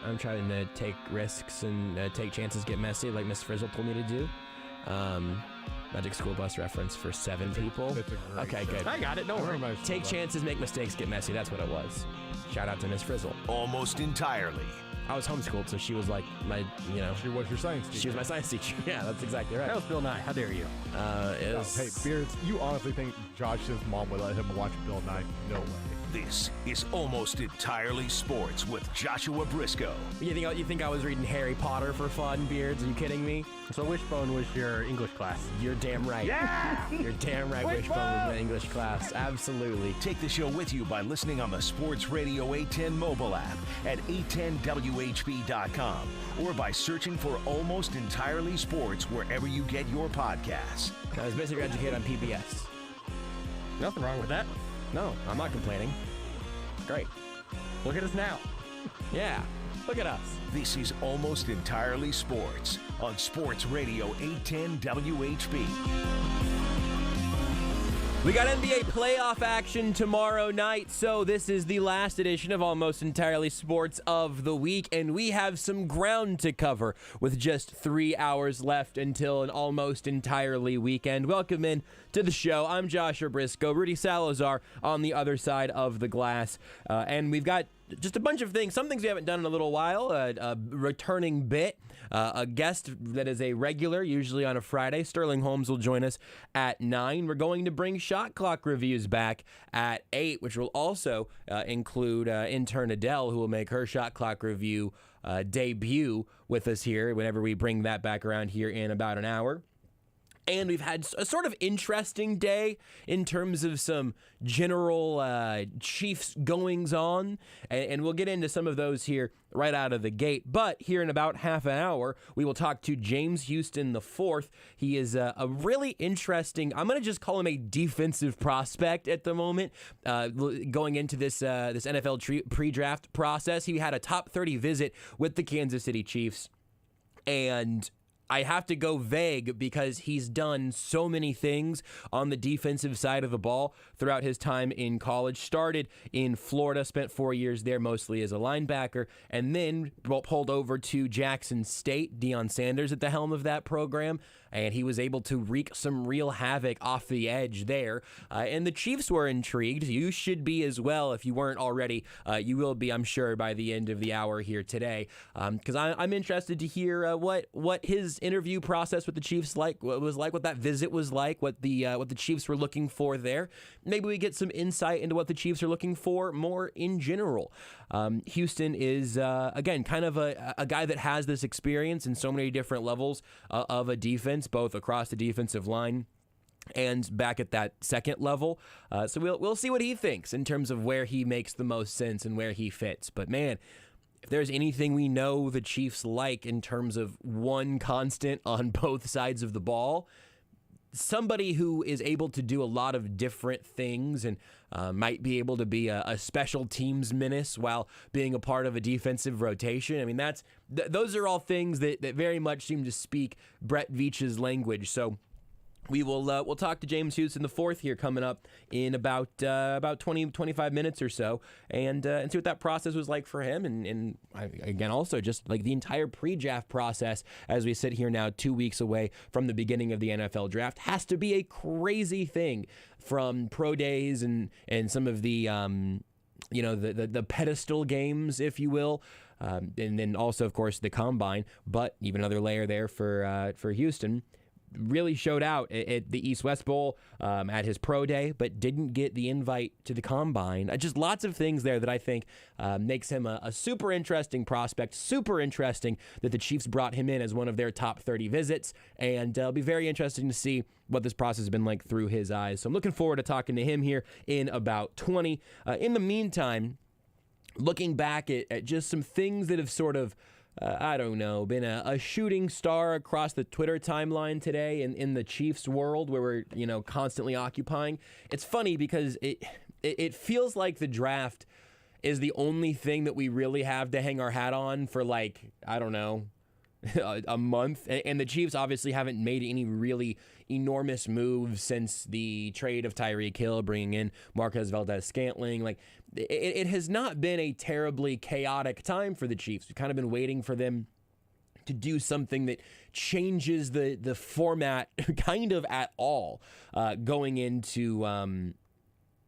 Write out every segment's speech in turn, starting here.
I'm trying to take risks and take chances, get messy, like Miss Frizzle told me to do. Magic School Bus reference for 7 people. Okay, good. I got it. Don't worry. Take chances, make mistakes, get messy. That's what it was. Shout out to Miss Frizzle. Almost entirely. I was homeschooled, so she was like my, She was your science teacher. She was my science teacher. Yeah, that's exactly right. That was Bill Nye. How dare you? Hey, Beards, you honestly think Josh's mom would let him watch Bill Nye? No way. This is Almost Entirely Sports with Joshua Brisco. You think I was reading Harry Potter for fun, Beards? Are you kidding me? So Wishbone was your English class. You're damn right. Yeah! You're damn right, Wishbone was my English class. Absolutely. Take the show with you by listening on the Sports Radio 810 mobile app at 810WHB.com or by searching for Almost Entirely Sports wherever you get your podcasts. I was basically educated on PBS. Nothing wrong with that. No, I'm not complaining. Great. Look at us now. Yeah, look at us. This is Almost Entirely Sports on Sports Radio 810 WHB. We got NBA playoff action tomorrow night, so this is the last edition of Almost Entirely Sports of the week, and we have some ground to cover with just 3 hours left until an almost entirely weekend. Welcome in to the show. I'm Joshua Brisco, Rudy Salazar on the other side of the glass, and we've got just a bunch of things, some things we haven't done in a little while, a returning bit, a guest that is a regular, usually on a Friday. Sterling Holmes will join us at 9. We're going to bring shot clock reviews back at 8, which will also include intern Adele, who will make her shot clock review debut with us here whenever we bring that back around here in about an hour. And we've had a sort of interesting day in terms of some general Chiefs goings-on, and we'll get into some of those here right out of the gate. But here in about half an hour, we will talk to James Houston IV. He is a really interesting, I'm going to just call him a defensive prospect at the moment, going into this NFL pre-draft process. He had a top 30 visit with the Kansas City Chiefs, and I have to go vague because he's done so many things on the defensive side of the ball throughout his time in college. Started in Florida, spent 4 years there mostly as a linebacker, and then pulled over to Jackson State. Deion Sanders at the helm of that program, and he was able to wreak some real havoc off the edge there. And the Chiefs were intrigued. You should be as well if you weren't already. You will be, I'm sure, by the end of the hour here today, because I'm interested to hear what his interview process with the Chiefs was like, what that visit was like, what the Chiefs were looking for there. Maybe we get some insight into what the Chiefs are looking for more in general. Houston is, again, kind of a guy that has this experience in so many different levels of a defense, both across the defensive line and back at that second level. So we'll see what he thinks in terms of where he makes the most sense and where he fits. But man, if there's anything we know the Chiefs like in terms of one constant on both sides of the ball, somebody who is able to do a lot of different things and might be able to be a special teams menace while being a part of a defensive rotation. I mean, those are all things that very much seem to speak Brett Veach's language. So we'll talk to James Houston IV here coming up in about 20-25 minutes or so, and see what that process was like for him, and again also just like the entire pre-draft process as we sit here now 2 weeks away from the beginning of the NFL draft. Has to be a crazy thing, from pro days and some of the the pedestal games, if you will, and then also of course the combine, but even another layer there for Houston. Really showed out at the East-West Bowl at his pro day, but didn't get the invite to the combine. Just lots of things there that I think makes him a super interesting prospect. Super interesting that the Chiefs brought him in as one of their top 30 visits, and it'll be very interesting to see what this process has been like through his eyes. So I'm looking forward to talking to him here in about 20. In the meantime, looking back at just some things that have sort of been a shooting star across the Twitter timeline today in the Chiefs world, where we're, constantly occupying. It's funny because it feels like the draft is the only thing that we really have to hang our hat on for, a month, and the Chiefs obviously haven't made any really enormous moves since the trade of Tyreek Hill, bringing in Marquez Valdez-Scantling. Like, it has not been a terribly chaotic time for the Chiefs. We've kind of been waiting for them to do something that changes the format kind of at all going into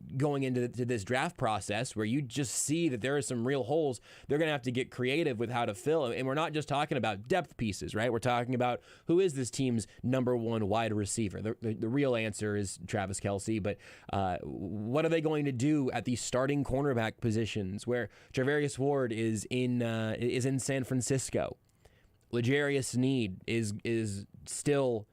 this draft process, where you just see that there are some real holes they're going to have to get creative with how to fill. And we're not just talking about depth pieces, right? We're talking about who is this team's number one wide receiver. The real answer is Travis Kelce, but what are they going to do at the starting cornerback positions, where Travarius Ward is in San Francisco? L'Jarius Sneed is still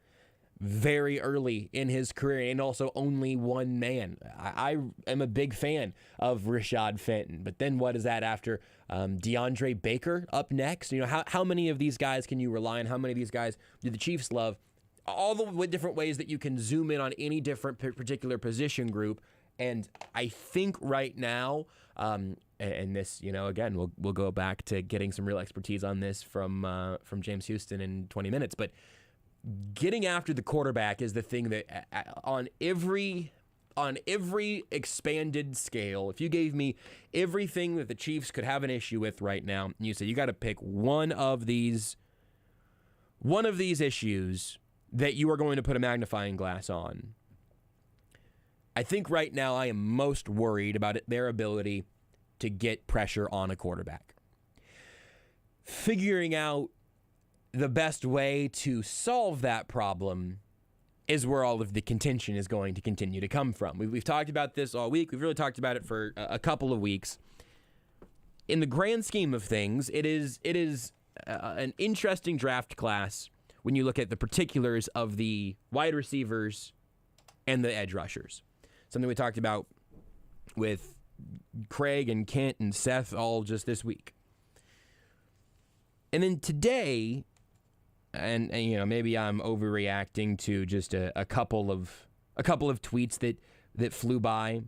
very early in his career, and also only one man. I am a big fan of Rashad Fenton, but then what is that after DeAndre Baker up next? You know, how many of these guys can you rely on? How many of these guys do the Chiefs love? All the different ways that you can zoom in on any different particular position group. And I think right now, and this, you know, again, we'll go back to getting some real expertise on this from James Houston in 20 minutes, but getting after the quarterback is the thing that on every expanded scale, if you gave me everything that the Chiefs could have an issue with right now, and you said you got to pick one of these issues that you are going to put a magnifying glass on, I think right now I am most worried about their ability to get pressure on a quarterback. Figuring out the best way to solve that problem is where all of the contention is going to continue to come from. We've talked about this all week. We've really talked about it for a couple of weeks. In the grand scheme of things, it is an interesting draft class when you look at the particulars of the wide receivers and the edge rushers. Something we talked about with Craig and Kent and Seth all just this week. And then today, and you know, maybe I'm overreacting to just a couple of tweets that flew by.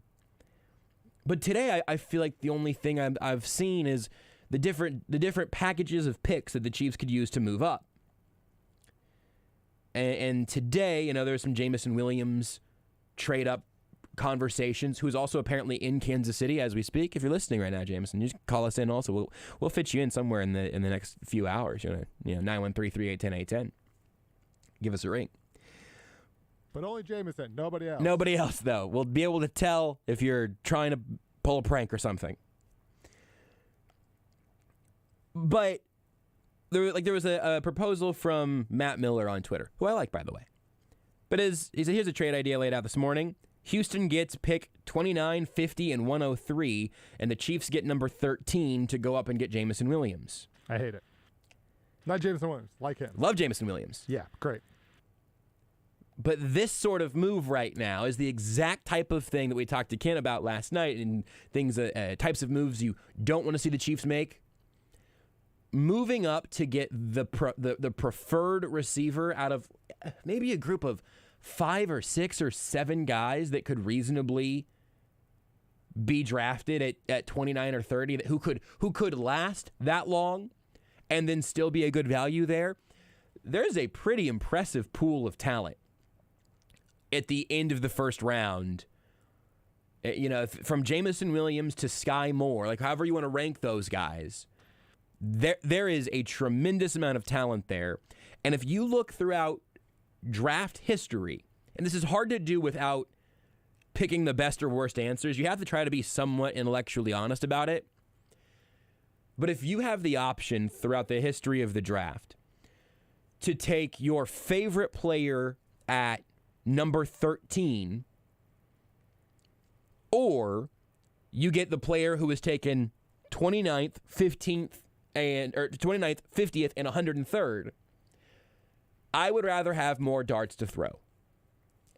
But today, I feel like the only thing I've seen is the different packages of picks that the Chiefs could use to move up. And today, you know, there's some Jameson Williams trade up conversations, who's also apparently in Kansas City as we speak. If you're listening right now, Jameson, you just call us in. Also, we'll fit you in somewhere in the next few hours. You know, 913-381-0810. Give us a ring. But only Jameson, nobody else. Nobody else, though. We'll be able to tell if you're trying to pull a prank or something. But there was a proposal from Matt Miller on Twitter, who I like, by the way. But he said, here's a trade idea laid out this morning. Houston gets pick 29, 50, and 103, and the Chiefs get number 13 to go up and get Jameson Williams. I hate it. Not Jameson Williams, like him. Love Jameson Williams. Yeah, great. But this sort of move right now is the exact type of thing that we talked to Ken about last night, and things, types of moves you don't want to see the Chiefs make. Moving up to get the preferred receiver out of maybe a group of 5 or 6 or 7 guys that could reasonably be drafted at 29 or 30 who could last that long and then still be a good value there. There's a pretty impressive pool of talent at the end of the first round. You know, from Jameson Williams to Sky Moore, like however you want to rank those guys, there is a tremendous amount of talent there. And if you look throughout draft history, and this is hard to do without picking the best or worst answers, you have to try to be somewhat intellectually honest about it. But if you have the option throughout the history of the draft to take your favorite player at number 13, or you get the player who was taken 29th, 15th, or 29th, 50th, and 103rd, I would rather have more darts to throw.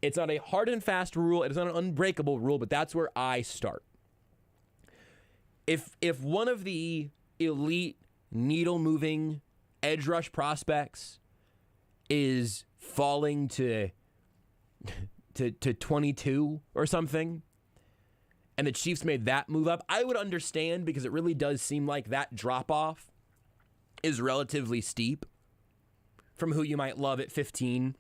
It's not a hard and fast rule. It's not an unbreakable rule, but that's where I start. If one of the elite needle-moving edge rush prospects is falling to 22 or something, and the Chiefs made that move up, I would understand, because it really does seem like that drop-off is relatively steep. from who you might love at 15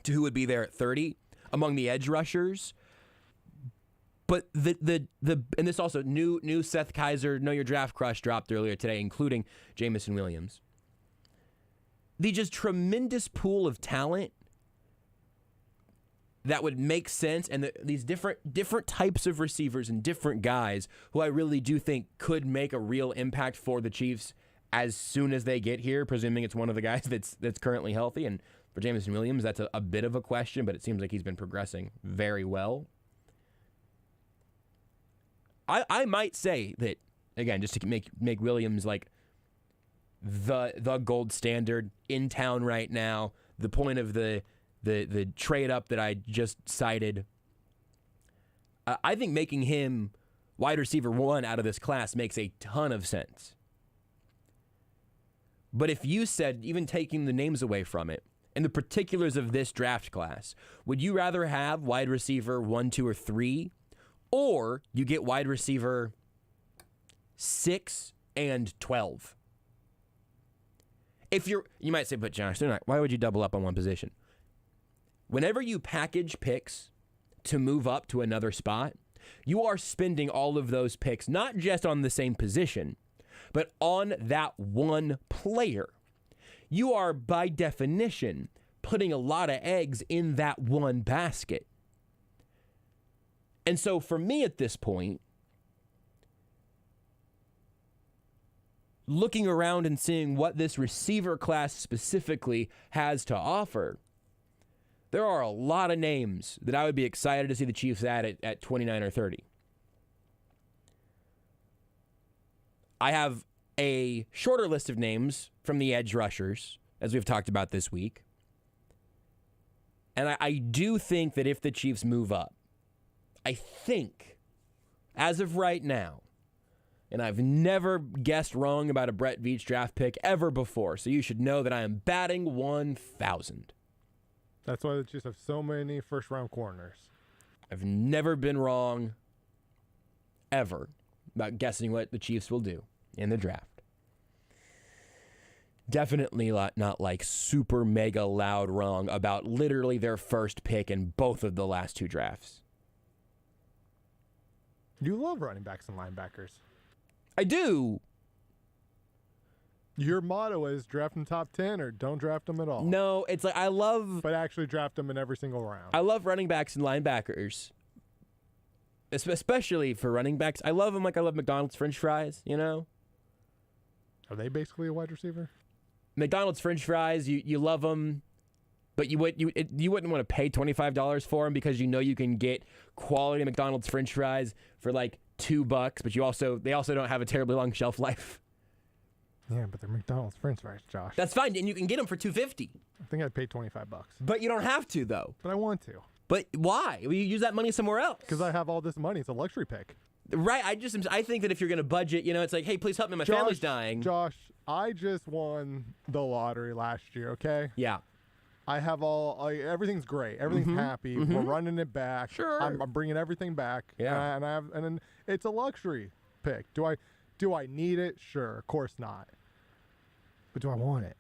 to who would be there at 30 among the edge rushers. But and this also new Seth Kaiser, Know Your Draft Crush dropped earlier today, including Jamison Williams. The just tremendous pool of talent that would make sense, and these different types of receivers and different guys who I really do think could make a real impact for the Chiefs as soon as they get here, presuming it's one of the guys that's currently healthy. And for Jamison Williams, that's a bit of a question, but it seems like he's been progressing very well. I might say that, again, just to make Williams like the gold standard in town right now, the point of the trade up that I just cited. I think making him wide receiver 1 out of this class makes a ton of sense. But if you said, even taking the names away from it, and the particulars of this draft class, would you rather have wide receiver 1, 2, or 3, or you get wide receiver 6 and 12? You might say, but Josh, why would you double up on one position? Whenever you package picks to move up to another spot, you are spending all of those picks not just on the same position, but on that one player. You are, by definition, putting a lot of eggs in that one basket. And so for me at this point, looking around and seeing what this receiver class specifically has to offer, there are a lot of names that I would be excited to see the Chiefs at 29 or 30. I have a shorter list of names from the edge rushers, as we've talked about this week. And I do think that if the Chiefs move up, I think, as of right now, and I've never guessed wrong about a Brett Veach draft pick ever before, so you should know that I am batting 1,000. That's why the Chiefs have so many first-round corners. I've never been wrong, ever, about guessing what the Chiefs will do in the draft. Definitely not like super mega loud wrong about literally their first pick in both of the last 2 drafts. You love running backs and linebackers. I do. Your motto is draft them top 10 or don't draft them at all. No, it's like But actually draft them in every single round. I love running backs and linebackers. Especially for running backs. I love them like I love McDonald's French fries, you know? Are they basically a wide receiver? McDonald's French fries, you love them, but you wouldn't want to pay $25 for them because you know you can get quality McDonald's French fries for like $2, but they also don't have a terribly long shelf life. Yeah, but they're McDonald's French fries, Josh. That's fine, and you can get them for $2.50. I think I'd pay $25. But you don't have to, though. But I want to. But why? Will you use that money somewhere else? Because I have all this money. It's a luxury pick. Right. I think that if you're going to budget, it's like, hey, please help me. My family's dying. Josh, I just won the lottery last year, okay? Yeah. I have everything's great. Everything's happy. Mm-hmm. We're running it back. Sure. I'm bringing everything back. Yeah. And then it's a luxury pick. Do I need it? Sure. Of course not. But do I want it?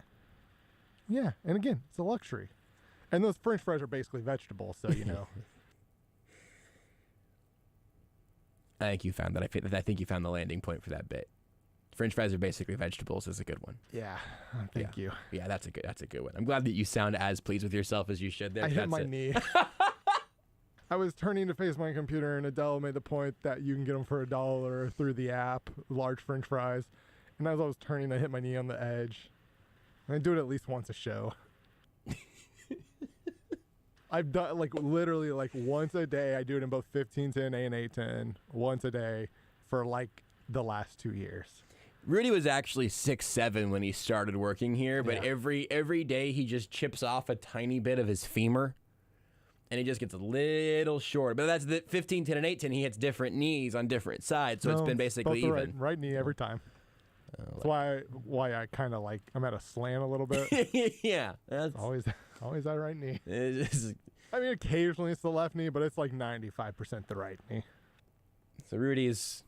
Yeah. And again, it's a luxury. And those French fries are basically vegetables, so you know. I think you found that. I think you found the landing point for that bit. French fries are basically vegetables is a good one. Yeah. Thank you. Yeah, that's a good one. I'm glad that you sound as pleased with yourself as you should there. I hit my knee. I was turning to face my computer, and Adele made the point that you can get them for $1 through the app, large French fries. And as I was turning, I hit my knee on the edge. And I do it at least once a show. I've done literally once a day. I do it in both 1510 and 810 once a day for the last 2 years. Rudy was actually 6'7" when he started working here, but Yeah. every day he just chips off a tiny bit of his femur, and he just gets a little short. But that's the 1510 and 810. He hits different knees on different sides, so it's been basically both the even. right knee every time. That's why I kind of I'm at a slant a little bit. Yeah, that's always that right knee. it's- I mean, occasionally it's the left knee, but it's 95% the right knee. So Rudy's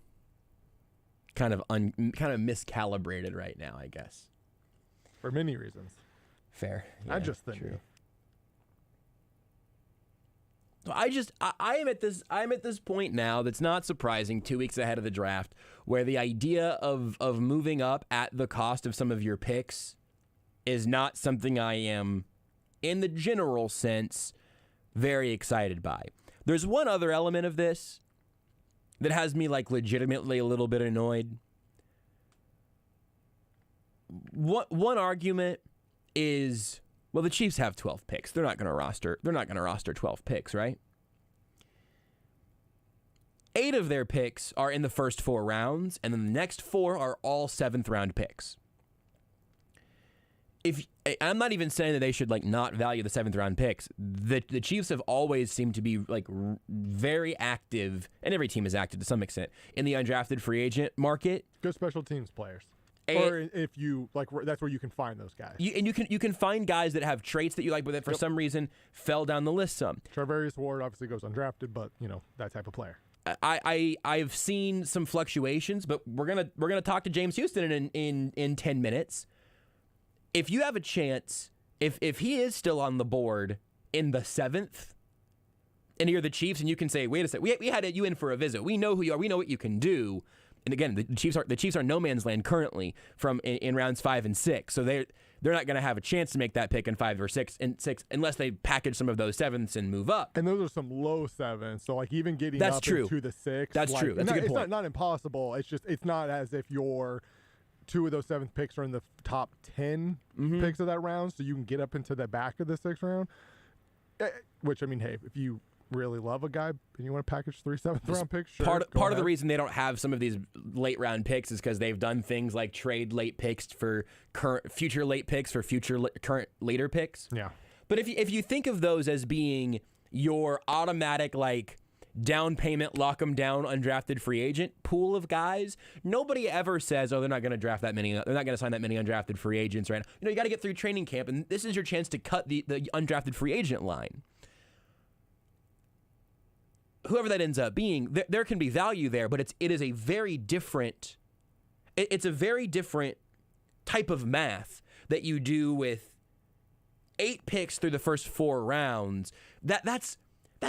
kind of miscalibrated right now, I guess. For many reasons. Fair. Not just the true. knee. So I am at this point now that's not surprising 2 weeks ahead of the draft where the idea of moving up at the cost of some of your picks is not something I am, in the general sense, very excited by. There's one other element of this that has me like legitimately a little bit annoyed. One argument is, well, the Chiefs have 12 picks. They're not going to roster 12 picks, right? 8 of their picks are in the first 4 rounds, and then the next 4 are all 7th round picks. I'm not even saying that they should like not value the 7th round picks. The Chiefs have always seemed to be like very active, and every team is active to some extent in the undrafted free agent market. Good special teams players. Or if you like, that's where you can find those guys. You can find guys that have traits that you like, but that for some reason fell down the list some. Charvarius Ward obviously goes undrafted, but that type of player. I've seen some fluctuations, but we're gonna talk to James Houston in 10 minutes. If you have a chance, if he is still on the board in the 7th, and you're the Chiefs, and you can say, wait a second, we had you in for a visit. We know who you are. We know what you can do. And again, the Chiefs are no man's land currently in rounds 5 and 6. So they're not going to have a chance to make that pick in 5 or 6 unless they package some of those 7ths and move up. And those are some low 7s. So like even getting up into the 6. That's true. That's a good point. It's not impossible. It's not as if your 2 of those 7th picks are in the top 10 picks of that round, so you can get up into the back of the 6th round. Which, I mean, hey, if you really love a guy and you want to package 3 7th round picks, sure, part of the reason they don't have some of these late round picks is because they've done things like trade late picks for future late picks for current later picks. Yeah. But if you think of those as being your automatic like down payment, lock them down, undrafted free agent pool of guys, nobody ever says, oh, they're not going to draft that many. They're not going to sign that many undrafted free agents right now. You got to get through training camp, and this is your chance to cut the undrafted free agent line. Whoever that ends up being, there can be value there, but it is a very different. It's a very different type of math that you do with 8 picks through the first 4 rounds. That's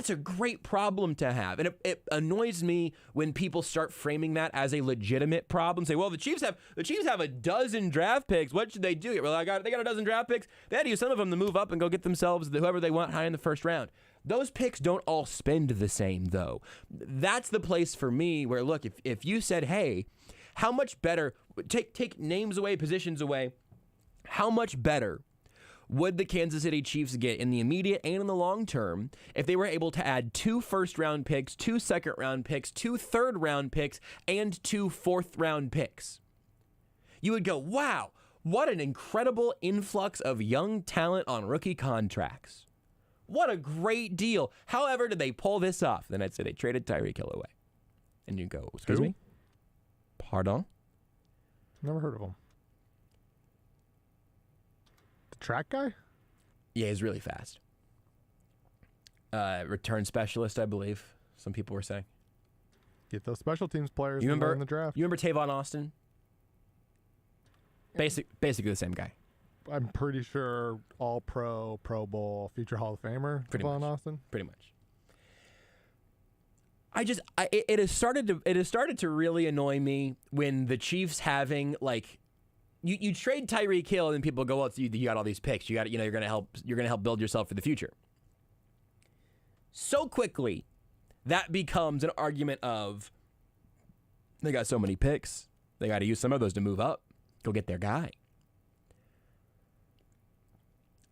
a great problem to have, and it annoys me when people start framing that as a legitimate problem. Say, well, the Chiefs have a dozen draft picks. What should they do? Well, they got a dozen draft picks. They had to use some of them to move up and go get themselves whoever they want high in the first round. Those picks don't all spend the same, though. That's the place for me where, look, if you said, hey, how much better, take names away, positions away, how much better would the Kansas City Chiefs get in the immediate and in the long term if they were able to add 2 first-round picks, 2 second-round picks, 2 third-round picks, and 2 fourth-round picks? You would go, wow, what an incredible influx of young talent on rookie contracts. What a great deal. However, did they pull this off? Then I'd say they traded Tyreek Hill away. And you go, excuse me? Pardon? Never heard of him. The track guy? Yeah, he's really fast. Return specialist, I believe. Some people were saying. Get those special teams players in the draft. You remember Tavon Austin? Basically the same guy. I'm pretty sure All-Pro, Pro Bowl, future Hall of Famer, Tavon Austin. Pretty much. It has started to really annoy me when the Chiefs having like you trade Tyreek Hill and people go, well, you got all these picks. You're gonna help build yourself for the future. So quickly, that becomes an argument of they got so many picks, they got to use some of those to move up, go get their guy.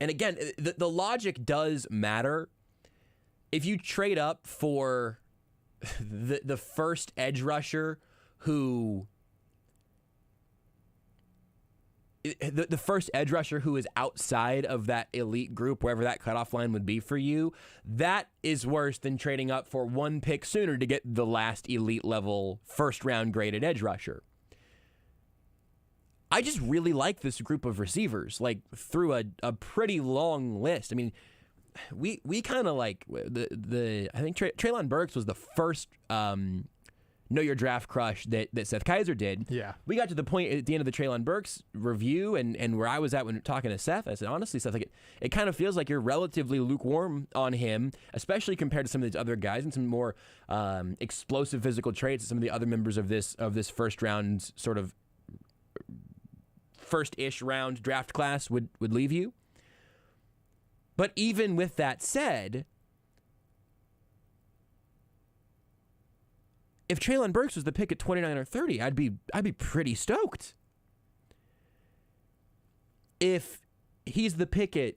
And again, the logic does matter. If you trade up for the first edge rusher who is outside of that elite group, wherever that cutoff line would be for you, that is worse than trading up for 1 pick sooner to get the last elite level first round graded edge rusher. I just really like this group of receivers, like through a pretty long list. I mean, we kind of like I think Treylon Burks was the first know your draft crush that Seth Kaiser did. Yeah. We got to the point at the end of the Treylon Burks review and where I was at when talking to Seth, I said, honestly, Seth, like it kind of feels like you're relatively lukewarm on him, especially compared to some of these other guys and some more explosive physical traits that some of the other members of this first round sort of first-ish round draft class would leave you. But even with that said, if Treylon Burks was the pick at 29 or 30, I'd be pretty stoked. If he's the pick at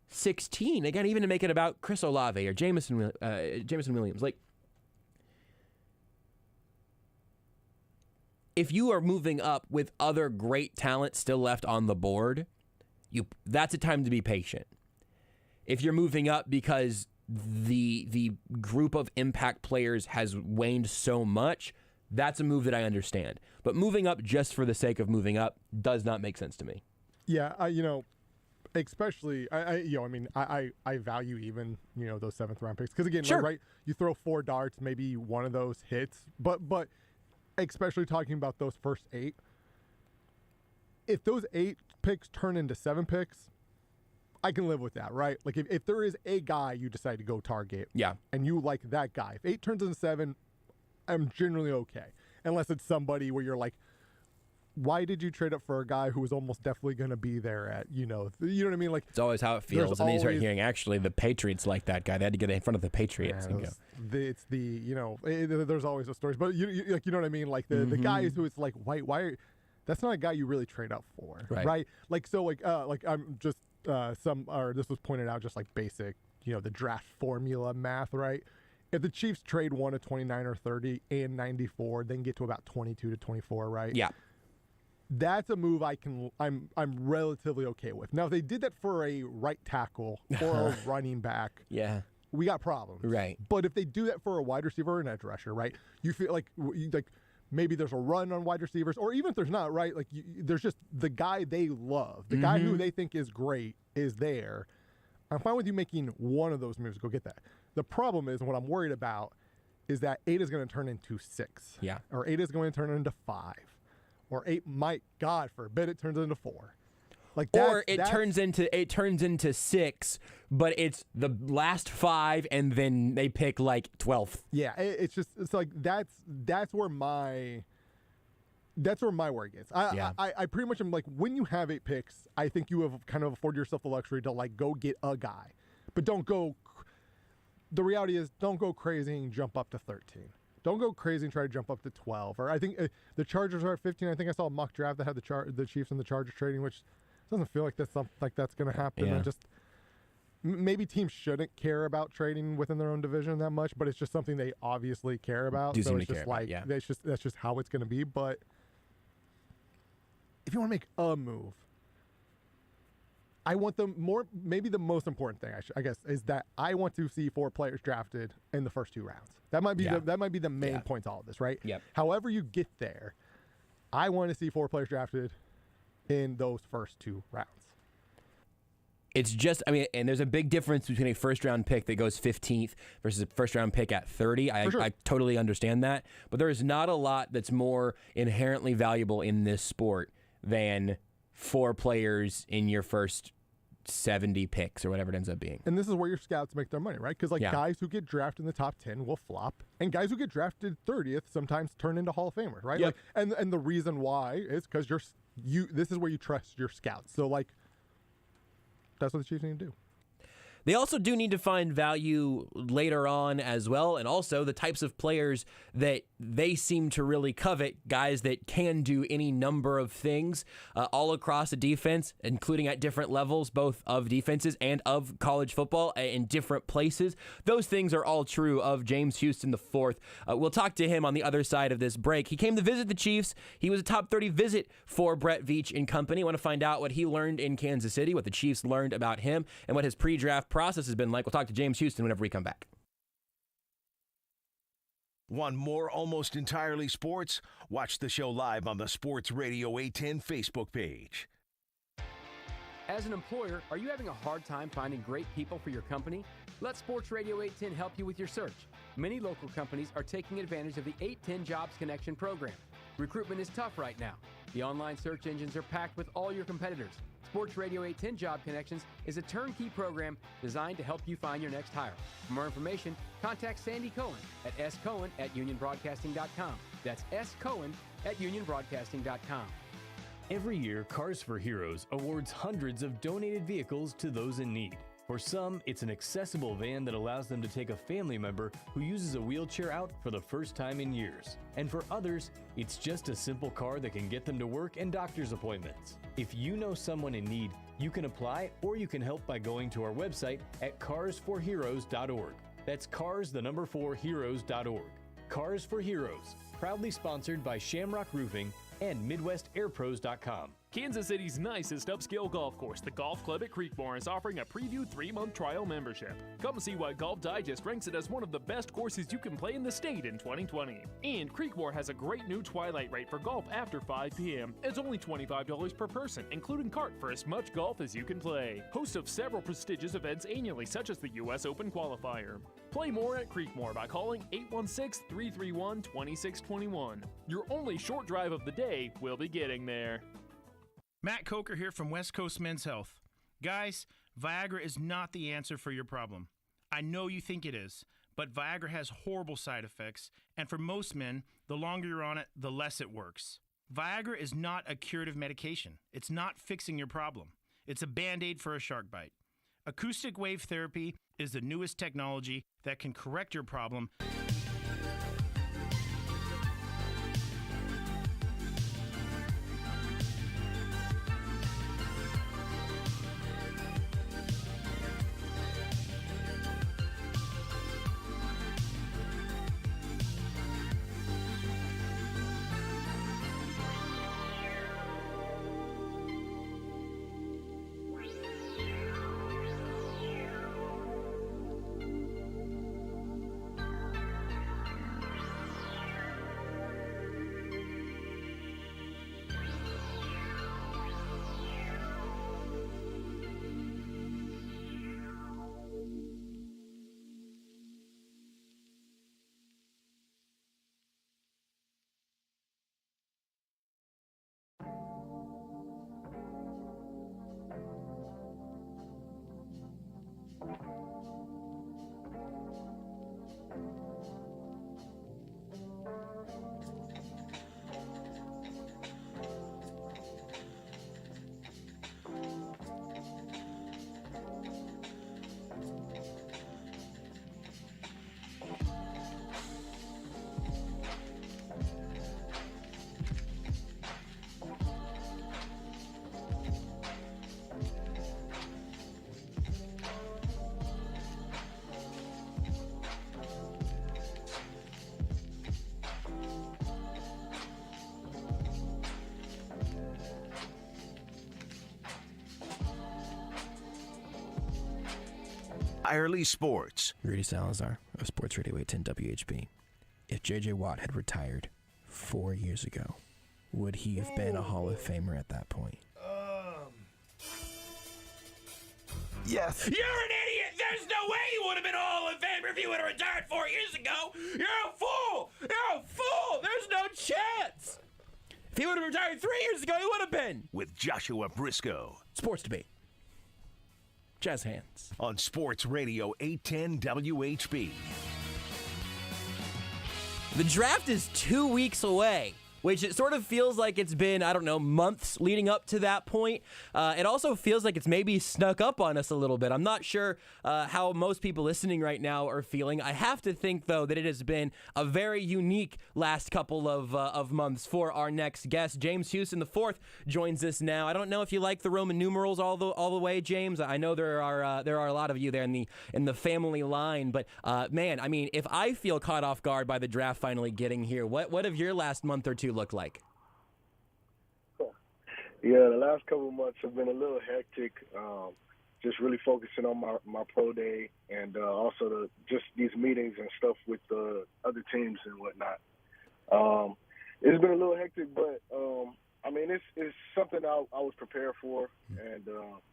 16, again, even to make it about Chris Olave or Jameson Williams, like if you are moving up with other great talent still left on the board, that's a time to be patient. If you're moving up because the group of impact players has waned so much, that's a move that I understand. But moving up just for the sake of moving up does not make sense to me. Yeah, especially I value even those 7th round picks because again, sure. right? You throw 4 darts, maybe one of those hits, but especially talking about those first 8, if those 8 picks turn into 7 picks, I can live with that, right? Like if there is a guy you decide to go target, and you like that guy, if 8 turns into 7, I'm generally okay, unless it's somebody where you're like, why did you trade up for a guy who was almost definitely going to be there at you know what I mean? Like it's always how it feels, and then you start hearing actually the Patriots like that guy. They had to get in front of the Patriots. There's always those stories, but you know what I mean? Like the guys who it's like why that's not a guy you really trade up for, right? Like so I'm just. This was pointed out just like basic, the draft formula math, right? If the Chiefs trade one at 29 or 30 and 94, then get to about 22 to 24, right? Yeah. That's a move I'm relatively okay with. Now, if they did that for a right tackle or a running back, we got problems. Right. But if they do that for a wide receiver or an edge rusher, right? You feel like maybe there's a run on wide receivers, or even if there's not, right? Like there's just the guy they love, the guy who they think is great is there. I'm fine with you making one of those moves. Go get that. The problem is, what I'm worried about is that 8 is going to turn into 6. Yeah. Or 8 is going to turn into 5. Or 8 might, God forbid, it turns into 4. Like or it turns into 6, but it's the last 5, and then they pick like 12th. Yeah, it's like that's where my worry gets. I pretty much am like, when you have 8 picks, I think you have kind of afforded yourself the luxury to like go get a guy, but don't go. The reality is, don't go crazy and jump up to 13. Don't go crazy and try to jump up to 12. Or I think the Chargers are at 15. I think I saw a mock draft that had the Chiefs and the Chargers trading, which doesn't feel like that's going to happen. Yeah. And just maybe teams shouldn't care about trading within their own division that much, but it's just something they obviously care about. So it's just like that's just how it's going to be. But if you want to make a move, I want them more. Maybe the most important thing, I guess, is that I want to see 4 players drafted in the first 2 rounds. That might be the main point to all of this, right? Yep. However you get there, I want to see 4 players drafted in those first 2 rounds. It's just, and there's a big difference between a first-round pick that goes 15th versus a first-round pick at 30. I totally understand that. But there is not a lot that's more inherently valuable in this sport than 4 players in your first 70 picks or whatever it ends up being. And this is where your scouts make their money, right? Because guys who get drafted in the top 10 will flop, and guys who get drafted 30th sometimes turn into Hall of Famers, right? Yep. And the reason why is because this is where you trust your scouts. So that's what the Chiefs need to do. They also do need to find value later on as well, and also the types of players that they seem to really covet, guys that can do any number of things all across a defense, including at different levels, both of defenses and of college football in different places. Those things are all true of James Houston IV. We'll talk to him on the other side of this break. He came to visit the Chiefs. He was a top 30 visit for Brett Veach and company. Want to find out what he learned in Kansas City, what the Chiefs learned about him, and what his pre-draft process has been like. We'll talk to James Houston whenever we come back. Want more Almost Entirely Sports? Watch the show live on the Sports Radio 810 Facebook page. As an employer, are you having a hard time finding great people for your company? Let Sports Radio 810 help you with your search. Many local companies are taking advantage of the 810 Jobs Connection program. Recruitment is tough right now. The online search engines are packed with all your competitors. Sports Radio 810 Job Connections is a turnkey program designed to help you find your next hire. For more information, contact Sandy Cohen at scohen@unionbroadcasting.com. That's scohen@unionbroadcasting.com. Every year, Cars for Heroes awards hundreds of donated vehicles to those in need. For some, it's an accessible van that allows them to take a family member who uses a wheelchair out for the first time in years. And for others, it's just a simple car that can get them to work and doctor's appointments. If you know someone in need, you can apply or you can help by going to our website at carsforheroes.org. That's cars4heroes.org. Cars for Heroes, proudly sponsored by Shamrock Roofing and MidwestAirPros.com. Kansas City's nicest upscale golf course, the Golf Club at Creekmore, is offering a preview 3-month trial membership. Come see why Golf Digest ranks it as one of the best courses you can play in the state in 2020. And Creekmore has a great new twilight rate for golf after 5 p.m. It's only $25 per person, including cart for as much golf as you can play. Host of several prestigious events annually, such as the U.S. Open Qualifier. Play more at Creekmore by calling 816-331-2621. Your only short drive of the day will be getting there. Matt Coker here from West Coast Men's Health. Guys, Viagra is not the answer for your problem. I know you think it is, but Viagra has horrible side effects, and for most men, the longer you're on it, the less it works. Viagra is not a curative medication. It's not fixing your problem. It's a Band-Aid for a shark bite. Acoustic wave therapy is the newest technology that can correct your problem. Entirely Sports. Rudy Salazar of Sports Radio 810 WHB. If J.J. Watt had retired 4 years ago, would he have been a Hall of Famer at that point? Yes. You're an idiot! There's no way he would have been a Hall of Famer if he would have retired 4 years ago! You're a fool! You're a fool! There's no chance! If he would have retired 3 years ago, he would have been! With Joshua Brisco. Sports debate. Jazz hands. On Sports Radio 810 WHB. The draft is 2 weeks away, which it sort of feels like it's been, I don't know, months leading up to that point. It also feels like it's maybe snuck up on us a little bit. I'm not sure how most people listening right now are feeling. I have to think, though, that it has been a very unique last couple of months for our next guest. James Houston IV joins us now. I don't know if you like the Roman numerals all the way, James. I know there are a lot of you there in the family line, but man, I mean, if I feel caught off guard by the draft finally getting here, what have your last month or two look like? Yeah, the last couple of months have been a little hectic. Just really focusing on my pro day and also just these meetings and stuff with the other teams and whatnot. It's been a little hectic, but I mean, it's something I was prepared for, and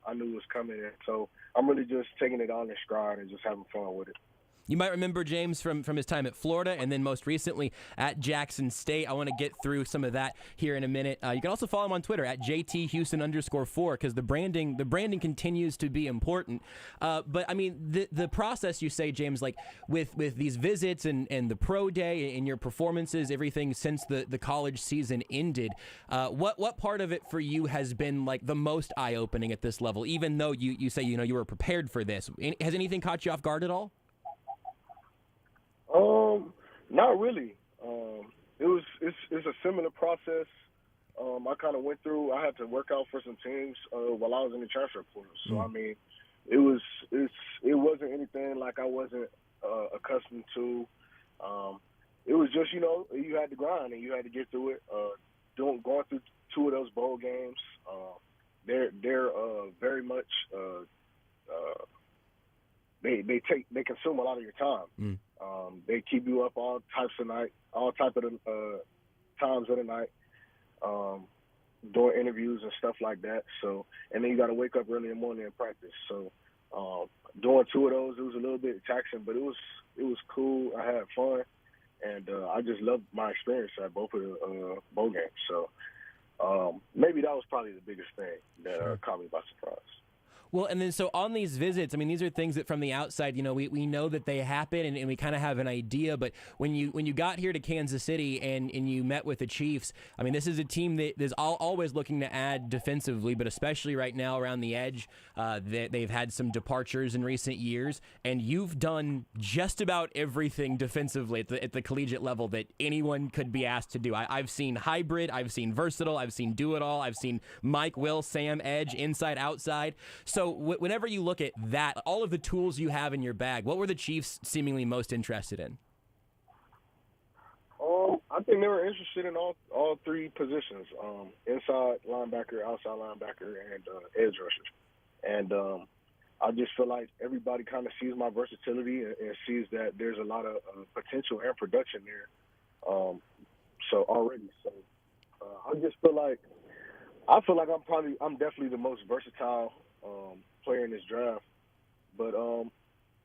I knew it was coming. And so I'm really just taking it on in stride and just having fun with it. You might remember James from his time at Florida and then most recently at Jackson State. I want to get through some of that here in a minute. You can also follow him on Twitter at JTHouston_4 because the branding continues to be important. But I mean, the process you say, James, like with these visits and the pro day and your performances, everything since the college season ended, what part of it for you has been like the most eye-opening at this level, even though you say, you were prepared for this? Has anything caught you off guard at all? Not really. It's a similar process. I kind of went through. I had to work out for some teams while I was in the transfer portal. So I mean, it wasn't anything like I wasn't accustomed to. It was just you had to grind and you had to get through it. Going through 2 of those bowl games, they're very much they consume a lot of your time. They keep you up all types of times of the night, doing interviews and stuff like that. So, and then you got to wake up early in the morning and practice. So, doing 2 of those, it was a little bit taxing, but it was cool. I had fun, and I just loved my experience at both of the bowl games. So, maybe that was probably the biggest thing that caught me by surprise. Well, and then so on these visits, I mean, these are things that from the outside, we know that they happen and we kind of have an idea. But when you got here to Kansas City and you met with the Chiefs, I mean, this is a team that is always looking to add defensively, but especially right now around the edge, they've had some departures in recent years. And you've done just about everything defensively at the collegiate level that anyone could be asked to do. I've seen hybrid, I've seen versatile, I've seen do it all, I've seen Mike, Will, Sam, edge, inside, outside. So whenever you look at that, all of the tools you have in your bag, what were the Chiefs seemingly most interested in? I think they were interested in all 3 positions, inside linebacker, outside linebacker, and edge rushers. And I just feel like everybody kind of sees my versatility and sees that there's a lot of potential and production there. So I just feel like I'm definitely the most versatile player in this draft, but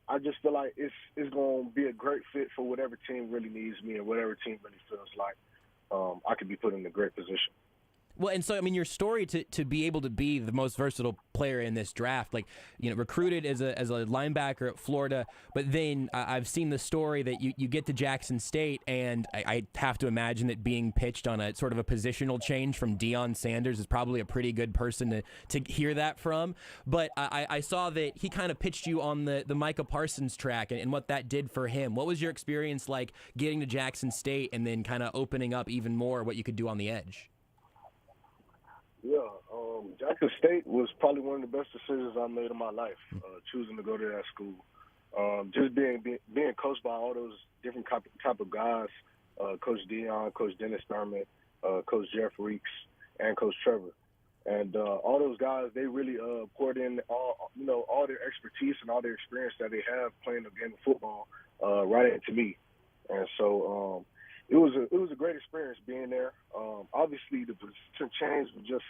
I just feel like it's going to be a great fit for whatever team really needs me and whatever team really feels like I could be put in a great position. Well, and so, I mean, your story to be able to be the most versatile player in this draft, like, recruited as a linebacker at Florida, but then I've seen the story that you get to Jackson State, and I have to imagine that being pitched on a sort of a positional change from Deion Sanders is probably a pretty good person to hear that from. But I saw that he kind of pitched you on the Micah Parsons track and what that did for him. What was your experience like getting to Jackson State and then kind of opening up even more what you could do on the edge? Yeah, Jackson State was probably one of the best decisions I made in my life, choosing to go to that school. Just being coached by all those different type of guys, Coach Deion, Coach Dennis Thurman, Coach Jeff Reeks, and Coach Trevor. And all those guys, they really poured in all their expertise and all their experience that they have playing the game of football right into me. And so it was a great experience being there. Obviously, the position change was just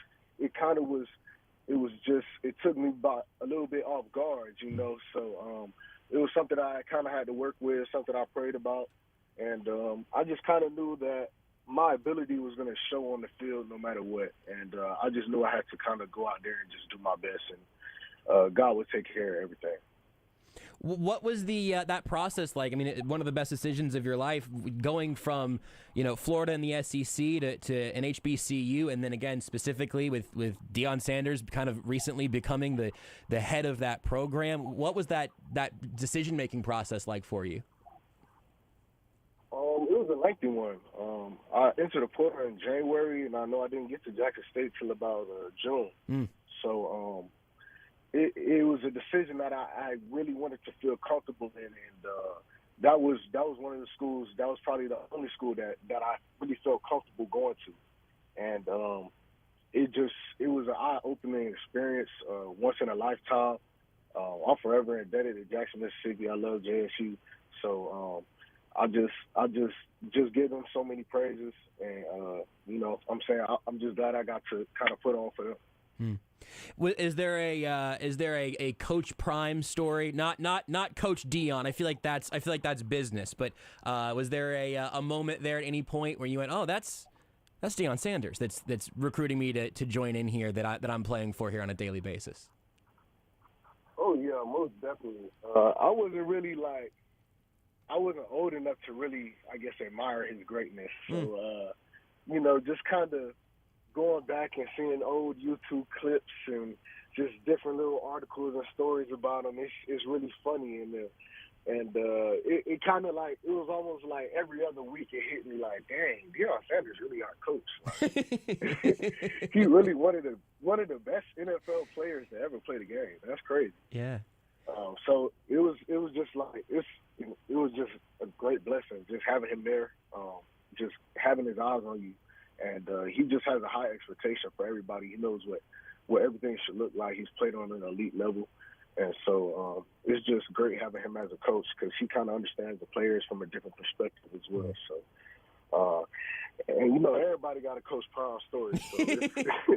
it took me by a little bit off guard, So it was something I kind of had to work with, something I prayed about, and I just kind of knew that my ability was going to show on the field no matter what, and I just knew I had to kind of go out there and just do my best, and God would take care of everything. What was that process like? I mean, one of the best decisions of your life, going from Florida and the SEC to an HBCU, and then again specifically with Deion Sanders kind of recently becoming the head of that program. What was that decision making process like for you? It was a lengthy one. I entered the portal in January, and I know I didn't get to Jackson State till about June. So. It was a decision that I really wanted to feel comfortable in, and that was one of the schools. That was probably the only school that I really felt comfortable going to, and it was an eye-opening experience, once in a lifetime. I'm forever indebted to Jackson, Mississippi. I love JSU, so I just give them so many praises, and I'm saying I'm just glad I got to kind of put on for them. Is there a Coach Prime story? Not Coach Dion. I feel like that's business. But was there a moment there at any point where you went, oh, that's Deion Sanders that's recruiting me to join in here that I'm playing for here on a daily basis? Oh yeah, most definitely. I wasn't old enough to really, I guess, admire his greatness. So just kind of going back and seeing old YouTube clips and just different little articles and stories about him, it's really funny. And it kind of like, it was almost like every other week it hit me like, dang, Deion Sanders really our coach. Like, he really one of the best NFL players to ever play the game. That's crazy. Yeah. So it was just like it was just a great blessing just having him there, just having his eyes on you. And he just has a high expectation for everybody. He knows what everything should look like. He's played on an elite level. And so it's just great having him as a coach because he kind of understands the players from a different perspective as well. So, and everybody got a Coach Prime story. So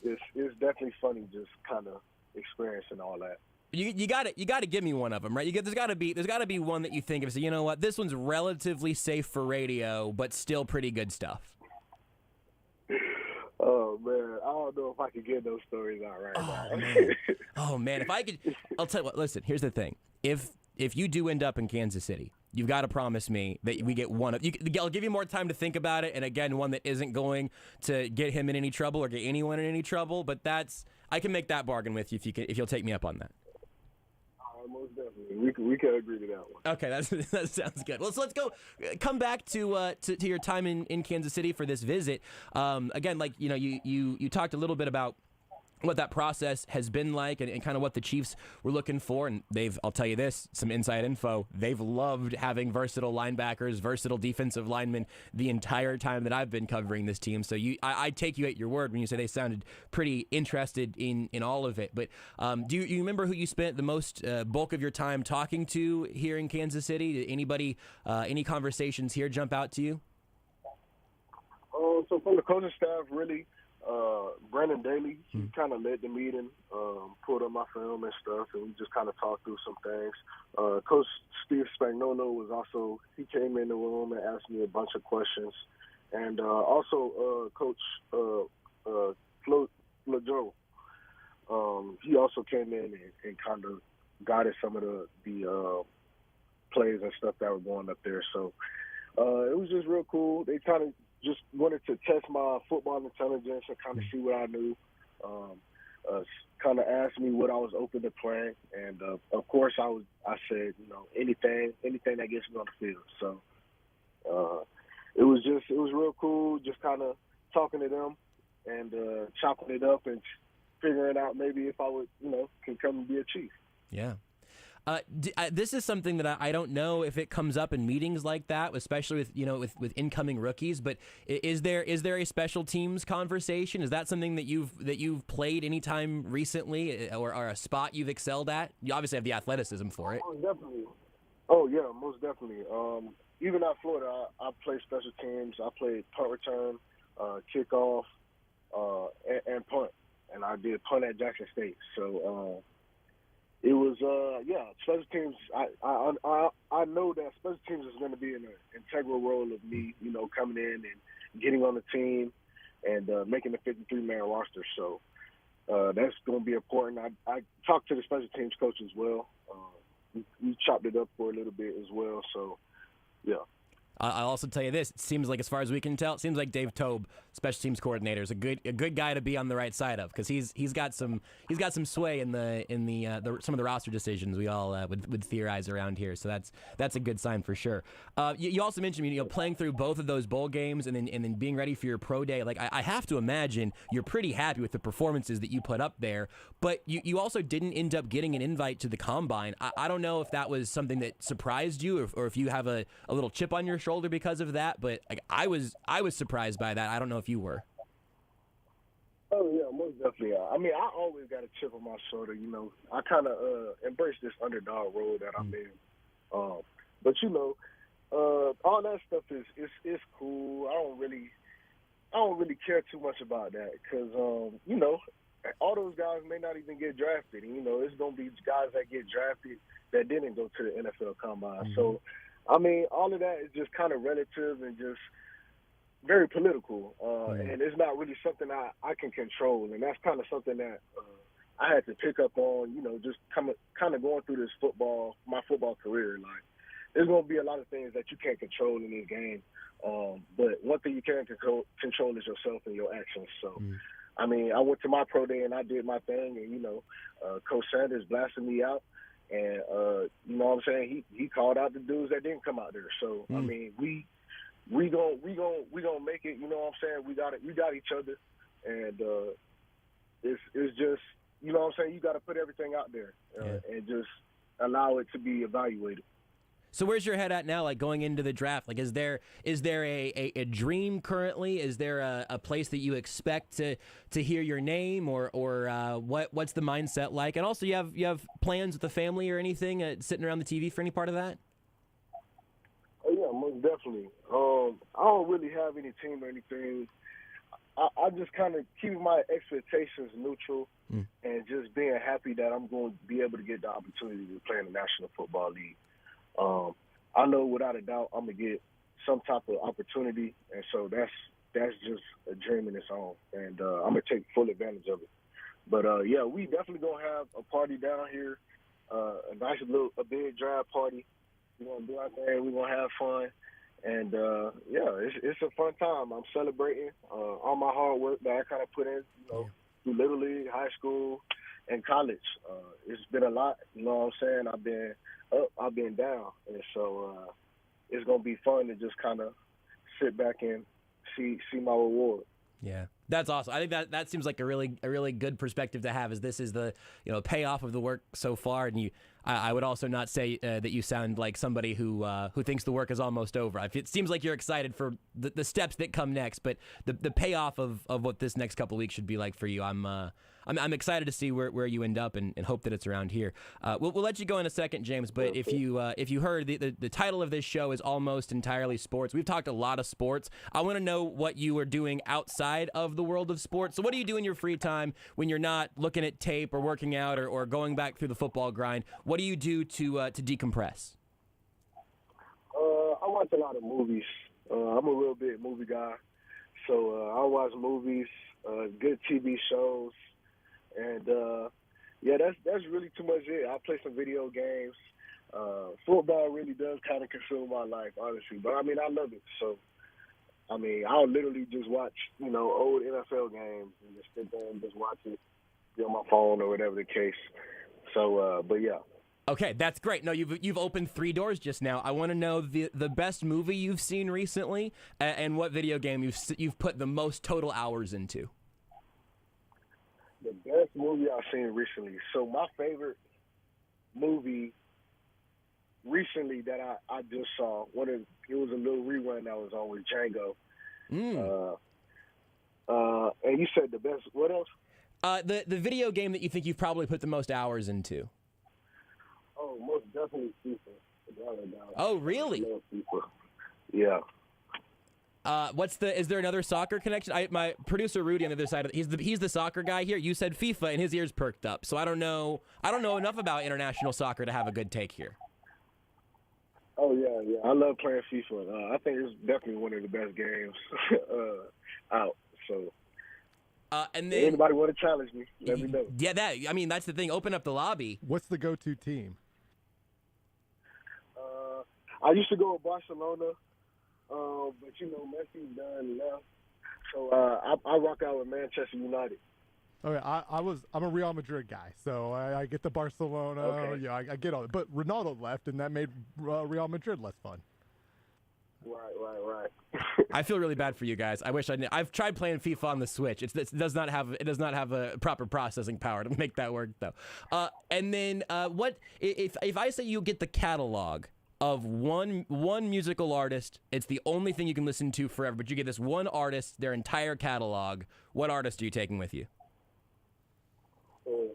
it's definitely funny just kind of experiencing all that. You got to give me one of them, right? There's got to be one that you think of. So you know what, this one's relatively safe for radio, but still pretty good stuff. Oh man, I don't know if I could get those stories out right now. Man. Oh man, if I could, I'll tell you what. Listen, here's the thing: if you do end up in Kansas City, you've got to promise me that we get one of. I'll give you more time to think about it, and again, one that isn't going to get him in any trouble or get anyone in any trouble. But I can make that bargain with you if you'll take me up on that. Most definitely, we can agree to that one. Okay, that sounds good. Well, so let's come back to your time in Kansas City for this visit. Again, like you talked a little bit about what that process has been like and kind of what the Chiefs were looking for. And I'll tell you this, some inside info, they've loved having versatile linebackers, versatile defensive linemen the entire time that I've been covering this team. So I take you at your word when you say they sounded pretty interested in all of it. But do you remember who you spent the most bulk of your time talking to here in Kansas City? Did anybody, any conversations here jump out to you? So from the coaching staff, really, Brandon Daly, he kind of led the meeting, pulled up my film and stuff, and we just kind of talked through some things. Coach Steve Spagnuolo was also, he came in the room and asked me a bunch of questions. And also Coach Flo Joe, he also came in and kind of guided some of the plays and stuff that were going up there. So it was just real cool. They kind of just wanted to test my football intelligence and kind of see what I knew. Kind of asked me what I was open to playing, and of course I said anything that gets me on the field. So it was real cool, just kind of talking to them and chopping it up and figuring out maybe if I would can come and be a Chief. Yeah. This is something that I don't know if it comes up in meetings like that, especially with incoming rookies. But is there a special teams conversation? Is that something that you've played anytime recently, or a spot you've excelled at? You obviously have the athleticism for it. Most definitely. Oh yeah, most definitely. Even at Florida, I played special teams. I played punt return, kickoff, and punt, and I did punt at Jackson State. So. It was, special teams. I know that special teams is going to be an integral role of me, coming in and getting on the team and making the 53-man roster. So that's going to be important. I talked to the special teams coach as well. We chopped it up for a little bit as well. So, yeah. I'll also tell you this: it seems like, as far as we can tell, it seems like Dave Tobe, special teams coordinator, is a good guy to be on the right side of, because he's got some sway in the some of the roster decisions we all would theorize around here. So that's a good sign for sure. You also mentioned playing through both of those bowl games and then being ready for your pro day. Like I have to imagine you're pretty happy with the performances that you put up there. But you also didn't end up getting an invite to the combine. I don't know if that was something that surprised you, or if you have a little chip on your shoulder because of that, but I was surprised by that. I don't know if you were. Oh yeah, most definitely. I mean, I always got a chip on my shoulder. I kind of embrace this underdog role that I'm in. But all that stuff is cool. I don't really care too much about that because you know, all those guys may not even get drafted. And, you know, it's gonna be guys that get drafted that didn't go to the NFL Combine. Mm-hmm. So, I mean, all of that is just kind of relative and just very political, and it's not really something I can control, and that's kind of something that I had to pick up on, you know, just kind of going through my football career. Like, there's going to be a lot of things that you can't control in this game, but one thing you can control is yourself and your actions. So, I mean, I went to my pro day and I did my thing, and, you know, Coach Sanders blasted me out, and, you know what I'm saying, he called out the dudes that didn't come out there. So, I mean, we gonna make it. You know what I'm saying? We got each other, and it's just, you know what I'm saying. You got to put everything out there and just allow it to be evaluated. So where's your head at now? Like going into the draft, like is there a dream currently? Is there a place that you expect to hear your name, or what's the mindset like? And also, you have plans with the family or anything sitting around the TV for any part of that? Oh yeah, most definitely. I don't really have any team or anything. I just kind of keep my expectations neutral and just being happy that I'm going to be able to get the opportunity to play in the National Football League. I know without a doubt I'm going to get some type of opportunity, and so that's just a dream in its own, and I'm going to take full advantage of it. But, yeah, we definitely going to have a party down here, a big draft party. We're going to do our thing. We're going to have fun. And, yeah, it's a fun time. I'm celebrating all my hard work that I kind of put in, you know, through Little League, high school, and college. It's been a lot, you know what I'm saying? I've been up, I've been down. And so it's going to be fun to just kind of sit back and see my reward. Yeah, that's awesome. I think that seems like a really good perspective to have. Is this is the payoff of the work so far, and I would also not say that you sound like somebody who thinks the work is almost over. It seems like you're excited for the steps that come next, but the payoff of what this next couple of weeks should be like for you. I'm excited to see where you end up and hope that it's around here. We'll let you go in a second, James. But if you heard the title of this show is Almost Entirely Sports. We've talked a lot of sports. I want to know what you are doing outside of the world of sports. So what do you do in your free time when you're not looking at tape or working out or going back through the football grind? What do you do to decompress? I watch a lot of movies. I'm a real big movie guy, so I watch movies, good TV shows. And, yeah, that's really too much it. I play some video games. Football really does kind of consume my life, honestly. But, I mean, I love it. So, I mean, I'll literally just watch, old NFL games and just sit there and just watch it, be on my phone or whatever the case. So, but, yeah. Okay, that's great. No, you've opened 3 doors just now. I want to know the best movie you've seen recently and what video game you've put the most total hours into. The best movie I've seen recently. So my favorite movie recently that I just saw, it was a little rerun that was on with Django. And you said the best, what else? The video game that you think you've probably put the most hours into. Oh, most definitely FIFA. Oh, really? I love FIFA. Yeah. Is there another soccer connection? My producer Rudy on the other side, he's the soccer guy here. You said FIFA and his ears perked up. So I don't know enough about international soccer to have a good take here. Oh yeah. I love playing FIFA. I think it's definitely one of the best games out. So and then anybody want to challenge me, let me know. Yeah, that's the thing. Open up the lobby. What's the go-to team? I used to go with Barcelona. But Messi's done left, so I rock out with Manchester United. Okay, I'm a Real Madrid guy, so I get the Barcelona. Okay. Yeah, I get all it. But Ronaldo left, and that made Real Madrid less fun. Right. I feel really bad for you guys. I wish I knew. I've tried playing FIFA on the Switch. It does not have a proper processing power to make that work though. And then what if I say you get the catalog of one musical artist, it's the only thing you can listen to forever, but you get this one artist, their entire catalog. What artist are you taking with you? I'm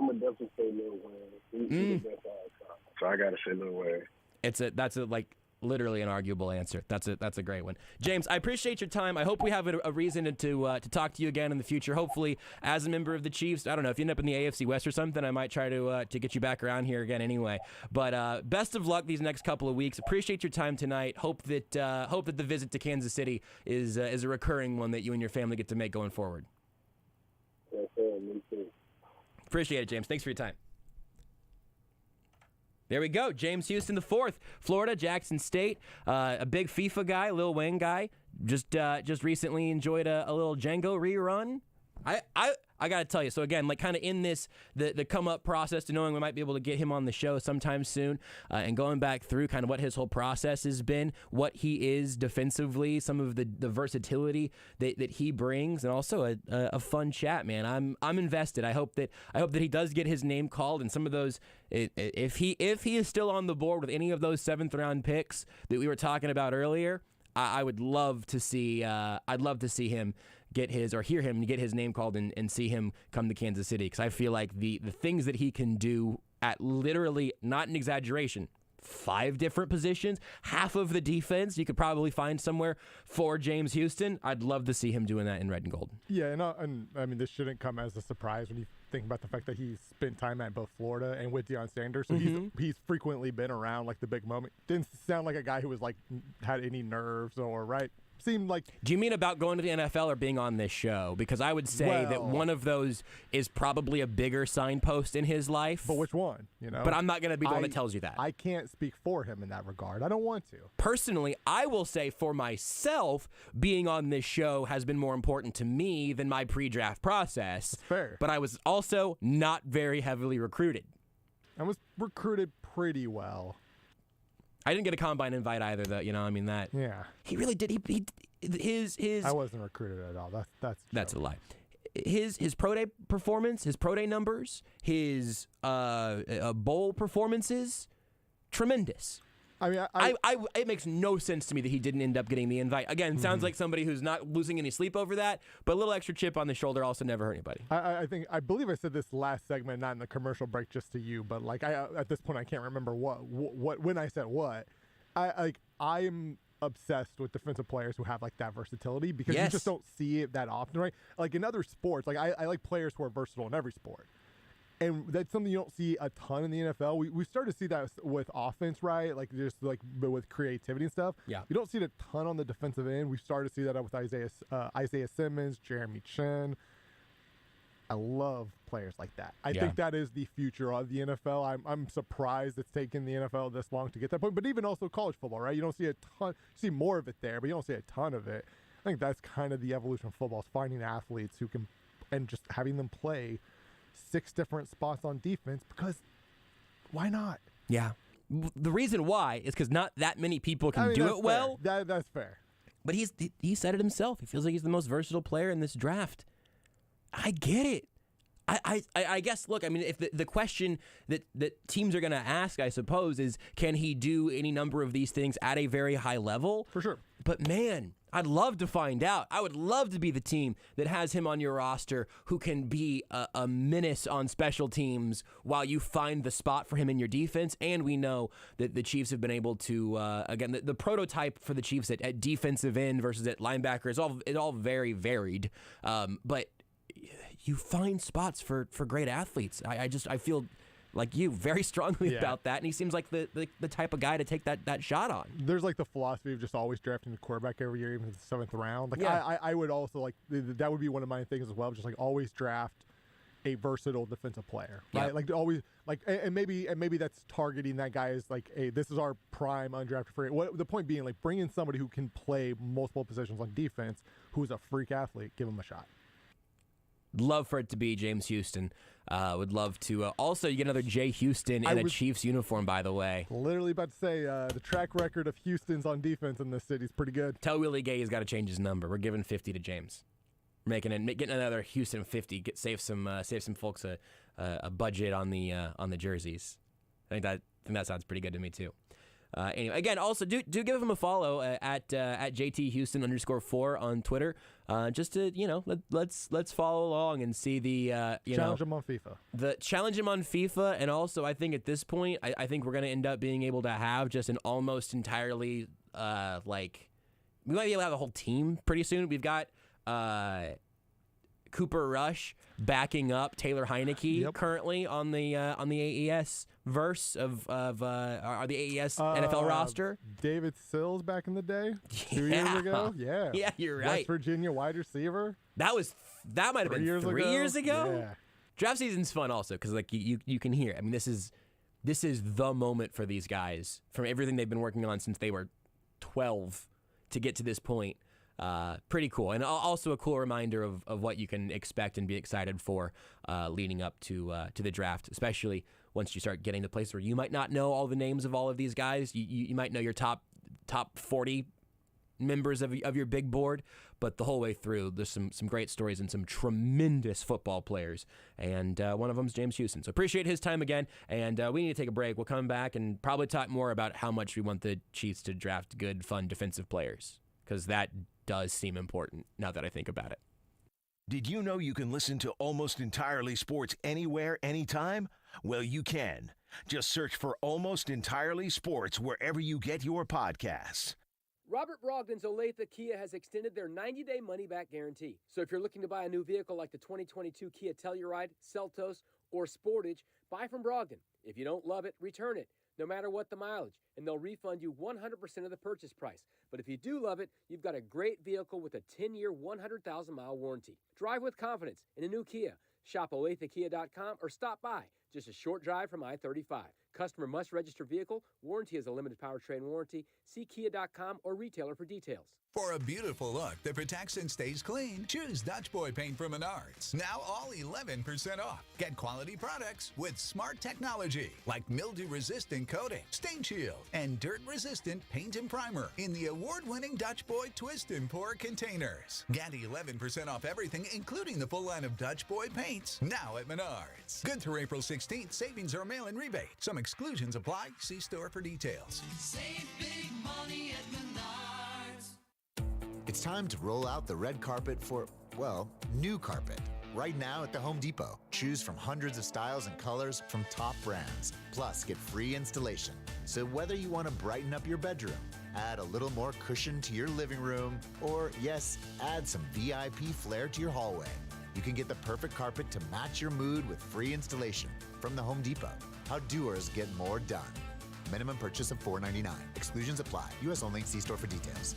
gonna definitely say Lil Wayne. He's the best artist. So I gotta say Lil Wayne. That's a like literally an arguable answer. That's a great one. James, I appreciate your time. I hope we have a reason to talk to you again in the future. Hopefully, as a member of the Chiefs, I don't know, if you end up in the AFC West or something, I might try to get you back around here again anyway. But best of luck these next couple of weeks. Appreciate your time tonight. Hope that the visit to Kansas City is a recurring one that you and your family get to make going forward. Yes, sir. Me too. Appreciate it, James. Thanks for your time. There we go. James Houston IV, Florida, Jackson State. A big FIFA guy, Lil Wayne guy. Just recently enjoyed a little Django rerun. I got to tell you, so again, like kind of in this, the come up process to knowing we might be able to get him on the show sometime soon, and going back through kind of what his whole process has been, what he is defensively, some of the versatility that he brings, and also a fun chat, man. I'm invested. I hope that he does get his name called, and some of those, if he is still on the board with any of those 7th round picks that we were talking about earlier, I would love to see. I'd love to see him get his, or hear him get his name called and see him come to Kansas City, because I feel like the things that he can do at literally, not an exaggeration, 5 different positions, half of the defense you could probably find somewhere for James Houston. I'd love to see him doing that in red and gold. Yeah, and I mean, this shouldn't come as a surprise when you think about the fact that he's spent time at both Florida and with Deion Sanders. So he's frequently been around like the big moment. Didn't sound like a guy who was like had any nerves or seemed like. Do you mean about going to the NFL or being on this show? Because I would say that one of those is probably a bigger signpost in his life. But which one? But I'm not going to be the one that tells you that. I can't speak for him in that regard. I don't want to. Personally, I will say for myself, being on this show has been more important to me than my pre-draft process. That's fair. But I was also not very heavily recruited. I was recruited pretty well. I didn't get a combine invite either, though. That. Yeah. He really did. His. I wasn't recruited at all. That's a lie. His pro day performance, his pro day numbers, his bowl performances, tremendous. I mean, it makes no sense to me that he didn't end up getting the invite. Again, sounds like somebody who's not losing any sleep over that, but a little extra chip on the shoulder also never hurt anybody. I believe I said this last segment, not in the commercial break, just to you, but like at this point I can't remember what when I said what. I am obsessed with defensive players who have like that versatility, because you just don't see it that often, right? Like in other sports, like I like players who are versatile in every sport. And that's something you don't see a ton in the NFL. We started to see that with offense, right? Like just like with creativity and stuff. Yeah. You don't see it a ton on the defensive end. We started to see that with Isaiah Simmons, Jeremy Chin. I love players like that. I think that is the future of the NFL. I'm surprised it's taken the NFL this long to get that point. But even also college football, right? You don't see a ton. You see more of it there, but you don't see a ton of it. I think that's kind of the evolution of football, is finding athletes who can, and just having them play 6 different spots on defense, because why not? Yeah. The reason why is because not that many people can do it well. That's fair. But he said it himself. He feels like he's the most versatile player in this draft. I get it. I guess, look, I mean, if the question that teams are going to ask, I suppose, is can he do any number of these things at a very high level? For sure. But man, I'd love to find out. I would love to be the team that has him on your roster, who can be a menace on special teams while you find the spot for him in your defense. And we know that the Chiefs have been able to, again, the prototype for the Chiefs at defensive end versus at linebacker is all very varied. But you find spots for great athletes. I feel like you very strongly about that, and he seems like the type of guy to take that shot on. There's like the philosophy of just always drafting the quarterback every year, even in the 7th round. Like I would also like that would be one of my things as well, just like always draft a versatile defensive player, right? Like always, like, and maybe that's targeting that guy as like, hey, this is our prime undrafted free. What the point being, like, bring in somebody who can play multiple positions on defense, who's a freak athlete, give him a shot. Love for it to be James Houston. Would love to. Also, you get another Jay Houston in a Chiefs uniform, by the way. Literally about to say, the track record of Houston's on defense in this city is pretty good. Tell Willie Gay he's got to change his number. We're giving 50 to James. We're getting another Houston 50. Save some folks a budget on the jerseys. I think that sounds pretty good to me too. Anyway, again, also do give him a follow at JTHouston_4 on Twitter. Just to let's follow along and see the challenge him on FIFA. Challenge him on FIFA, and also I think at this point I think we're gonna end up being able to have just an almost entirely we might be able to have a whole team pretty soon. We've got Cooper Rush backing up Taylor Heineke currently on the AES verse of the AES NFL roster. David Sills back in the day, 2 years ago. Yeah, yeah, you're right. West Virginia wide receiver. That might have been 3 years ago. Yeah. Draft season's fun also because like you can hear it. I mean, this is the moment for these guys from everything they've been working on since they were 12 to get to this point. Pretty cool, and also a cool reminder of what you can expect and be excited for leading up to the draft, especially once you start getting to places where you might not know all the names of all of these guys. You might know your top 40 members of your big board, but the whole way through, there's some great stories and some tremendous football players, and one of them is James Houston. So appreciate his time again, and we need to take a break. We'll come back and probably talk more about how much we want the Chiefs to draft good, fun defensive players, because that does seem important now that I think about it. Did you know you can listen to Almost Entirely Sports anywhere, anytime? Well, you can. Just search for Almost Entirely Sports wherever you get your podcasts. Robert Brogdon's Olathe Kia has extended their 90-day money-back guarantee. So if you're looking to buy a new vehicle like the 2022 Kia Telluride, Seltos, or Sportage, buy from Brogdon. If you don't love it, return it, no matter what the mileage, and they'll refund you 100% of the purchase price. But if you do love it, you've got a great vehicle with a 10-year, 100,000-mile warranty. Drive with confidence in a new Kia. Shop OlatheKia.com or stop by. Just a short drive from I-35. Customer must register vehicle. Warranty is a limited powertrain warranty. See Kia.com or retailer for details. For a beautiful look that protects and stays clean, choose Dutch Boy Paint from Menards. Now all 11% off. Get quality products with smart technology like mildew-resistant coating, stain shield, and dirt-resistant paint and primer in the award-winning Dutch Boy Twist and Pour containers. Get 11% off everything, including the full line of Dutch Boy paints, now at Menards. Good through April 16th. Savings or mail-in rebate. Some exclusions apply. See store for details. Save big money at Menards. It's time to roll out the red carpet for, well, new carpet. Right now at the Home Depot. Choose from hundreds of styles and colors from top brands. Plus, get free installation. So whether you want to brighten up your bedroom, add a little more cushion to your living room, or, yes, add some VIP flair to your hallway, you can get the perfect carpet to match your mood with free installation from the Home Depot. How doers get more done. Minimum purchase of $4.99. Exclusions apply. U.S. only. See store for details.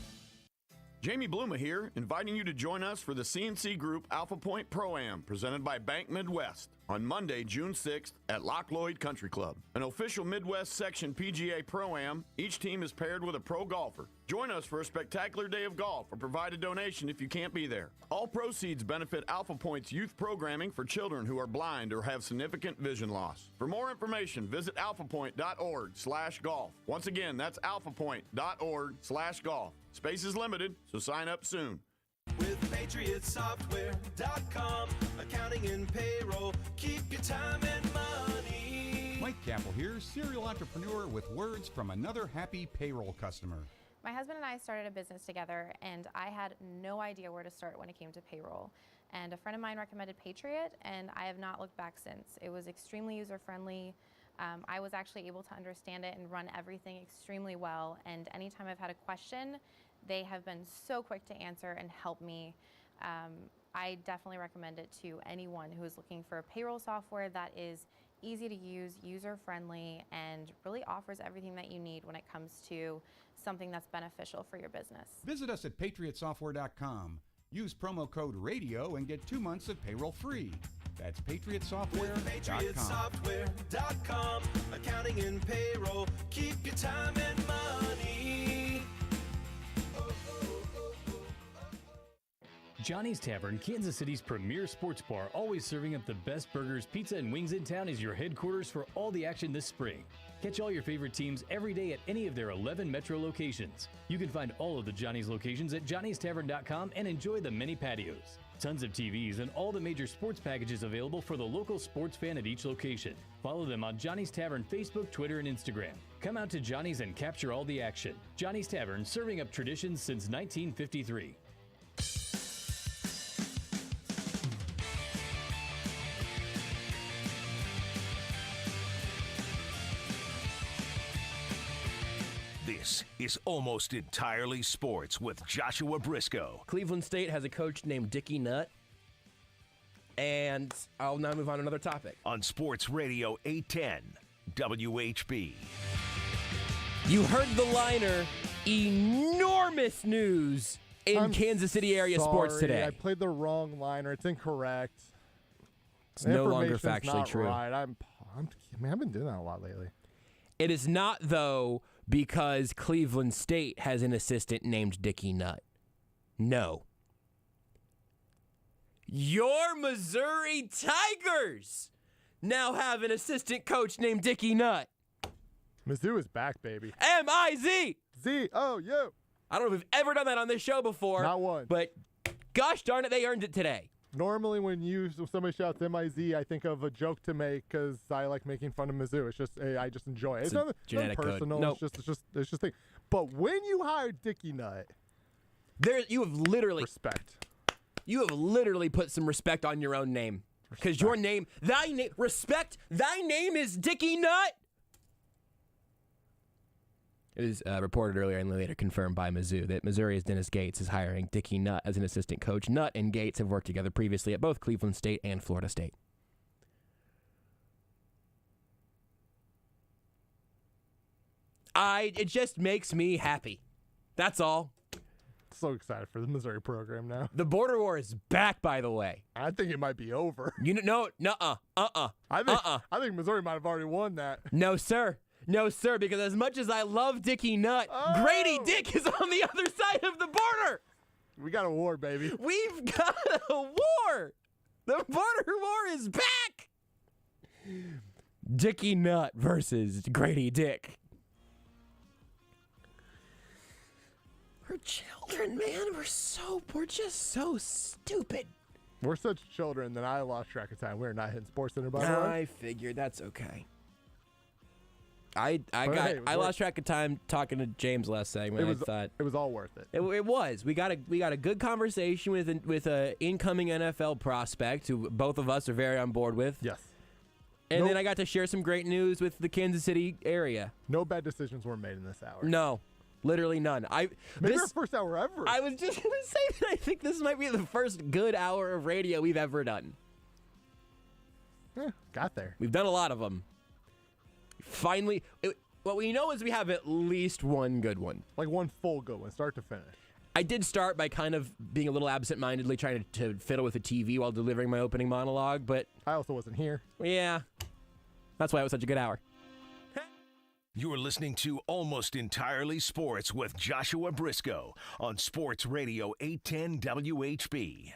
Jamie Bluma here, inviting you to join us for the CNC Group Alpha Point Pro-Am, presented by Bank Midwest, on Monday, June 6th at Loch Lloyd Country Club. An official Midwest Section PGA Pro-Am, each team is paired with a pro golfer. Join us for a spectacular day of golf or provide a donation if you can't be there. All proceeds benefit Alpha Point's youth programming for children who are blind or have significant vision loss. For more information, visit alphapoint.org/golf. Once again, that's alphapoint.org/golf. Space is limited, so sign up soon. With PatriotSoftware.com, accounting and payroll, keep your time and money. Mike Capel here, serial entrepreneur with words from another happy payroll customer. My husband and I started a business together, and I had no idea where to start when it came to payroll. And a friend of mine recommended Patriot, and I have not looked back since. It was extremely user-friendly. I was actually able to understand it and run everything extremely well. And anytime I've had a question, they have been so quick to answer and help me. I definitely recommend it to anyone who is looking for a payroll software that is easy to use, user-friendly, and really offers everything that you need when it comes to something that's beneficial for your business. Visit us at PatriotSoftware.com. Use promo code RADIO and get 2 months of payroll free. That's PatriotSoftware.com. PatriotSoftware.com, accounting and payroll, keep your time and money. Johnny's Tavern, Kansas City's premier sports bar, always serving up the best burgers, pizza, and wings in town, is your headquarters for all the action this spring. Catch all your favorite teams every day at any of their 11 metro locations. You can find all of the Johnny's locations at johnnystavern.com and enjoy the many patios. Tons of TVs and all the major sports packages available for the local sports fan at each location. Follow them on Johnny's Tavern Facebook, Twitter, and Instagram. Come out to Johnny's and capture all the action. Johnny's Tavern, serving up traditions since 1953. This is Almost Entirely Sports with Joshua Brisco. Cleveland State has a coach named Dickey Nutt. And I'll now move on to another topic. On Sports Radio 810 WHB. You heard the liner. Enormous news in Kansas City area sports today. I played the wrong liner. It's incorrect. It's no longer factually not true. Right. I've been doing that a lot lately. It is not, though, because Cleveland State has an assistant named Dickey Nutt. No. Your Missouri Tigers now have an assistant coach named Dickey Nutt. Mizzou is back, baby. M-I-Z! Z-O-U. I don't know if we've ever done that on this show before. Not one. But gosh darn it, they earned it today. Normally when somebody shouts M-I-Z, I think of a joke to make because I like making fun of Mizzou. It's just, I just enjoy it. It's not genetic personal. code. Nope. It's just thing. But when you hired Dickey Nutt, you have literally respect. You have literally put some respect on your own name. Because your name, thy name is Dickey Nutt. It is reported earlier and later confirmed by Mizzou that Missouri's Dennis Gates is hiring Dickey Nutt as an assistant coach. Nutt and Gates have worked together previously at both Cleveland State and Florida State. It just makes me happy. That's all. So excited for the Missouri program now. The border war is back, by the way. I think it might be over. I think Missouri might have already won that. No, sir. No, sir, because as much as I love Dickey Nutt, Grady Dick is on the other side of the border. We got a war, baby. We've got a war. The border war is back. Dickey Nutt versus Grady Dick. We're children, man. We're just so stupid. We're such children that I lost track of time. We're not hitting Sports Center, by the way. I figured that's okay. I worth lost track of time talking to James last segment. It was all worth it. It was. We got a good conversation with a incoming NFL prospect who both of us are very on board with. Yes. And then I got to share some great news with the Kansas City area. No bad decisions were made in this hour. No. Literally none. Maybe our first hour ever. I was just going to say that I think this might be the first good hour of radio we've ever done. Yeah, got there. We've done a lot of them. Finally, what we know is we have at least one good one. Like one full good one, start to finish. I did start by kind of being a little absent-mindedly trying to fiddle with the TV while delivering my opening monologue, but... I also wasn't here. Yeah. That's why it was such a good hour. You're listening to Almost Entirely Sports with Joshua Brisco on Sports Radio 810 WHB.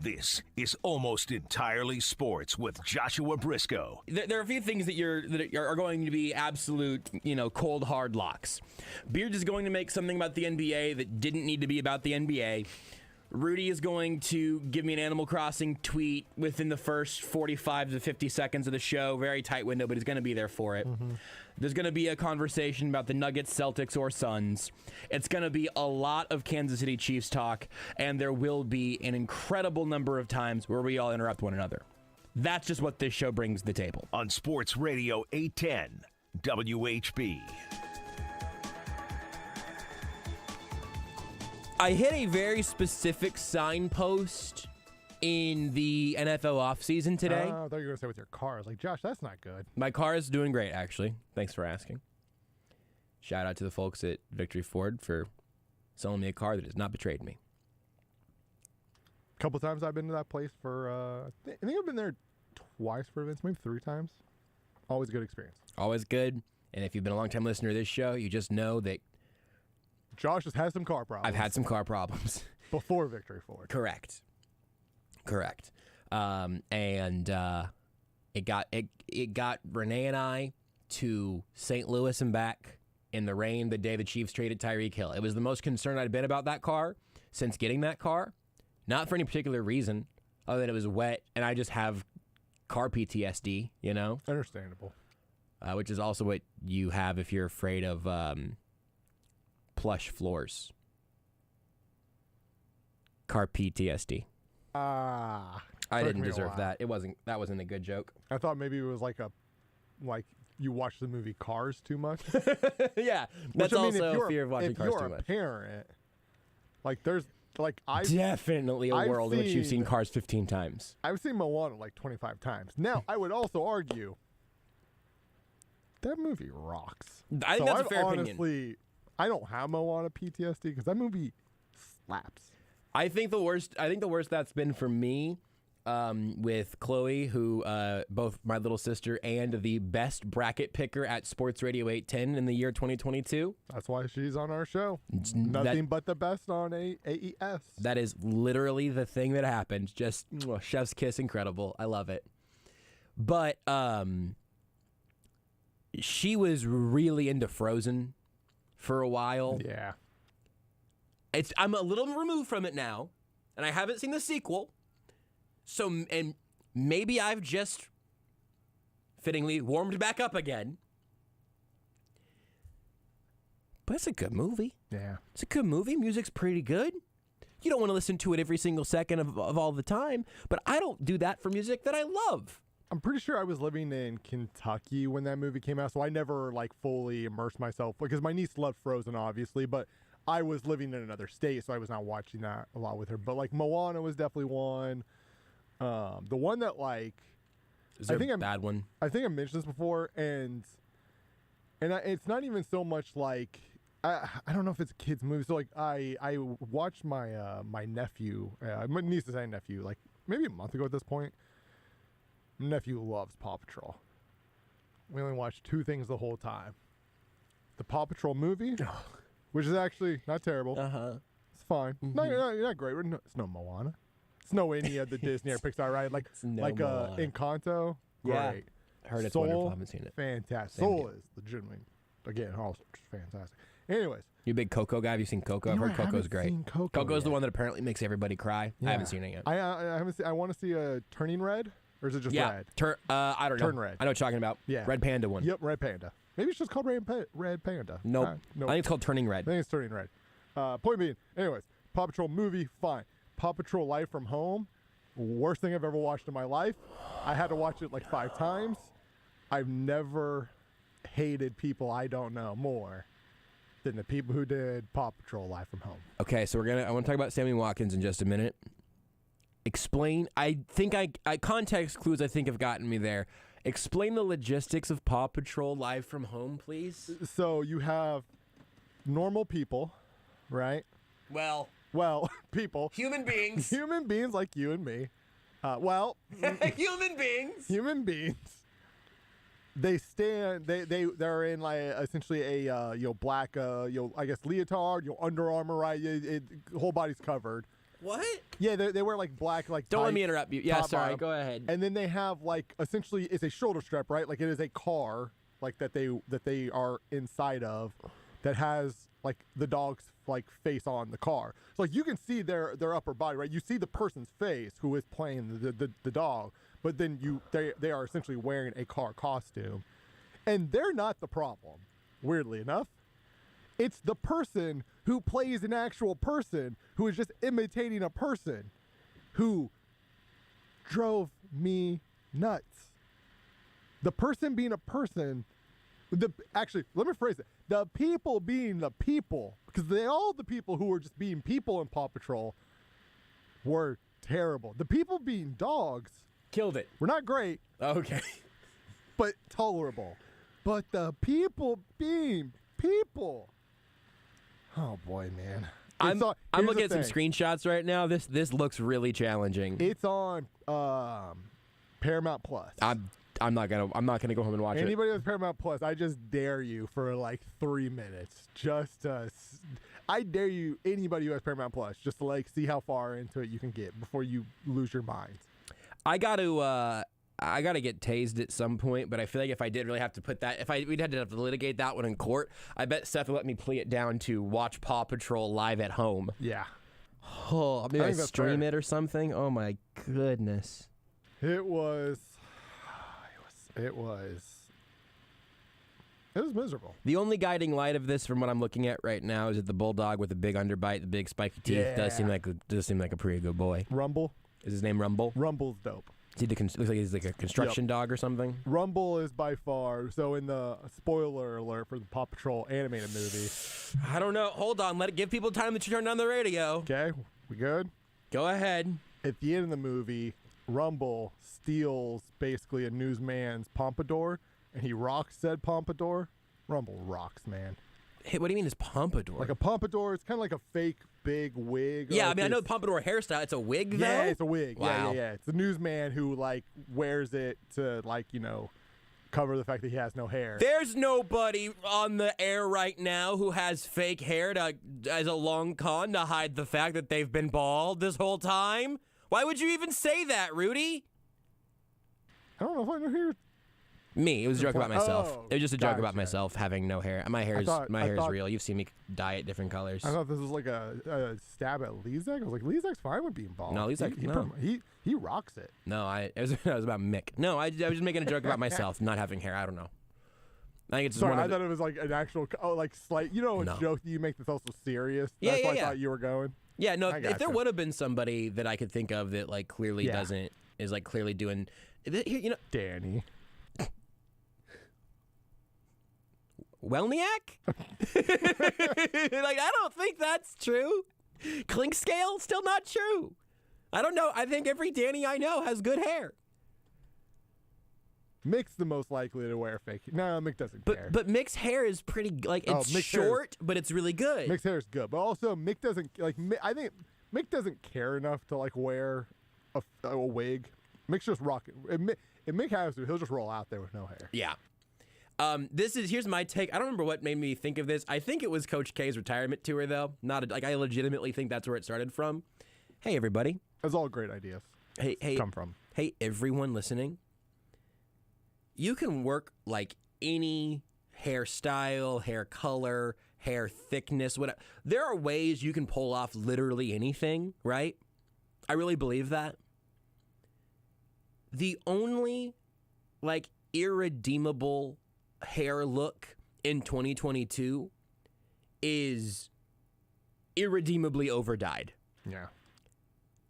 This is Almost Entirely Sports with Joshua Brisco. There are a few things that are going to be absolute, cold hard locks. Beard is going to make something about the NBA that didn't need to be about the NBA. Rudy is going to give me an Animal Crossing tweet within the first 45 to 50 seconds of the show. Very tight window, but he's going to be there for it. Mm-hmm. There's going to be a conversation about the Nuggets, Celtics, or Suns. It's going to be a lot of Kansas City Chiefs talk, and there will be an incredible number of times where we all interrupt one another. That's just what this show brings to the table. On Sports Radio 810, WHB. I hit a very specific signpost in the NFL offseason today. I thought you were going to say with your car. I was like, Josh, that's not good. My car is doing great, actually. Thanks for asking. Shout out to the folks at Victory Ford for selling me a car that has not betrayed me. A couple times I've been to that place for, I think I've been there twice for events, maybe 3 times. Always a good experience. Always good. And if you've been a long-time listener to this show, you just know that Josh has had some car problems. I've had some car problems. Before Victory Ford. Correct. And it got Renee and I to St. Louis and back in the rain the day the Chiefs traded Tyreek Hill. It was the most concerned I'd been about that car since getting that car. Not for any particular reason, other than it was wet, and I just have car PTSD, Understandable. Which is also what you have if you're afraid of plush floors. Car PTSD. I didn't deserve that. That wasn't a good joke. I thought maybe it was like you watched the movie Cars too much. Yeah, that's also a fear of watching Cars too much. If you're a parent, I definitely a world in which you've seen Cars 15 times. I've seen Moana like 25 times. Now, I would also argue that movie rocks. I think that's a fair opinion. I don't have Moana PTSD because that movie slaps. I think the worst that's been for me with Chloe, who both my little sister and the best bracket picker at Sports Radio 810 in the year 2022. That's why she's on our show. Nothing but the best on AES. That is literally the thing that happened. Just chef's kiss, incredible. I love it. But she was really into Frozen for a while. Yeah. I'm a little removed from it now, and I haven't seen the sequel. So, and maybe I've just fittingly warmed back up again. But it's a good movie. Yeah. It's a good movie. Music's pretty good. You don't want to listen to it every single second of all the time, but I don't do that for music that I love. I'm pretty sure I was living in Kentucky when that movie came out, so I never fully immersed myself because my niece loved Frozen, obviously, but I was living in another state, so I was not watching that a lot with her. But Moana was definitely one. The one that is there a bad one? I think I mentioned this before, and it's not even so much I don't know if it's a kids movie. So I watched my my nephew, my niece and nephew, maybe a month ago at this point. My nephew loves Paw Patrol. We only watched 2 things the whole time: the Paw Patrol movie, which is actually not terrible. It's fine. Mm-hmm. No, not great. It's no Moana. It's no any of the Disney or Pixar, right? Encanto. Yeah. Great. I heard it's Soul, wonderful. I haven't seen it. Fantastic. Soul is legitimately, again, also fantastic. Anyways. You a big Coco guy? Have you seen Coco? I've heard Coco's great. Coco's the yet. one that apparently makes everybody cry. Yeah. I haven't seen it yet. I haven't seen. I want to see a Turning Red, or is it just Red? I don't know. Turn Red. I know what you're talking about. Yeah. Red Panda one. Yep, Red Panda. Maybe it's just called Red Panda. Nope. Nope. I think it's called Turning Red. I think it's Turning Red. Point being, anyways, Paw Patrol movie, fine. Paw Patrol Life from Home, worst thing I've ever watched in my life. I had to watch it 5 times. I've never hated people I don't know more than the people who did Paw Patrol Life from Home. Okay, so I want to talk about Sammy Watkins in just a minute. Explain. I think context clues I think have gotten me there. Explain the logistics of Paw Patrol Live from Home, please. So you have normal people, right? Well, people. Human beings. Human beings like you and me. Human beings. Human beings. They're in essentially a black I guess leotard, Under Armour, right? Whole body's covered, What? Yeah, they wear like black like. Don't let me tights, interrupt you. Yeah, top, sorry. bottom. Go ahead. And then they have like essentially it's a shoulder strap, right? Like it is a car like that they are inside of that has like the dog's like face on the car. So like you can see their upper body, right? You see the person's face who is playing the dog, but then they are essentially wearing a car costume. And they're not the problem, weirdly enough. It's the person who plays an actual person who is just imitating a person who drove me nuts. The person being a person, actually, let me phrase it. The people being the people, because all the people who were just being people in Paw Patrol were terrible. The people being dogs killed it. Were not great. Okay. But tolerable. But the people being people. Oh boy, man. I'm looking at some screenshots right now. This looks really challenging. It's on Paramount Plus. I'm not gonna go home and watch Anybody with Paramount Plus, I just dare you for like 3 minutes. I dare you, anybody who has Paramount Plus, just to like see how far into it you can get before you lose your mind. I gotta get tased at some point, but I feel like if I did really have to put that, we'd have to litigate that one in court. I bet Seth would let me plea it down to watch Paw Patrol live at home. Yeah. Oh, maybe I stream it or something. Oh my goodness. It was miserable. The only guiding light of this, from what I'm looking at right now, is that the bulldog with the big underbite, the big spiky teeth, does seem like a pretty good boy. Rumble. Is his name Rumble? Rumble's dope. Looks like he's like a construction dog or something. Rumble is by far, so in the spoiler alert for the Paw Patrol animated movie. I don't know. Hold on. Give people time to turn down the radio. Okay, we good? Go ahead. At the end of the movie, Rumble steals basically a newsman's pompadour, and he rocks said pompadour. Rumble rocks, man. Hey, what do you mean his pompadour? Like a pompadour, it's kind of like a fake big wig. Yeah, I mean, I know the pompadour hairstyle. It's a wig, though? Yeah, it's a wig. Wow. Yeah. It's the newsman who, like, wears it to, like, cover the fact that he has no hair. There's nobody on the air right now who has fake hair as a long con to hide the fact that they've been bald this whole time. Why would you even say that, Rudy? I don't know if I know here. Me. It was a joke about myself. Oh, it was just a joke about myself having no hair. My hair is real. You've seen me dye it different colors. I thought this was like a stab at Lezak. I was like, Lezak's fine with being bald. No, Lezak, no. He rocks it. No, it was about Mick. No, I was just making a joke about myself not having hair. I don't know. I think it's Sorry, I thought it was like an actual, slight, a joke that you make that's also serious. That's why I thought you were going. Yeah, no, if there would have been somebody that I could think of that like clearly is like clearly doing, Danny. Welniak? I don't think that's true. Clink scale? Still not true. I don't know. I think every Danny I know has good hair. Mick's the most likely to wear fake. No, Mick doesn't care. But Mick's hair is pretty, it's short, but it's really good. Mick's hair is good. But also, Mick doesn't, I think Mick doesn't care enough to, wear a wig. Mick's just rocking. If Mick has to, he'll just roll out there with no hair. Yeah. Here's my take. I don't remember what made me think of this. I think it was Coach K's retirement tour, though. I legitimately think that's where it started from. Hey, everybody. That's all great ideas. Hey, come from. Hey, everyone listening. You can work like any hairstyle, hair color, hair thickness, whatever. There are ways you can pull off literally anything, right? I really believe that. The only, irredeemable hair look in 2022 is irredeemably overdyed. Yeah.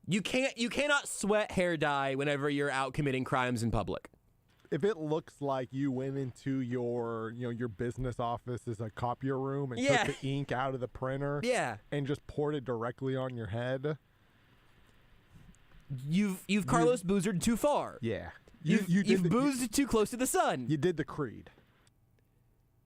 You cannot sweat hair dye whenever you're out committing crimes in public. If it looks like you went into your business office as a copier room and took the ink out of the printer and just poured it directly on your head, you've Carlos Boozered too far. Yeah. You've boozed too close to the sun. You did the Creed.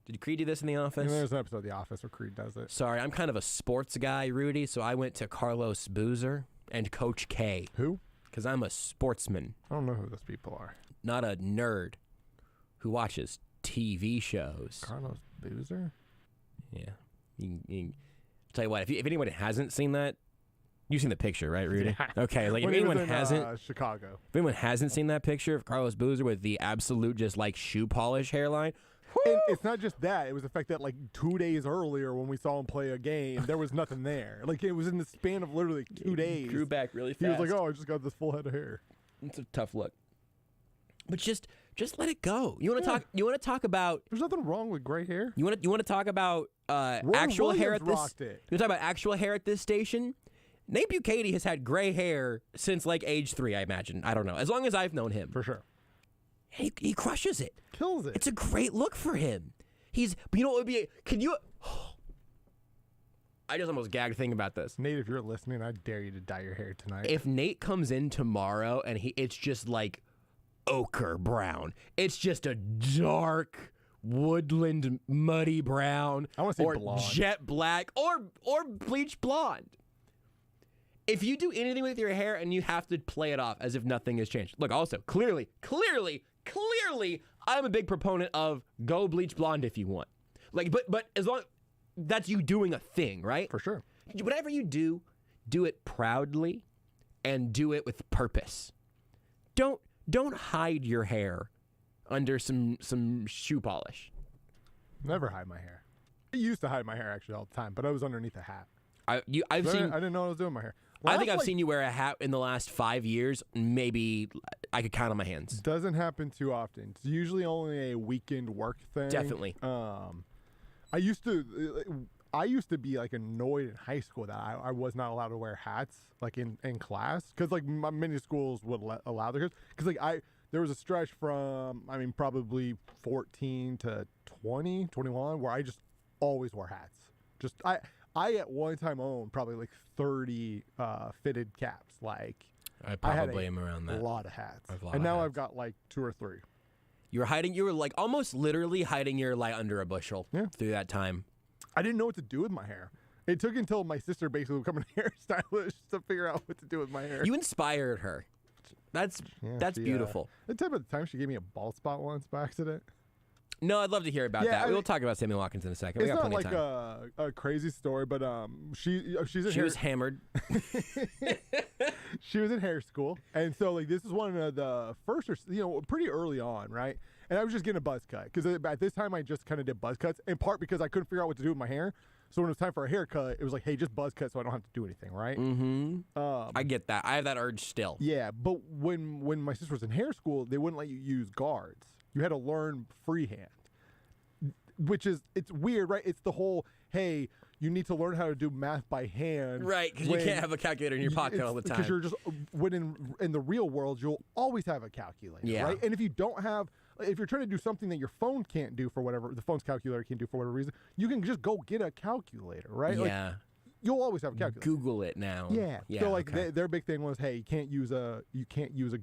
Did Creed do this in The Office? There's an episode of The Office where Creed does it. Sorry, I'm kind of a sports guy, Rudy, so I went to Carlos Boozer and Coach K. Who? Because I'm a sportsman. I don't know who those people are. Not a nerd who watches TV shows. Carlos Boozer? Yeah. I'll tell you what, if anyone hasn't seen that, You've seen the picture, right, Rudy? Yeah. Okay, like if When he was anyone in, hasn't, Chicago. if anyone hasn't seen that picture of Carlos Boozer with the absolute just like shoe polish hairline, and it's not just that; it was the fact that like 2 days earlier, when we saw him play a game, there was nothing there. Like it was in the span of literally 2 days. grew back really He fast. was like, "Oh, I just got this full head of hair." It's a tough look, but just let it go. You want to talk? You want to talk about? There's nothing wrong with gray hair. You want to talk about Roy actual hair Williams at this? rocked it. You want to talk about actual hair at this station? Nate Bukaty has had gray hair since like age 3, I imagine. I don't know. As long as I've known him, for sure. He crushes it. Kills it. It's a great look for him. But you know what would be? Can you? I just almost gagged thinking about this. Nate, if you're listening, I dare you to dye your hair tonight. If Nate comes in tomorrow and it's just like ochre brown, it's just a dark woodland muddy brown, I want to see or blonde. jet black, or bleach blonde. If you do anything with your hair and you have to play it off as if nothing has changed. Look, also, clearly, I'm a big proponent of go bleach blonde if you want. Like, but as long that's you doing a thing, right? For sure. Whatever you do it proudly and do it with purpose. Don't hide your hair under some shoe polish. Never hide my hair. I used to hide my hair actually all the time, but I was underneath a hat. I didn't know what I was doing with my hair. I think I've seen you wear a hat in the last 5 years. Maybe I could count on my hands. Doesn't happen too often. It's usually only a weekend work thing. Definitely. I used to be like annoyed in high school that I was not allowed to wear hats like in class because like many schools would allow their kids because like there was a stretch from probably 14 to 20, 21 where I just always wore hats. Just I at one time owned probably like 30 fitted caps. Like I probably am around that. A lot of hats. And now I've got like 2 or 3. You were like almost literally hiding your light under a bushel through that time. I didn't know what to do with my hair. It took until my sister basically became a hairstylist to figure out what to do with my hair. You inspired her. That's beautiful. The type of time she gave me a bald spot once by accident. No, I'd love to hear about that. We'll talk about Sammy Watkins in a second. We got plenty of time. It's not like a crazy story, but she was hammered. She was in hair school, and so like this is one of the first, pretty early on, right? And I was just getting a buzz cut because at this time I just kind of did buzz cuts, in part because I couldn't figure out what to do with my hair. So when it was time for a haircut, it was like, hey, just buzz cut so I don't have to do anything, right? Mm-hmm. I get that. I have that urge still. Yeah, but when my sister was in hair school, they wouldn't let you use guards. You had to learn freehand, which is, it's weird, right? It's the whole, hey, you need to learn how to do math by hand. Right, because you can't have a calculator in your pocket all the time. Because you're just, when in the real world, you'll always have a calculator, right? And if you don't have, if you're trying to do something that your phone can't do for whatever, the phone's calculator can't do for whatever reason, you can just go get a calculator, right? Yeah. Like, you'll always have a calculator. Google it now. Yeah. So like their big thing was, hey, you can't use a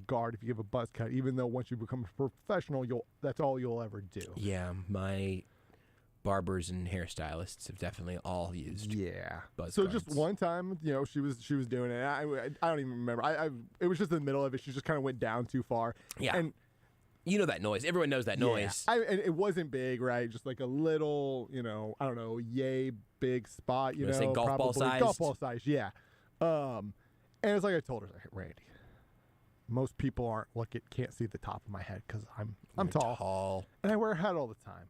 guard if you give a buzz cut, even though once you become a professional, that's all you'll ever do. Yeah, my barbers and hairstylists have definitely all used. Buzz So guards. just one time, she was doing it. I don't even remember. It was just in the middle of it. She just kind of went down too far. Yeah. And you know that noise. Everyone knows that noise. And it wasn't big, right? Just like a little, I don't know, yay big spot, Say golf ball size? Golf ball size, yeah. And it's like I told her, Randy, most people can't see the top of my head because I'm tall. And I wear a hat all the time.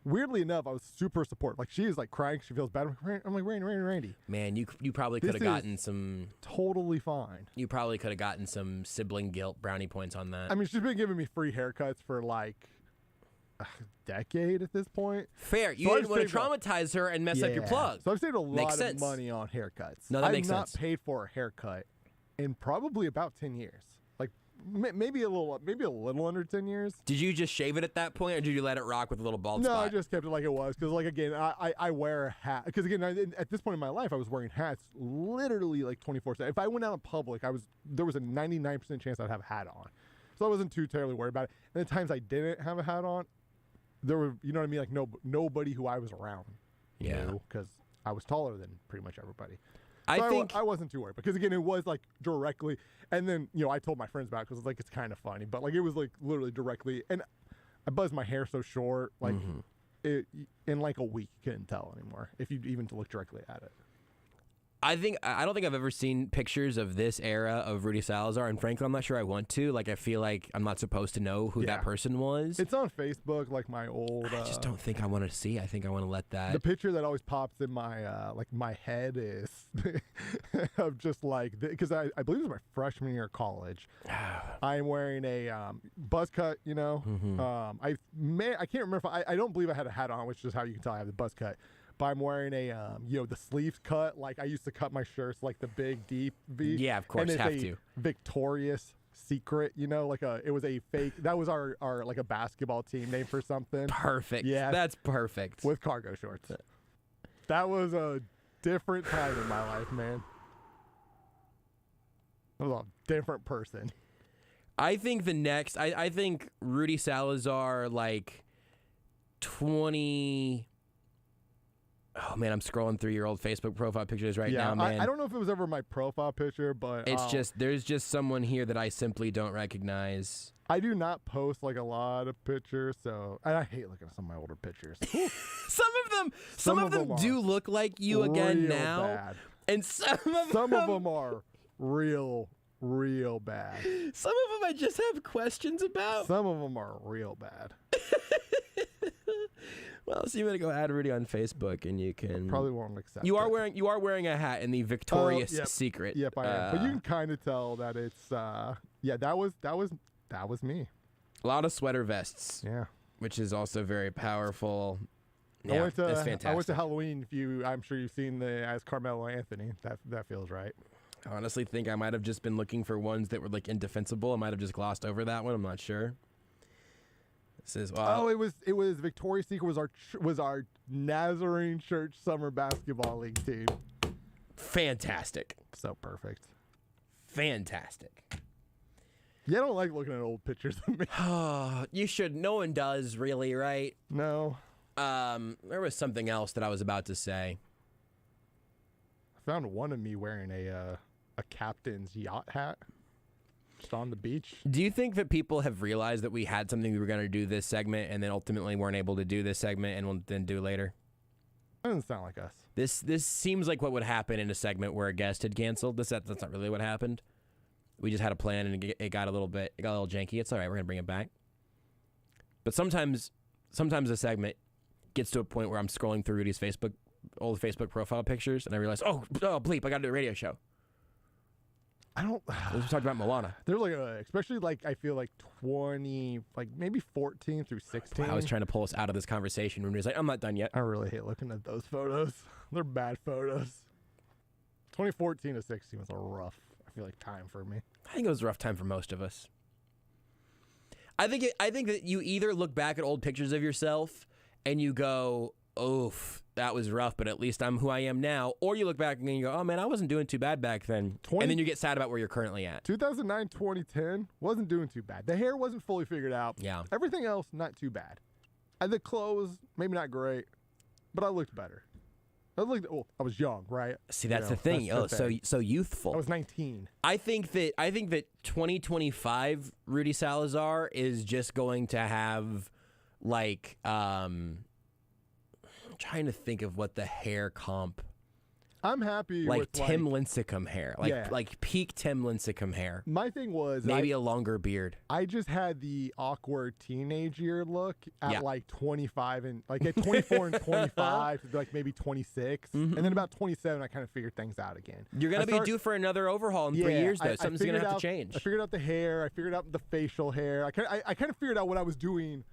Weirdly enough, I was super supportive. Like she is like crying, she feels bad. I'm like, Randy. Man, you probably could have gotten some. Totally fine. You probably could have gotten some sibling guilt brownie points on that. I mean, she's been giving me free haircuts for like a decade at this point. Fair. You didn't want to traumatize her and mess up your plug. So I've saved a lot of money on haircuts. No, that makes I've not sense. paid for a haircut in probably about 10 years. Like maybe a little under 10 years. Did you just shave it at that point, or did you let it rock with a little bald No, spot? I just kept it like it was because, like, again, I wear a hat because, again, at this point in my life, I was wearing hats literally like 24/7. If I went out in public, there was a 99% chance I'd have a hat on, so I wasn't too terribly worried about it. And the times I didn't have a hat on, there were, you know what I mean, like nobody who I was around knew because I was taller than pretty much everybody. So I wasn't too worried because, again, it was like directly, and then I told my friends about it because it's kind of funny, but like it was like literally directly, and I buzzed my hair so short, like in like a week you couldn't tell anymore if you even to look directly at it. I don't think I've ever seen pictures of this era of Rudy Salazar, and frankly, I'm not sure I want to. Like, I feel like I'm not supposed to know who that person was. It's on Facebook, like my old. I just don't think I want to see. I think I want to let that. The picture that always pops in my my head is of just like because I believe it was my freshman year of college. I'm wearing a buzz cut, you know. I can't remember if I don't believe I had a hat on, which is how you can tell I have the buzz cut. But I'm wearing a the sleeves cut like I used to cut my shirts like the big deep V. Yeah, of course, and it's have to. Victoria's Secret, you know, like it was a fake. That was our like a basketball team name for something. Perfect. Yeah, that's perfect. With cargo shorts. That was a different time in my life, man. I was a different person. I think the next, I think Rudy Salazar, like 20. Oh man, I'm scrolling through your old Facebook profile pictures right now, man. I don't know if it was ever my profile picture, but it's there's just someone here that I simply don't recognize. I do not post like a lot of pictures, so and I hate looking at some of my older pictures. some of them do look like you again now, bad. And some of them are real bad. Some of them I just have questions about. Some of them are real bad. Well, so you better go add Rudy on Facebook, and you can probably won't accept. You are wearing a hat in the Victoria's Secret. Yep, I am. But you can kind of tell that it's that was me. A lot of sweater vests. Yeah, which is also very powerful. Yeah, that's fantastic. I went to Halloween. I'm sure you've seen as Carmelo Anthony. That feels right. I honestly think I might have just been looking for ones that were like indefensible. I might have just glossed over that one. I'm not sure. This is it was Victoria's Secret was our Nazarene Church summer basketball league team. Fantastic. So perfect. Fantastic. Yeah, I don't like looking at old pictures of me. You should. No one does, really, right? No. There was something else that I was about to say. I found one of me wearing a captain's yacht hat. Just on the beach. Do you think that people have realized that we had something we were going to do this segment and then ultimately weren't able to do this segment and will then do later? That doesn't sound like us. This seems like what would happen in a segment where a guest had canceled. That's not really what happened. We just had a plan and it got a little janky. It's all right. We're going to bring it back. But sometimes a segment gets to a point where I'm scrolling through Rudy's old Facebook profile pictures and I realize, oh bleep, I got to do a radio show. I don't. We talked about Moana. They're like, especially like I feel like 20, like maybe 14 through 16. I was trying to pull us out of this conversation when he was like, I'm not done yet. I really hate looking at those photos. They're bad photos. 2014 to 16 was a rough, I feel like, time for me. I think it was a rough time for most of us. I think that you either look back at old pictures of yourself and you go, oof, that was rough, but at least I'm who I am now. Or you look back and you go, oh man, I wasn't doing too bad back then. And then you get sad about where you're currently at. 2009, 2010, wasn't doing too bad. The hair wasn't fully figured out. Yeah. Everything else, not too bad. The clothes, maybe not great, but I looked better. I was young, right? See, that's the thing. So youthful. I was 19. I think that 2025 Rudy Salazar is just going to have like I'm trying to think of what the hair comp. I'm happy like with Tim Lincecum hair, like peak Tim Lincecum hair. My thing was maybe a longer beard. I just had the awkward teenage year look at like 25 and like at 24 and 25 to like maybe 26, and then about 27 I kind of figured things out again. You're gonna be due for another overhaul in 3 years though. Something's gonna have to change. I figured out the hair. I figured out the facial hair. I kind of figured out what I was doing.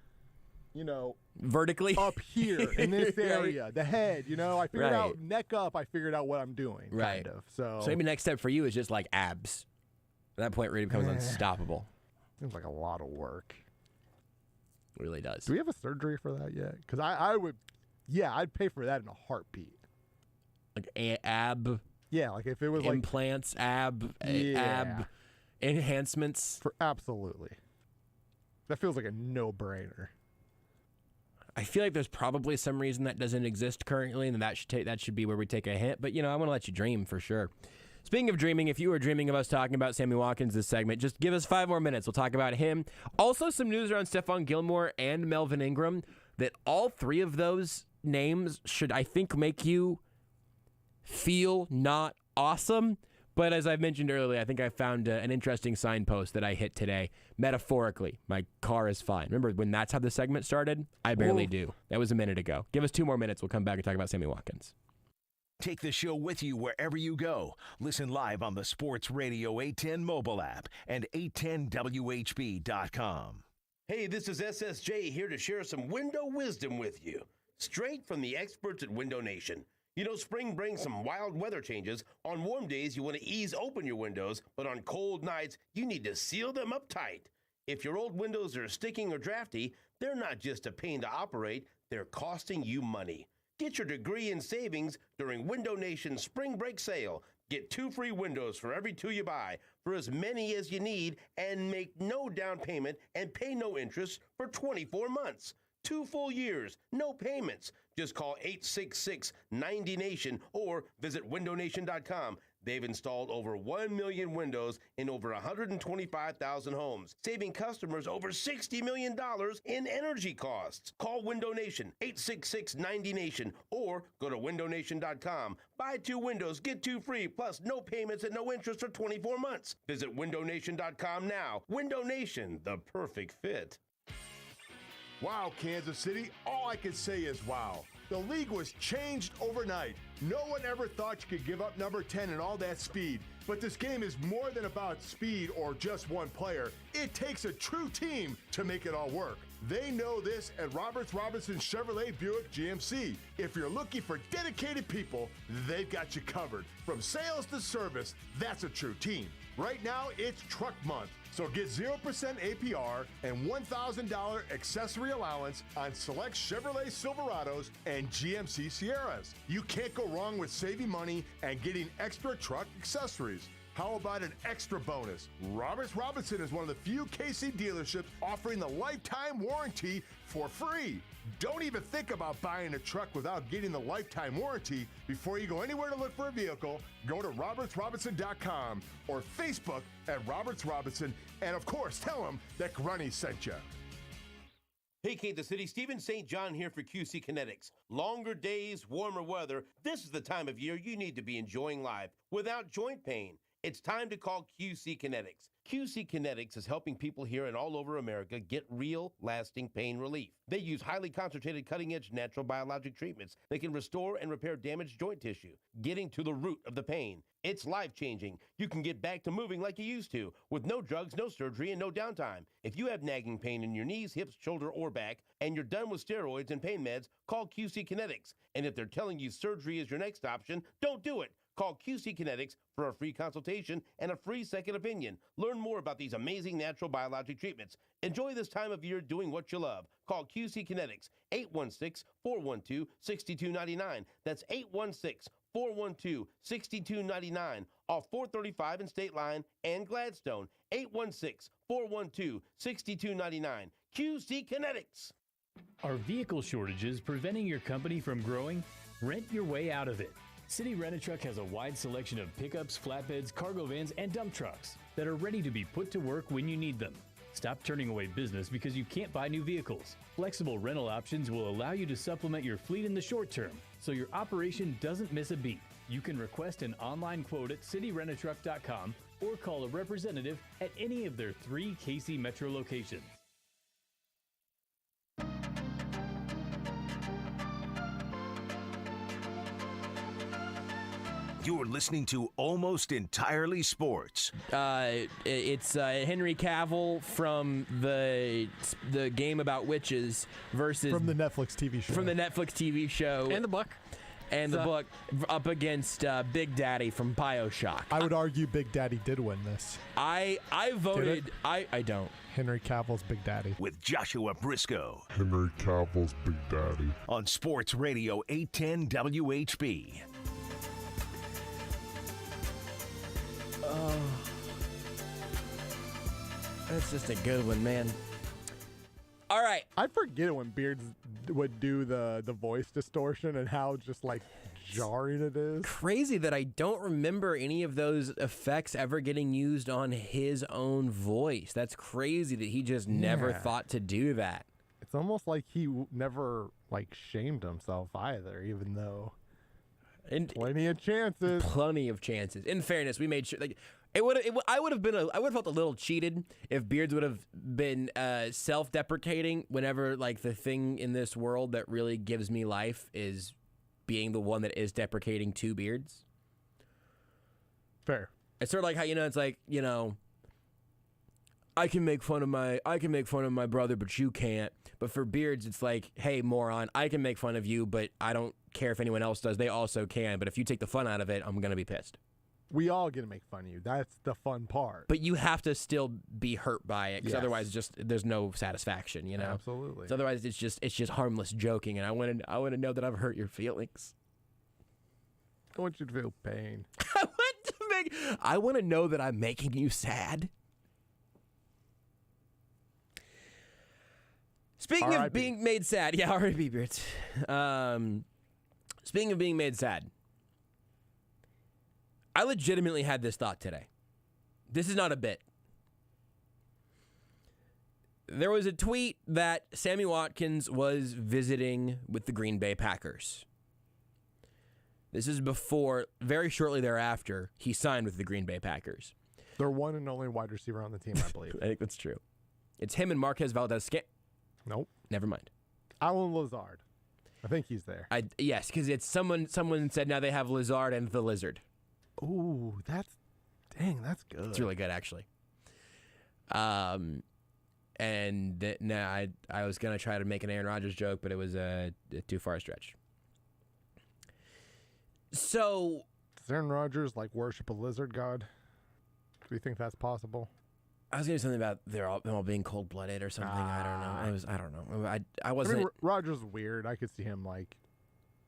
You know, vertically up here in this area, the head. You know, I figured out neck up. I figured out what I'm doing. Kind of. So maybe next step for you is just like abs. At that point, Rudy becomes unstoppable. Seems like a lot of work. It really does. Do we have a surgery for that yet? Because I would, I'd pay for that in a heartbeat. Like ab. Yeah, like if it was implants, ab enhancements. Absolutely. That feels like a no-brainer. I feel like there's probably some reason that doesn't exist currently, and that should be where we take a hint. But, I want to let you dream for sure. Speaking of dreaming, if you were dreaming of us talking about Sammy Watkins this segment, just give us 5 more minutes. We'll talk about him. Also, some news around Stephon Gilmore and Melvin Ingram that all 3 of those names should, I think, make you feel not awesome. But as I mentioned earlier, I think I found an interesting signpost that I hit today. Metaphorically, my car is fine. Remember when that's how the segment started? I barely do. That was a minute ago. Give us 2 more minutes. We'll come back and talk about Sammy Watkins. Take the show with you wherever you go. Listen live on the Sports Radio 810 mobile app and 810WHB.com. Hey, this is SSJ here to share some window wisdom with you. Straight from the experts at Window Nation. You know, spring brings some wild weather changes. On warm days, you want to ease open your windows, but on cold nights, you need to seal them up tight. If your old windows are sticking or drafty, they're not just a pain to operate, they're costing you money. Get your degree in savings during Window Nation's spring break sale. Get 2 free windows for every 2 you buy, for as many as you need, and make no down payment and pay no interest for 24 months. 2 full years, no payments. Just call 866-90-NATION or visit windownation.com. They've installed over 1 million windows in over 125,000 homes, saving customers over $60 million in energy costs. Call Window Nation, 866-90-NATION, or go to windownation.com. Buy 2 windows, get 2 free, plus no payments and no interest for 24 months. Visit windownation.com now. Window Nation, the perfect fit. Wow, Kansas City, all I can say is wow. The league was changed overnight. No one ever thought you could give up number 10 and all that speed. But this game is more than about speed or just one player. It takes a true team to make it all work. They know this at Roberts Robinson Chevrolet Buick GMC. If you're looking for dedicated people, they've got you covered. From sales to service, that's a true team. Right now, it's truck month. So get 0% APR and $1,000 accessory allowance on select Chevrolet Silverados and GMC Sierras. You can't go wrong with saving money and getting extra truck accessories. How about an extra bonus? Roberts Robinson is one of the few KC dealerships offering the lifetime warranty for free. Don't even think about buying a truck without getting the lifetime warranty. Before you go anywhere to look for a vehicle, go to robertsrobinson.com or Facebook at Roberts Robinson, and of course, tell them that Grunny sent you. Hey, Kansas City, Steven St. John here for QC Kinetics. Longer days, warmer weather. This is the time of year you need to be enjoying life without joint pain. It's time to call QC Kinetics. QC Kinetics is helping people here and all over America get real, lasting pain relief. They use highly concentrated, cutting-edge natural biologic treatments that can restore and repair damaged joint tissue, getting to the root of the pain. It's life-changing. You can get back to moving like you used to, with no drugs, no surgery, and no downtime. If you have nagging pain in your knees, hips, shoulder, or back, and you're done with steroids and pain meds, call QC Kinetics. And if they're telling you surgery is your next option, don't do it. Call QC Kinetics for a free consultation and a free second opinion. Learn more about these amazing natural biologic treatments. Enjoy this time of year doing what you love. Call QC Kinetics, 816-412-6299. That's 816-412-6299. Off 435 and State Line and Gladstone, 816-412-6299. QC Kinetics. Are vehicle shortages preventing your company from growing? Rent your way out of it. City Rent-A-Truck has a wide selection of pickups, flatbeds, cargo vans, and dump trucks that are ready to be put to work when you need them. Stop turning away business because you can't buy new vehicles. Flexible rental options will allow you to supplement your fleet in the short term, so your operation doesn't miss a beat. You can request an online quote at cityrentatruck.com or call a representative at any of their 3 KC Metro locations. You're listening to Almost Entirely Sports. It's Henry Cavill from the game about witches versus... From the Netflix TV show. From the Netflix TV show. And the book. And the book up against Big Daddy from BioShock. I would argue Big Daddy did win this. I voted... I don't. Henry Cavill's Big Daddy. With Joshua Brisco. Henry Cavill's Big Daddy. On Sports Radio 810 WHB. Oh, that's just a good one, man. All right. I forget when Beards would do the voice distortion and how just like jarring it is. Crazy that I don't remember any of those effects ever getting used on his own voice. That's crazy that he just never thought to do that. It's almost like he never like shamed himself either, even though And plenty of chances. Plenty of chances. In fairness, we made sure. Like, I would have felt a little cheated if Beards would have been self-deprecating whenever like the thing in this world that really gives me life is being the one that is deprecating to Beards. Fair. It's sort of like how it's like I can make fun of my brother, but you can't. But for Beards, it's like, hey, moron, I can make fun of you, but I don't care if anyone else does. They also can. But if you take the fun out of it, I'm going to be pissed. We all get to make fun of you. That's the fun part. But you have to still be hurt by it, because otherwise, there's no satisfaction. Absolutely. So otherwise, it's just harmless joking, and I want to know that I've hurt your feelings. I want you to feel pain. I want to know that I'm making you sad. Speaking of being made sad, yeah, R.I.P. Beards. Speaking of being made sad, I legitimately had this thought today. This is not a bit. There was a tweet that Sammy Watkins was visiting with the Green Bay Packers. This is before, very shortly thereafter, he signed with the Green Bay Packers. Their one and only wide receiver on the team, I believe. I think that's true. It's him and Marquez Valdez-Scantling. Nope. Never mind. Allen Lazard. I think he's there. Yes, because it's someone said now they have Lazard and the Lizard. Ooh, that's good. It's really good, actually. And I was going to try to make an Aaron Rodgers joke, but it was too far a stretch. So, does Aaron Rodgers worship a lizard god? Do you think that's possible? I was going to do something about them all being cold-blooded or something. I don't know. I don't know. I wasn't. Rodgers is weird. I could see him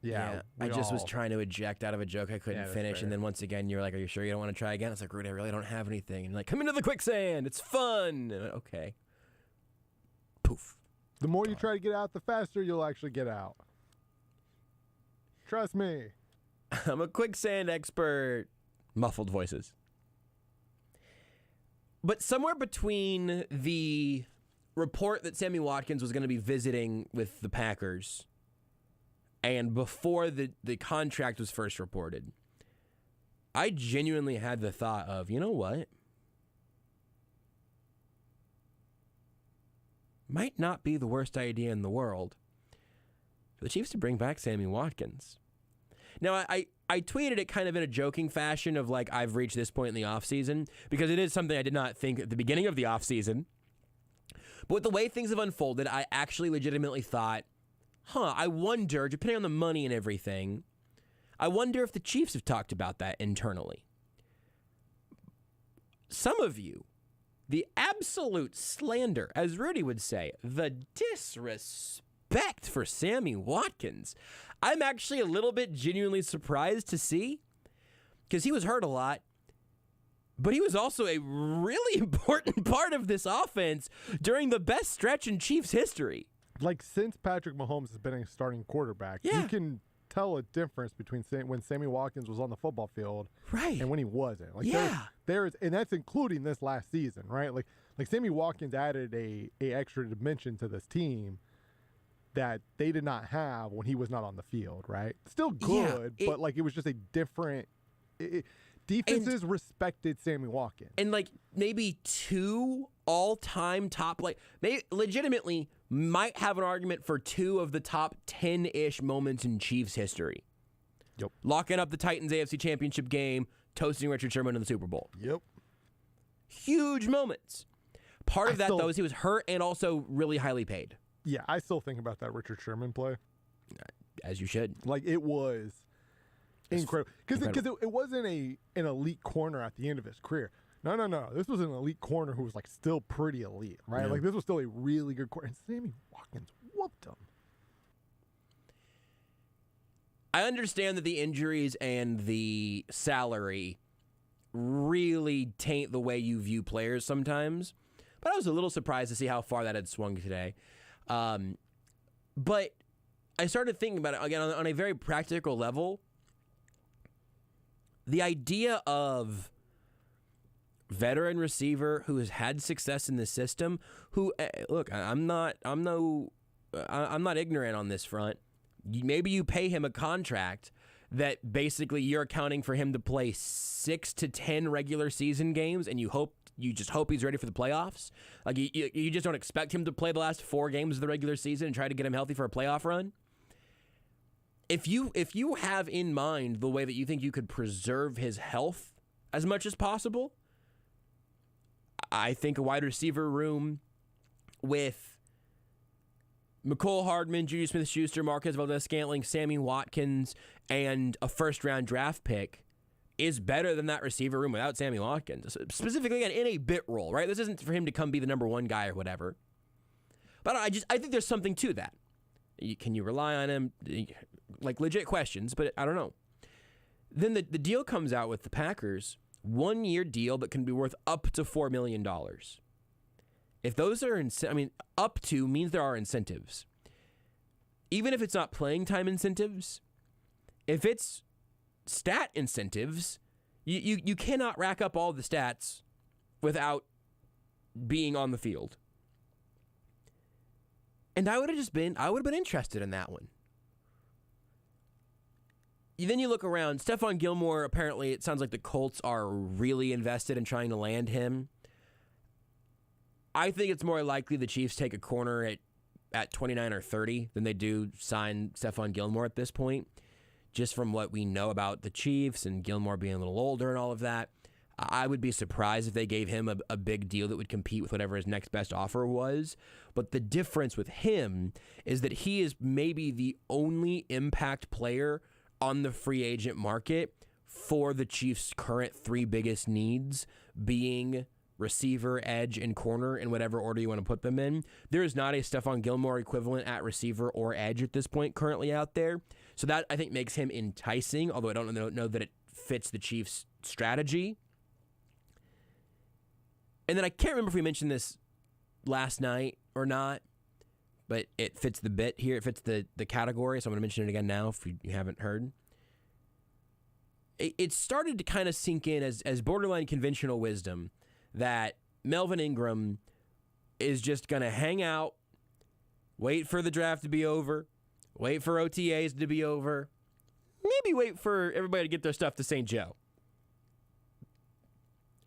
yeah. I just was trying to eject out of a joke I couldn't finish, fair. and then once again, you're like, "Are you sure you don't want to try again?" It's like, "Rudy, I really don't have anything." And come into the quicksand. It's fun. And okay. Poof. The more you try to get out, the faster you'll actually get out. Trust me. I'm a quicksand expert. Muffled voices. But somewhere between the report that Sammy Watkins was going to be visiting with the Packers and before the contract was first reported, I genuinely had the thought of, you know what? Might not be the worst idea in the world for the Chiefs to bring back Sammy Watkins. Now, I tweeted it kind of in a joking fashion of I've reached this point in the offseason, because it is something I did not think at the beginning of the offseason. But with the way things have unfolded, I actually legitimately thought, I wonder, depending on the money and everything, I wonder if the Chiefs have talked about that internally. Some of you, the absolute slander, as Rudy would say, the disrespect for Sammy Watkins, I'm actually a little bit genuinely surprised to see, because he was hurt a lot, but he was also a really important part of this offense during the best stretch in Chiefs history. Since Patrick Mahomes has been a starting quarterback, you can tell a difference between when Sammy Watkins was on the football field and when he wasn't. There's and that's including this last season, right? Like Sammy Watkins added a extra dimension to this team that they did not have when he was not on the field, right? Still good, but it was just a different. Defenses respected Sammy Watkins, and maybe two all-time top, maybe legitimately might have an argument for two of the top 10-ish moments in Chiefs history. Yep, locking up the Titans AFC Championship game, toasting Richard Sherman in the Super Bowl. Yep, huge moments. Part of that though is he was hurt and also really highly paid. Yeah, I still think about that Richard Sherman play. As you should. It was incredible. Because it wasn't an elite corner at the end of his career. No. This was an elite corner who was still pretty elite, right? Yeah. This was still a really good corner. And Sammy Watkins whooped him. I understand that the injuries and the salary really taint the way you view players sometimes. But I was a little surprised to see how far that had swung today. But I started thinking about it again on a very practical level. The idea of veteran receiver who has had success in the system, who look, I'm not ignorant on this front. Maybe you pay him a contract that basically you're accounting for him to play 6 to 10 regular season games, and you just hope he's ready for the playoffs? Like, you just don't expect him to play the last 4 games of the regular season and try to get him healthy for a playoff run? If you have in mind the way that you think you could preserve his health as much as possible, I think a wide receiver room with Mecole Hardman, Juju Smith-Schuster, Marquez Valdez-Scantling, Sammy Watkins, and a first-round draft pick is better than that receiver room without Sammy Watkins. Specifically, again, in a bit role, right? This isn't for him to come be the number 1 guy or whatever. But I think there's something to that. Can you rely on him? Like, legit questions, but I don't know. Then the deal comes out with the Packers, 1-year deal that can be worth up to $4 million. If those are, up to means there are incentives. Even if it's not playing time incentives, if it's stat incentives, you cannot rack up all the stats without being on the field. And I would have been interested in that one. Then you look around. Stephon Gilmore, apparently it sounds like the Colts are really invested in trying to land him. I think it's more likely the Chiefs take a corner at 29 or 30 than they do sign Stephon Gilmore at this point, just from what we know about the Chiefs and Gilmore being a little older and all of that. I would be surprised if they gave him a big deal that would compete with whatever his next best offer was. But the difference with him is that he is maybe the only impact player on the free agent market for the Chiefs' current 3 biggest needs, being receiver, edge, and corner in whatever order you want to put them in. There is not a Stephon Gilmore equivalent at receiver or edge at this point currently out there. So that, I think, makes him enticing, although I don't know that it fits the Chiefs' strategy. And then I can't remember if we mentioned this last night or not, but it fits the bit here. It fits the category, so I'm going to mention it again now if you haven't heard. It started to kind of sink in as borderline conventional wisdom that Melvin Ingram is just going to hang out, wait for the draft to be over, wait for OTAs to be over, maybe wait for everybody to get their stuff to St. Joe.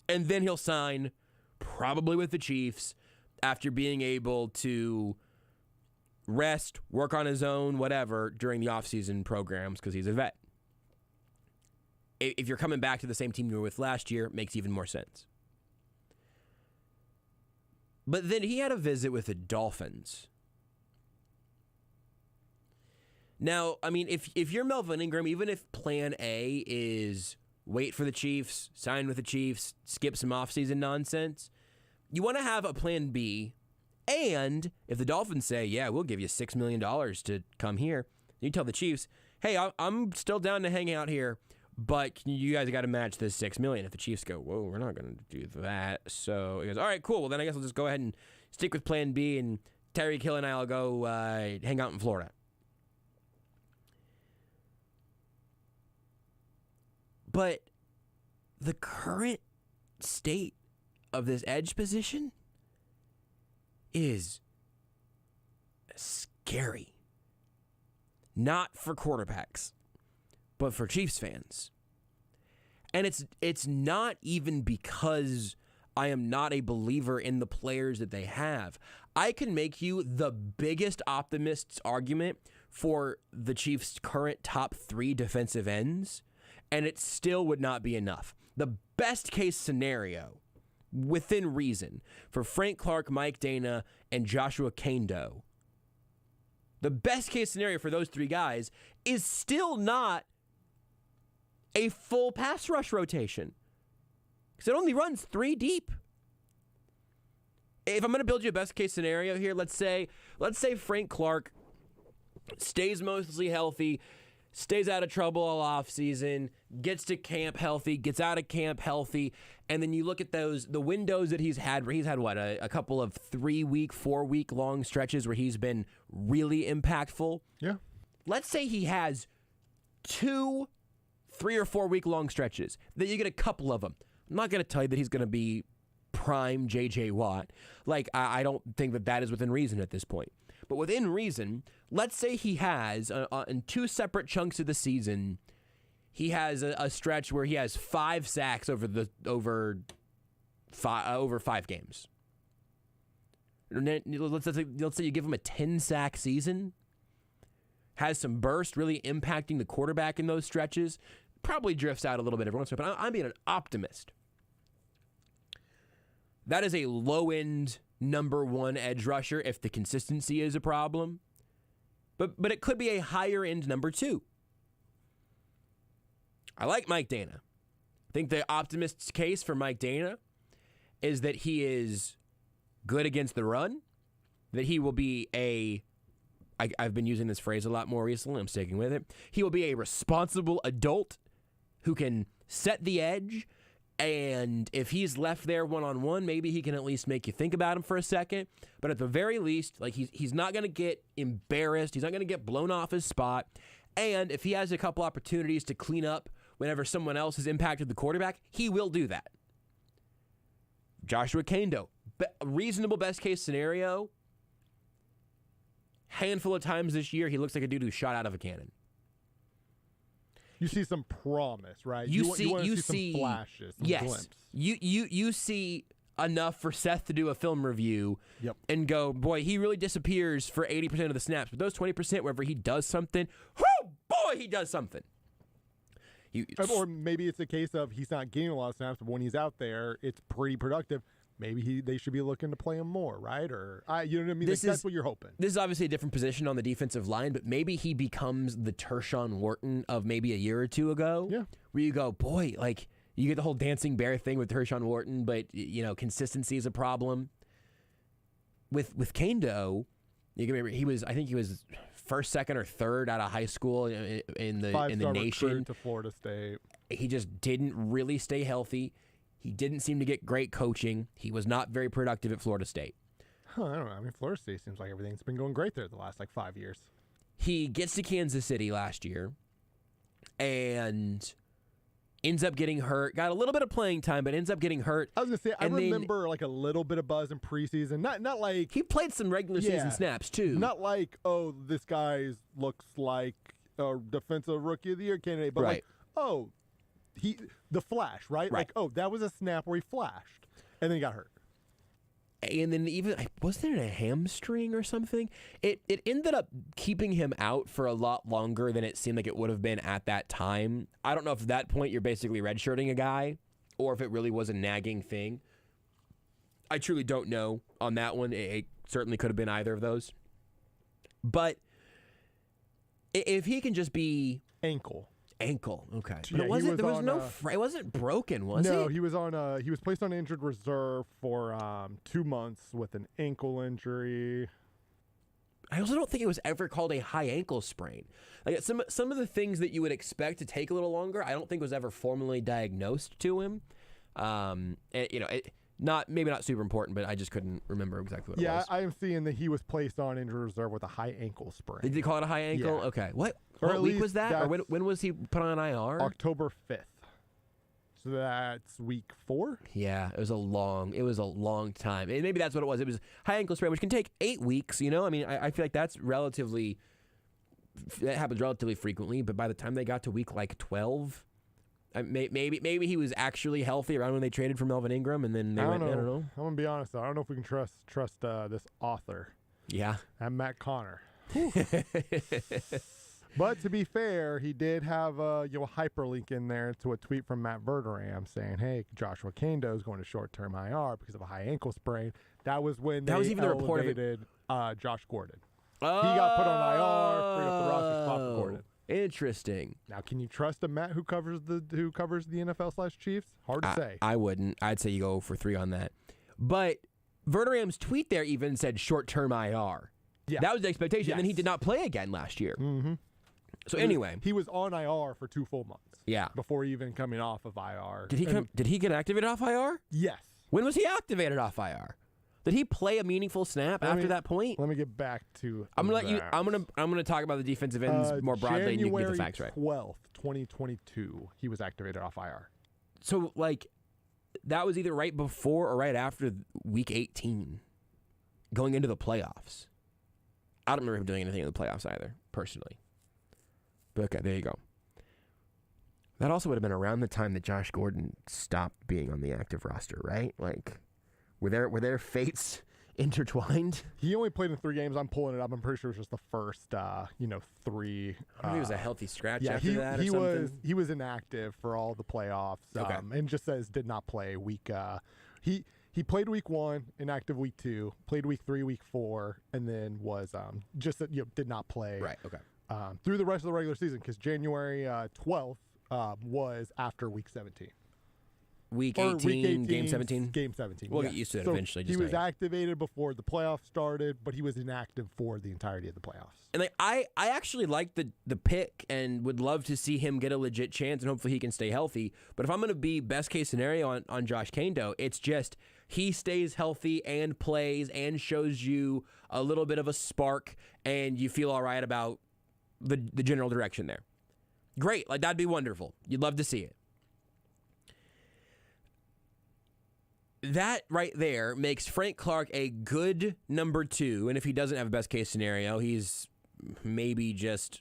And then he'll sign, probably with the Chiefs, after being able to rest, work on his own, whatever, during the offseason programs because he's a vet. If you're coming back to the same team you were with last year, it makes even more sense. But then he had a visit with the Dolphins. Now, if you're Melvin Ingram, even if plan A is wait for the Chiefs, sign with the Chiefs, skip some offseason nonsense, you want to have a plan B. And if the Dolphins say, yeah, we'll give you $6 million to come here, you tell the Chiefs, hey, I'm still down to hang out here, but you guys got to match this $6 million. If the Chiefs go, whoa, we're not going to do that. So he goes, all right, cool. Well, then I guess I'll just go ahead and stick with plan B, and Tyreek Hill and I will go hang out in Florida. But the current state of this edge position is scary. Not for quarterbacks, but for Chiefs fans. And it's not even because I am not a believer in the players that they have. I can make you the biggest optimist's argument for the Chiefs' current top 3 defensive ends, and it still would not be enough. The best case scenario, within reason, for Frank Clark, Mike Dana, and Joshua Kando, the best case scenario for those 3 guys is still not a full pass rush rotation, because it only runs 3 deep. If I'm going to build you a best case scenario here, let's say Frank Clark stays mostly healthy, stays out of trouble all offseason, gets to camp healthy, gets out of camp healthy, and then you look at the windows that he's had, where he's had, a couple of 3-week, 4-week long stretches where he's been really impactful. Yeah. Let's say he has 2 3 or 4 week long stretches, then you get a couple of them. I'm not going to tell you that he's going to be prime J.J. Watt. I don't think that is within reason at this point. But within reason, let's say he has, in 2 separate chunks of the season, he has a stretch where he has 5 sacks over 5 games. Let's say you give him a 10-sack season. Has some burst, really impacting the quarterback in those stretches. Probably drifts out a little bit every once in a while, but I'm being an optimist. That is a low-end number 1 edge rusher if the consistency is a problem. But it could be a higher-end number 2. I like Mike Dana. I think the optimist's case for Mike Dana is that he is good against the run, that he will be I've been using this phrase a lot more recently, I'm sticking with it. He will be a responsible adult who can set the edge, and if he's left there one-on-one, maybe he can at least make you think about him for a second. But at the very least, like he's not going to get embarrassed. He's not going to get blown off his spot. And if he has a couple opportunities to clean up whenever someone else has impacted the quarterback, he will do that. Joshua Kendo, reasonable best-case scenario. Handful of times this year, he looks like a dude who shot out of a cannon. You see some promise, right? You want to see some flashes, some glimpse. You see enough for Seth to do a film review and go, boy, he really disappears for 80% of the snaps. But those 20%, wherever he does something, oh, boy, he does something. Or maybe it's a case of he's not getting a lot of snaps, but when he's out there, it's pretty productive. Maybe they should be looking to play him more, right? Or you know what I mean? That's what you're hoping. This is obviously a different position on the defensive line, but maybe he becomes the Tershawn Wharton of maybe a year or two ago. Yeah. Where you go, boy, like you get the whole dancing bear thing with Tershawn Wharton, but consistency is a problem. With Kendo, you can remember I think he was first, second, or third out of high school in the nation. Recruit to Florida State. He just didn't really stay healthy. He didn't seem to get great coaching. He was not very productive at Florida State. I don't know. I mean, Florida State seems like everything's been going great there the last 5 years. He gets to Kansas City last year and ends up getting hurt. Got a little bit of playing time, but ends up getting hurt. I was going to say, I remember a little bit of buzz in preseason. Not like... He played some regular season snaps, too. Not like, oh, this guy looks like a defensive rookie of the year candidate, but like, oh... the flash, right? Like, oh, that was a snap where he flashed, and then he got hurt. And then was there a hamstring or something? It ended up keeping him out for a lot longer than it seemed like it would have been at that time. I don't know if at that point you're basically redshirting a guy, or if it really was a nagging thing. I truly don't know on that one. It certainly could have been either of those. But if he can just be ankle, okay. But Yeah, it wasn't broken, was it? No, he was placed on injured reserve for 2 months with an ankle injury. I also don't think it was ever called a high ankle sprain. Like some of the things that you would expect to take a little longer, I don't think was ever formally diagnosed to him. Maybe not super important, but I just couldn't remember exactly what it was. Yeah, I am seeing that he was placed on injured reserve with a high ankle sprain. Did they call it a high ankle? Yeah. Okay. What week was that? Or when was he put on IR? October 5th. So that's week 4? Yeah, it was a long time. And maybe that's what it was. It was high ankle sprain, which can take 8 weeks, I mean, I feel like that happens relatively frequently, but by the time they got to week 12, maybe he was actually healthy around when they traded for Melvin Ingram, and then I don't know. I'm gonna be honest though. I don't know if we can trust this author. Yeah, and Matt Connor. But to be fair, he did have a hyperlink in there to a tweet from Matt Verderam saying, "Hey, Joshua Kendo is going to short-term IR because of a high ankle sprain." That was when they elevated Josh Gordon. Oh. He got put on IR, freed up the roster spot for Gordon. Interesting. Now, can you trust a Matt who covers the NFL/Chiefs? Hard to say. I wouldn't. I'd say you go for 3 on that. But Verderam's tweet there even said short-term IR. Yeah. That was the expectation. Yes. And then he did not play again last year. Mm-hmm. So anyway, he was on IR for 2 full months. Yeah. Before even coming off of IR. Did he get activated off IR? Yes. When was he activated off IR? Did he play a meaningful snap after that point? Let me get back to. I'm gonna talk about the defensive ends more broadly, and you can get the facts right. January 12th, 2022, he was activated off IR. So that was either right before or right after week 18, going into the playoffs. I don't remember him doing anything in the playoffs either, personally. But okay, there you go. That also would have been around the time that Josh Gordon stopped being on the active roster, right? Like, were their fates intertwined? He only played in 3 games. I'm pulling it up. I'm pretty sure it was just the first, 3. I don't think it was a healthy scratch Yeah, after that or something. he was inactive for all the playoffs. Okay. And just says did not play week. He played week 1, inactive week 2, played week 3, week 4, and then was did not play. Right. Okay. Through the rest of the regular season because January 12th was after week 17. Week 18, game 17? Game 17. We'll yes. get used to it So eventually. He was activated before the playoffs started, but he was inactive for the entirety of the playoffs. And I actually like the pick and would love to see him get a legit chance, and hopefully he can stay healthy. But if I'm going to be best case scenario on Josh Kando, it's just he stays healthy and plays and shows you a little bit of a spark, and you feel all right about the general direction there. Great. Like, that'd be wonderful. You'd love to see it. That right there makes Frank Clark a good number 2, and if he doesn't have a best case scenario, he's maybe just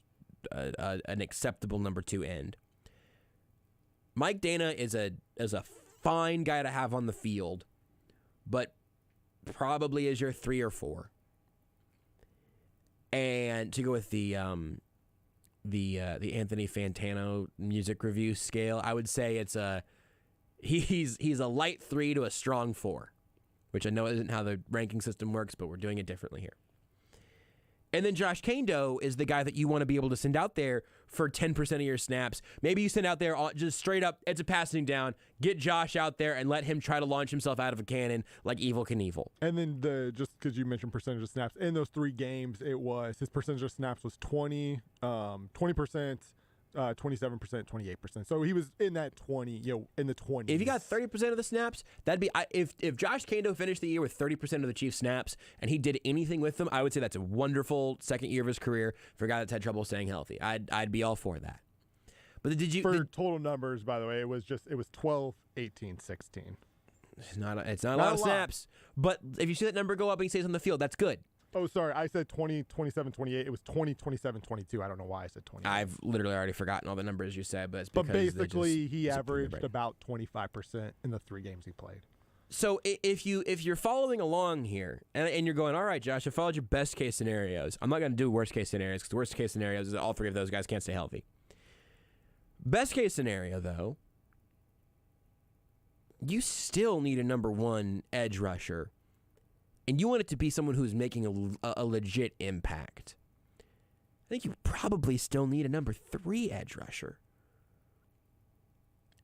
an acceptable number 2 end. Mike Dana is a fine guy to have on the field, but probably is your 3 or 4. And to go with the Anthony Fantano music review scale, I would say it's he's a light 3 to a strong 4, which I know isn't how the ranking system works, but we're doing it differently here. And then Josh Kando is the guy that you want to be able to send out there for 10% of your snaps. Maybe you send out there just straight up, it's a passing down, get Josh out there and let him try to launch himself out of a cannon like Evel Knievel. And then just because you mentioned percentage of snaps, in those 3 games, his percentage of snaps was 20%, 27%, 28%. So he was in that 20, in the 20s. If you got 30% of the snaps, that'd be if Josh Kando finished the year with 30% of the Chiefs' snaps and he did anything with them, I would say that's a wonderful second year of his career for a guy that's had trouble staying healthy. I'd be all for that. But total numbers, by the way, it was 12, 18, 16. It's not a lot of snaps. But if you see that number go up and he stays on the field, that's good. Oh, sorry. I said 20, 27, 28. It was 20, 27, 22. I don't know why I said 20. I've literally already forgotten all the numbers you said, but it's But because basically, he averaged about 25% in the 3 games he played. So if you're following along here and you're going, all right, Josh, I followed your best case scenarios. I'm not going to do worst case scenarios because the worst case scenarios is that all 3 of those guys can't stay healthy. Best case scenario, though, you still need a number 1 edge rusher. And you want it to be someone who's making a legit impact. I think you probably still need a number 3 edge rusher.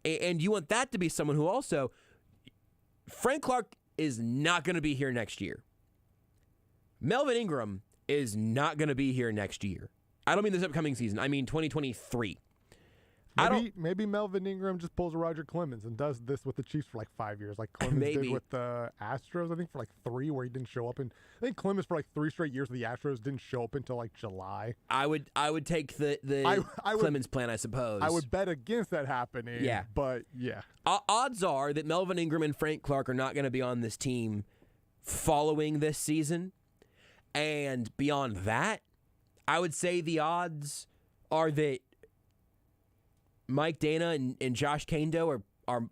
And you want that to be someone who also... Frank Clark is not going to be here next year. Melvin Ingram is not going to be here next year. I don't mean this upcoming season. I mean 2023. Maybe Melvin Ingram just pulls a Roger Clemens and does this with the Chiefs for like 5 years, like Clemens did with the Astros. I think for like 3, where he didn't show up, and I think Clemens for like 3 straight years with the Astros didn't show up until like July. I would take the Clemens plan, I suppose. I would bet against that happening. Yeah, but yeah. Odds are that Melvin Ingram and Frank Clark are not going to be on this team following this season, and beyond that, I would say the odds are that Mike Dana and Josh Kando are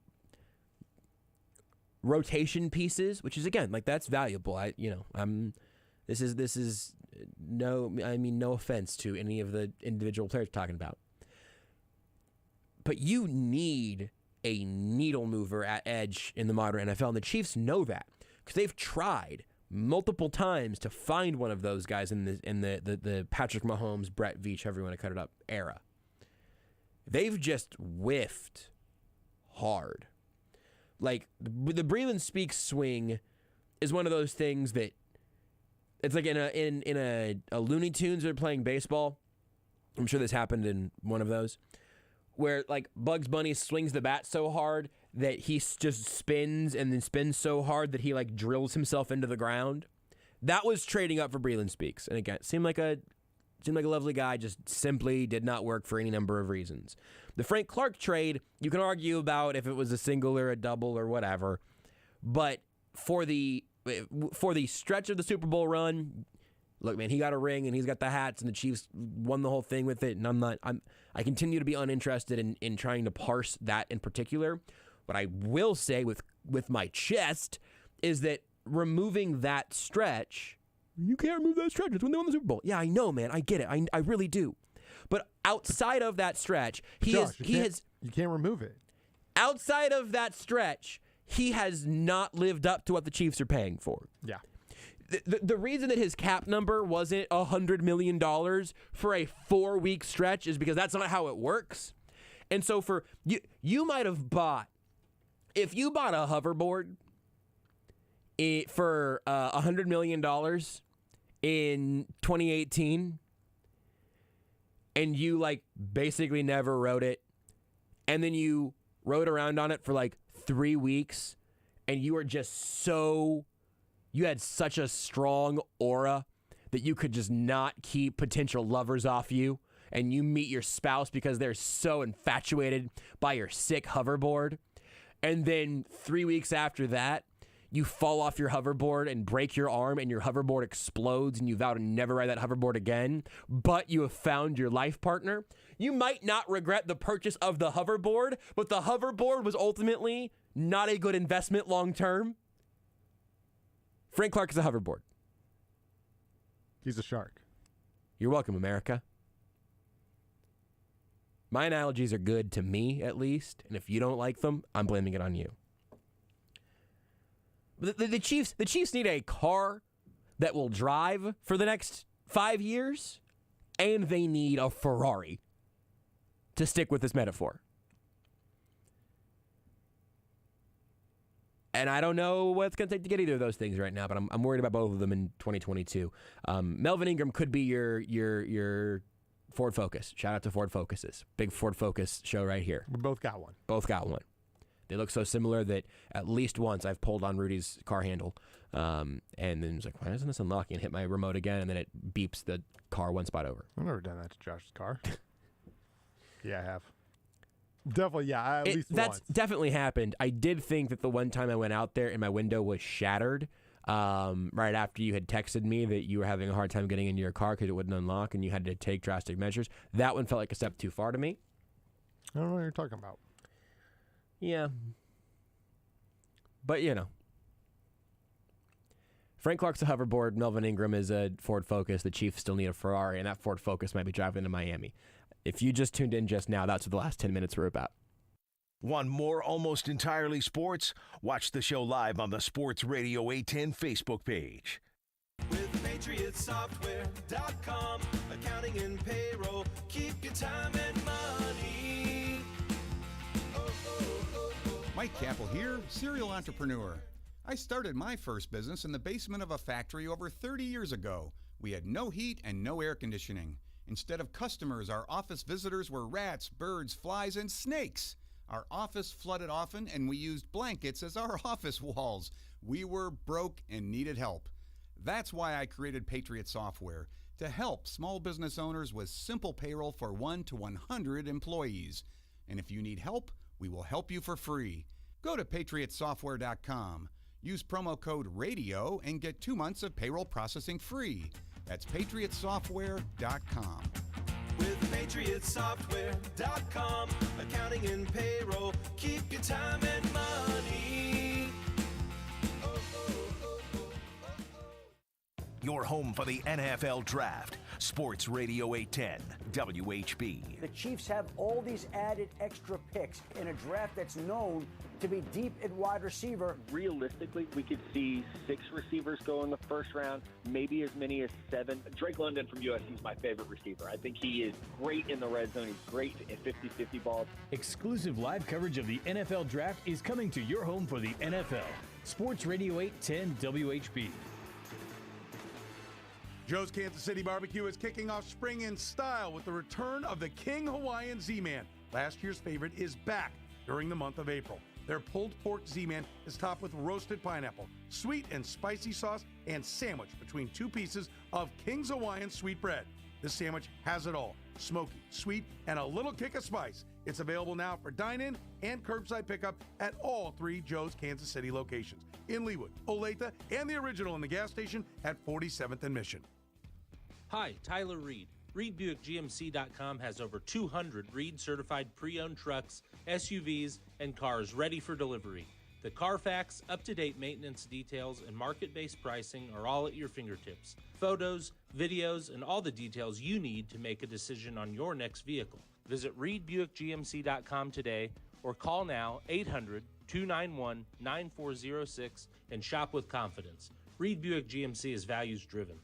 rotation pieces, which is again like that's valuable. This is no offense to any of the individual players we're talking about, but you need a needle mover at edge in the modern NFL, and the Chiefs know that because they've tried multiple times to find one of those guys in the Patrick Mahomes, Brett Veach, however you want to cut it up, era. They've just whiffed hard. Like, the Breland Speaks swing is one of those things that it's like in a Looney Tunes they're playing baseball. I'm sure this happened in one of those where like Bugs Bunny swings the bat so hard that he just spins and then spins so hard that he like drills himself into the ground. That was trading up for Breland Speaks, and again, seemed like a lovely guy, just simply did not work for any number of reasons. The Frank Clark trade, you can argue about if it was a single or a double or whatever, but for the stretch of the Super Bowl run, Look, man, he got a ring and he's got the hats and the Chiefs won the whole thing with it. And I continue to be uninterested in trying to parse that in particular. What I will say with my chest is that removing that stretch, you can't remove that stretch. It's when they won the Super Bowl. Yeah, I know, man. I get it. I really do. But outside of that stretch, you can't remove it. Outside of that stretch, he has not lived up to what the Chiefs are paying for. Yeah. The reason that his cap number wasn't $100 million for a 4-week stretch is because that's not how it works. And so for you might have bought, if you bought a hoverboard for $100 million in 2018 and you like basically never rode it, and then you rode around on it for like 3 weeks, and you were just you had such a strong aura that you could just not keep potential lovers off you, and you meet your spouse because they're so infatuated by your sick hoverboard, and then 3 weeks after that, you fall off your hoverboard and break your arm and your hoverboard explodes and you vow to never ride that hoverboard again, but you have found your life partner. You might not regret the purchase of the hoverboard, but the hoverboard was ultimately not a good investment long term. Frank Clark is a hoverboard. He's a shark. You're welcome, America. My analogies are good to me, at least, and if you don't like them, I'm blaming it on you. The Chiefs need a car that will drive for the next 5 years, and they need a Ferrari, to stick with this metaphor. And I don't know what it's going to take to get either of those things right now, but I'm worried about both of them in 2022. Melvin Ingram could be your Ford Focus. Shout out to Ford Focuses. Big Ford Focus show right here. We both got one. Both got one. They look so similar that at least once I've pulled on Rudy's car handle and then it's like, why isn't this unlocking? And hit my remote again, and then it beeps the car one spot over. I've never done that to Josh's car. Yeah, I have. Definitely, yeah, at least that's once. Definitely happened. I did think that the one time I went out there and my window was shattered right after you had texted me that you were having a hard time getting into your car because it wouldn't unlock and you had to take drastic measures. That one felt like a step too far to me. I don't know what you're talking about. Yeah. But, you know. Frank Clark's a hoverboard. Melvin Ingram is a Ford Focus. The Chiefs still need a Ferrari, and that Ford Focus might be driving to Miami. If you just tuned in just now, that's what the last 10 minutes were about. Want more Almost Entirely Sports? Watch the show live on the Sports Radio 810 Facebook page. With PatriotSoftware.com, accounting and payroll, keep your time and money. Mike Capel here, serial entrepreneur. I started my first business in the basement of a factory over 30 years ago. We had no heat and no air conditioning. Instead of customers, our office visitors were rats, birds, flies, and snakes. Our office flooded often, and we used blankets as our office walls. We were broke and needed help. That's why I created Patriot Software, to help small business owners with simple payroll for 1 to 100 employees. And if you need help, we will help you for free. Go to PatriotSoftware.com. Use promo code RADIO and get 2 months of payroll processing free. That's PatriotSoftware.com. With PatriotSoftware.com, accounting and payroll, keep your time and money. Your home for the NFL Draft. Sports Radio 810, WHB. The Chiefs have all these added extra picks in a draft that's known to be deep at wide receiver. Realistically, we could see 6 receivers go in the first round, maybe as many as 7. Drake London from USC is my favorite receiver. I think he is great in the red zone. He's great at 50-50 balls. Exclusive live coverage of the NFL Draft is coming to your home for the NFL. Sports Radio 810 WHB. Joe's Kansas City Barbecue is kicking off spring in style with the return of the King Hawaiian Z-Man. Last year's favorite is back during the month of April. Their pulled pork Z-Man is topped with roasted pineapple, sweet and spicy sauce, and sandwiched between 2 pieces of King's Hawaiian sweet bread. This sandwich has it all: smoky, sweet, and a little kick of spice. It's available now for dine-in and curbside pickup at all 3 Joe's Kansas City locations: in Leawood, Olathe, and the original in the gas station at 47th and Mission. Hi, Tyler Reed. ReedBuickGMC.com has over 200 Reed-certified pre-owned trucks, SUVs, and cars ready for delivery. The Carfax, up-to-date maintenance details, and market-based pricing are all at your fingertips. Photos, videos, and all the details you need to make a decision on your next vehicle. Visit ReedBuickGMC.com today or call now 800-291-9406 and shop with confidence. Reed Buick GMC is values driven.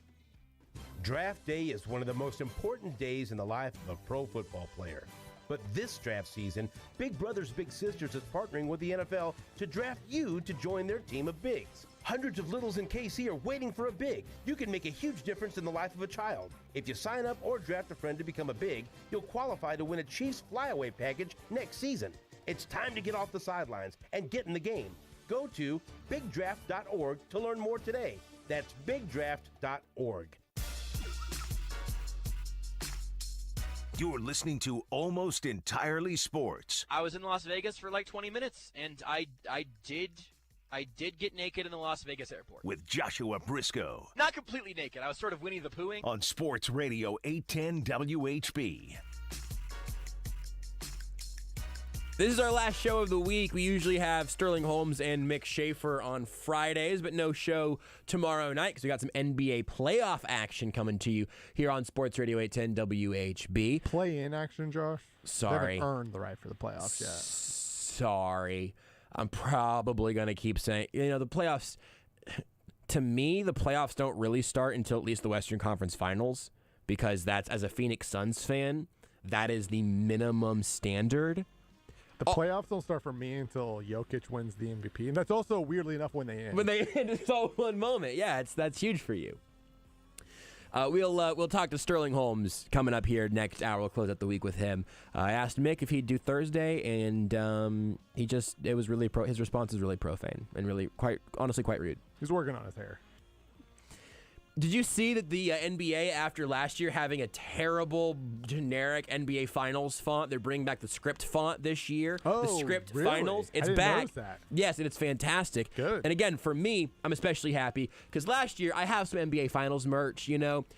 Draft day is one of the most important days in the life of a pro football player. But this draft season, Big Brothers Big Sisters is partnering with the NFL to draft you to join their team of bigs. Hundreds of littles in KC are waiting for a big. You can make a huge difference in the life of a child. If you sign up or draft a friend to become a big, you'll qualify to win a Chiefs flyaway package next season. It's time to get off the sidelines and get in the game. Go to bigdraft.org to learn more today. That's bigdraft.org. You're listening to Almost Entirely Sports. I was in Las Vegas for like 20 minutes, and I did get naked in the Las Vegas airport. With Joshua Brisco. Not completely naked. I was sort of Winnie the Poohing. On Sports Radio 810 WHB. This is our last show of the week. We usually have Sterling Holmes and Mick Schaefer on Fridays, but no show tomorrow night because we got some NBA playoff action coming to you here on Sports Radio 810 WHB. Play-in action, Josh? Sorry. They haven't earned the right for the playoffs yet. Sorry. I'm probably going to keep saying, the playoffs, to me, the playoffs don't really start until at least the Western Conference Finals because that's, as a Phoenix Suns fan, that is the minimum standard. The playoffs don't start for me until Jokic wins the MVP, and that's also weirdly enough when they end. When they end, it's all one moment. Yeah, that's huge for you. We'll talk to Sterling Holmes coming up here next hour. We'll close out the week with him. I asked Mick if he'd do Thursday, and his response is really profane and really honestly quite rude. He's working on his hair. Did you see that the NBA, after last year having a terrible generic NBA Finals font, they're bringing back the script font this year? Oh, the script really? Finals, it's I didn't back. notice that. Yes, and it's fantastic. Good. And again, for me, I'm especially happy because last year I have some NBA Finals merch.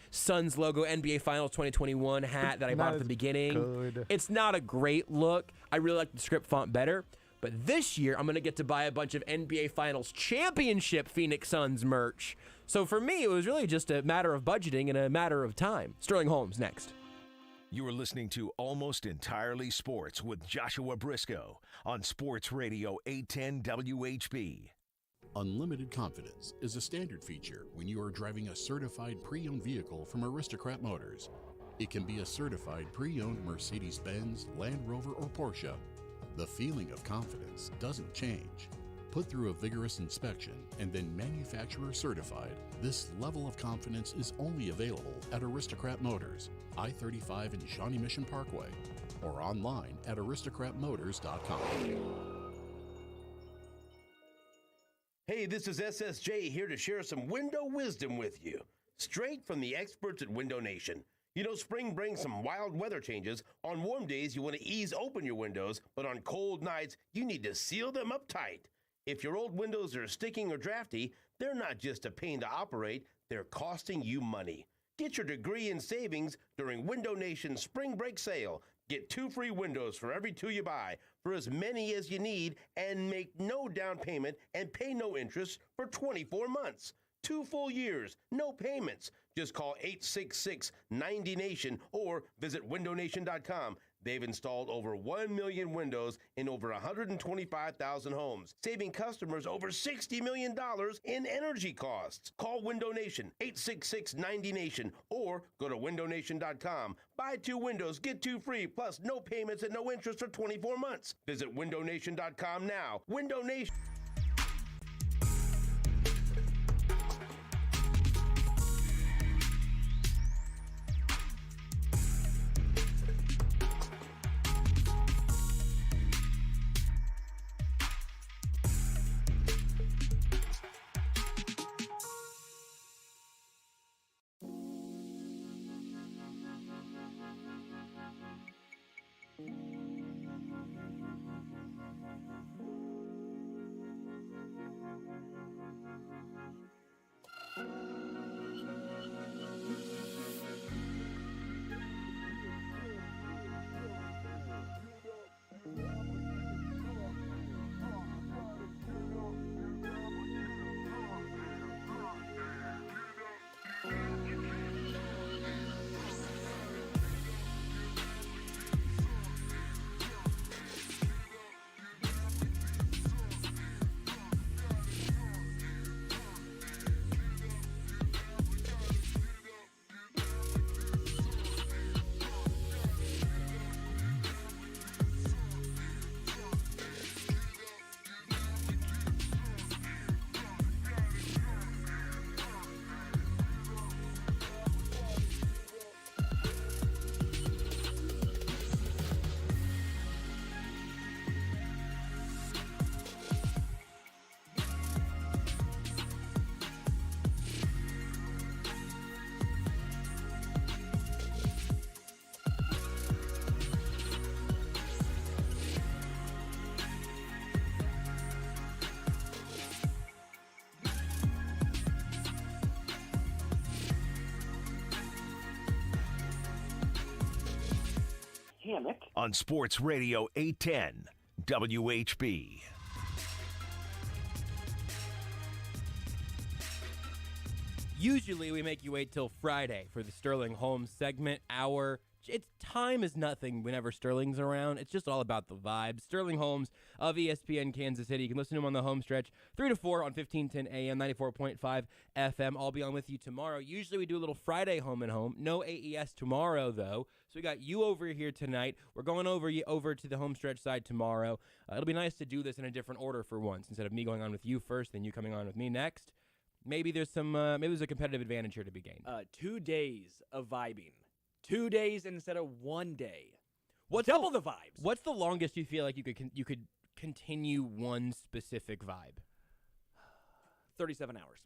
Suns logo NBA Finals 2021 hat that I bought at the beginning. Good. It's not a great look. I really like the script font better. But this year, I'm going to get to buy a bunch of NBA Finals championship Phoenix Suns merch. So for me, it was really just a matter of budgeting and a matter of time. Sterling Holmes next. You are listening to Almost Entirely Sports with Joshua Brisco on Sports Radio 810 WHB. Unlimited confidence is a standard feature when you are driving a certified pre-owned vehicle from Aristocrat Motors. It can be a certified pre-owned Mercedes-Benz, Land Rover, or Porsche. The feeling of confidence doesn't change. Put through a vigorous inspection and then manufacturer certified, this level of confidence is only available at Aristocrat Motors, I-35 and Shawnee Mission Parkway, or online at aristocratmotors.com. Hey, this is SSJ here to share some window wisdom with you. Straight from the experts at Window Nation. Spring brings some wild weather changes. On warm days, you want to ease open your windows, but on cold nights, you need to seal them up tight. If your old windows are sticking or drafty, they're not just a pain to operate, they're costing you money. Get your degree in savings during Window Nation's spring break sale. Get 2 free windows for every 2 you buy for as many as you need and make no down payment and pay no interest for 24 months. 2 full years, no payments. Just call 866-90-NATION or visit windownation.com. They've installed over 1 million windows in over 125,000 homes, saving customers over $60 million in energy costs. Call Window Nation, 866-90-NATION, or go to windownation.com. Buy 2 windows, get 2 free, plus no payments and no interest for 24 months. Visit windownation.com now. Window Nation. dynamic. On Sports Radio 810 WHB. Usually we make you wait till Friday for the Sterling Holmes segment. It's time is nothing whenever Sterling's around. It's just all about the vibe. Sterling Holmes of ESPN Kansas City. You can listen to him on the Homestretch 3 to 4 on 1510 AM, 94.5 FM. I'll be on with you tomorrow. Usually we do a little Friday home and home. No AES tomorrow, though. So we got you over here tonight. We're going over to the Homestretch side tomorrow. It'll be nice to do this in a different order for once. Instead of me going on with you first, then you coming on with me next. Maybe there's a competitive advantage here to be gained. 2 days of vibing. 2 days instead of 1 day. Double the vibes. What's the longest you feel like you could continue one specific vibe? 37 hours.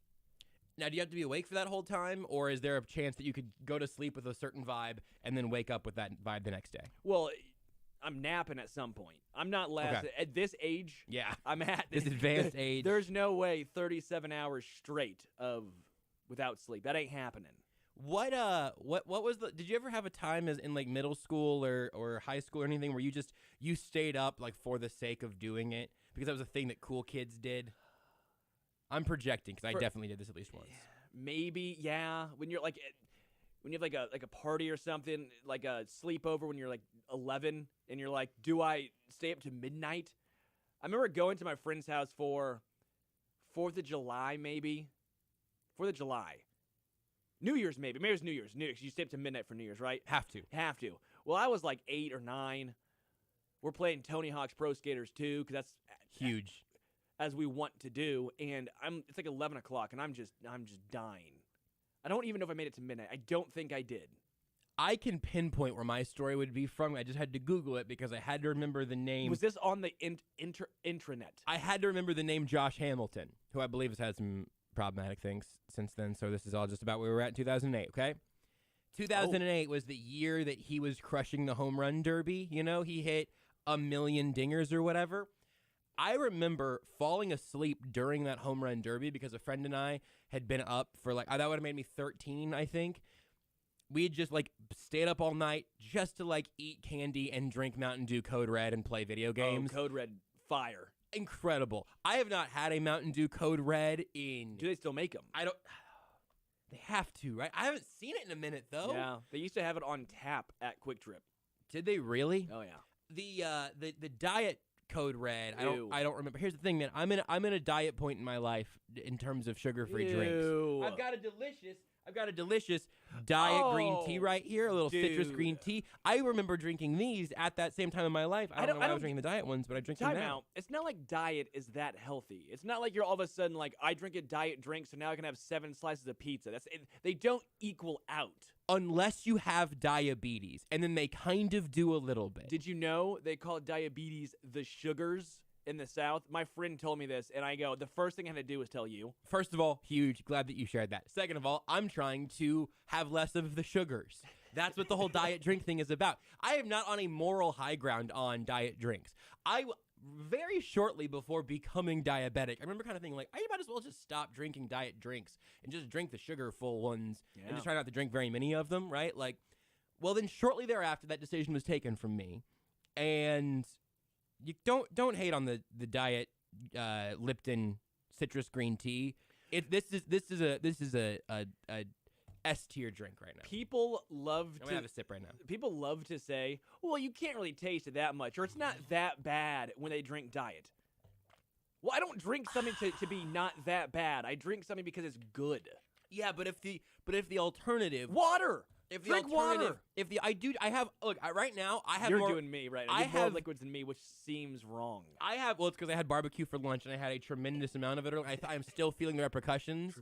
Now, do you have to be awake for that whole time, or is there a chance that you could go to sleep with a certain vibe and then wake up with that vibe the next day? Well, I'm napping at some point. I'm not at this age. Yeah, I'm at this advanced age. There's no way 37 hours straight without sleep. That ain't happening. What was did you ever have a time as in like middle school or high school or anything where you stayed up like for the sake of doing it because that was a thing that cool kids did? I'm projecting because I definitely did this at least once. Maybe, yeah. When you have like a party or something, like a sleepover when you're like 11 and you're like, do I stay up to midnight? I remember going to my friend's house for 4th of July, maybe. 4th of July. New Year's, maybe. Maybe it was New Year's. You stay up to midnight for New Year's, right? Have to. Well, I was like 8 or 9. We're playing Tony Hawk's Pro Skaters 2 because that's huge, as we want to do. And it's like 11 o'clock, and I'm just dying. I don't even know if I made it to midnight. I don't think I did. I can pinpoint where my story would be from. I just had to Google it because I had to remember the name. Was this on the intranet? I had to remember the name Josh Hamilton, who I believe has had some problematic things since then. So this is all just about where we were at in 2008, okay? 2008 was the year that he was crushing the home run derby. You know, he hit 1 million dingers or whatever. I remember falling asleep during that home run derby because a friend and I had been up for that would have made me 13, I think. We had just stayed up all night just to eat candy and drink Mountain Dew Code Red and play video games. Oh, Code Red, fire. Incredible. I have not had a Mountain Dew Code Red in... Do they still make them? I don't... They have to, right? I haven't seen it in a minute, though. Yeah. They used to have it on tap at Quick Trip. Did they really? Oh, yeah. The Diet Code Red, I don't remember. Here's the thing, man. I'm in a diet point in my life in terms of sugar-free drinks. I've got a delicious diet green tea right here, a little citrus green tea. I remember drinking these at that same time in my life. I don't know why I was drinking the diet ones, but I drink them now. It's not like diet is that healthy. It's not like you're all of a sudden like, I drink a diet drink, so now I can have 7 slices of pizza. They don't equal out. Unless you have diabetes, and then they kind of do a little bit. Did you know they call diabetes the sugars in the South? My friend told me this, and I go, the first thing I had to do was tell you. First of all, huge. Glad that you shared that. Second of all, I'm trying to have less of the sugars. That's what the whole diet drink thing is about. I am not on a moral high ground on diet drinks. Very shortly before becoming diabetic, I remember kind of thinking I might as well just stop drinking diet drinks and just drink the sugar-full ones and just try not to drink very many of them, right? Well, then shortly thereafter, that decision was taken from me, and you don't hate on the diet Lipton citrus green tea. This is a S tier drink right now. People love I'm gonna have a sip right now. People love to say, well, you can't really taste it that much, or it's not that bad when they drink diet. Well, I don't drink something to be not that bad. I drink something because it's good. Yeah, but if the alternative water. Drink water. Right now I have You're more. doing me right now. You have more liquids than me, which seems wrong. It's because I had barbecue for lunch and I had a tremendous amount of it. I'm still feeling the repercussions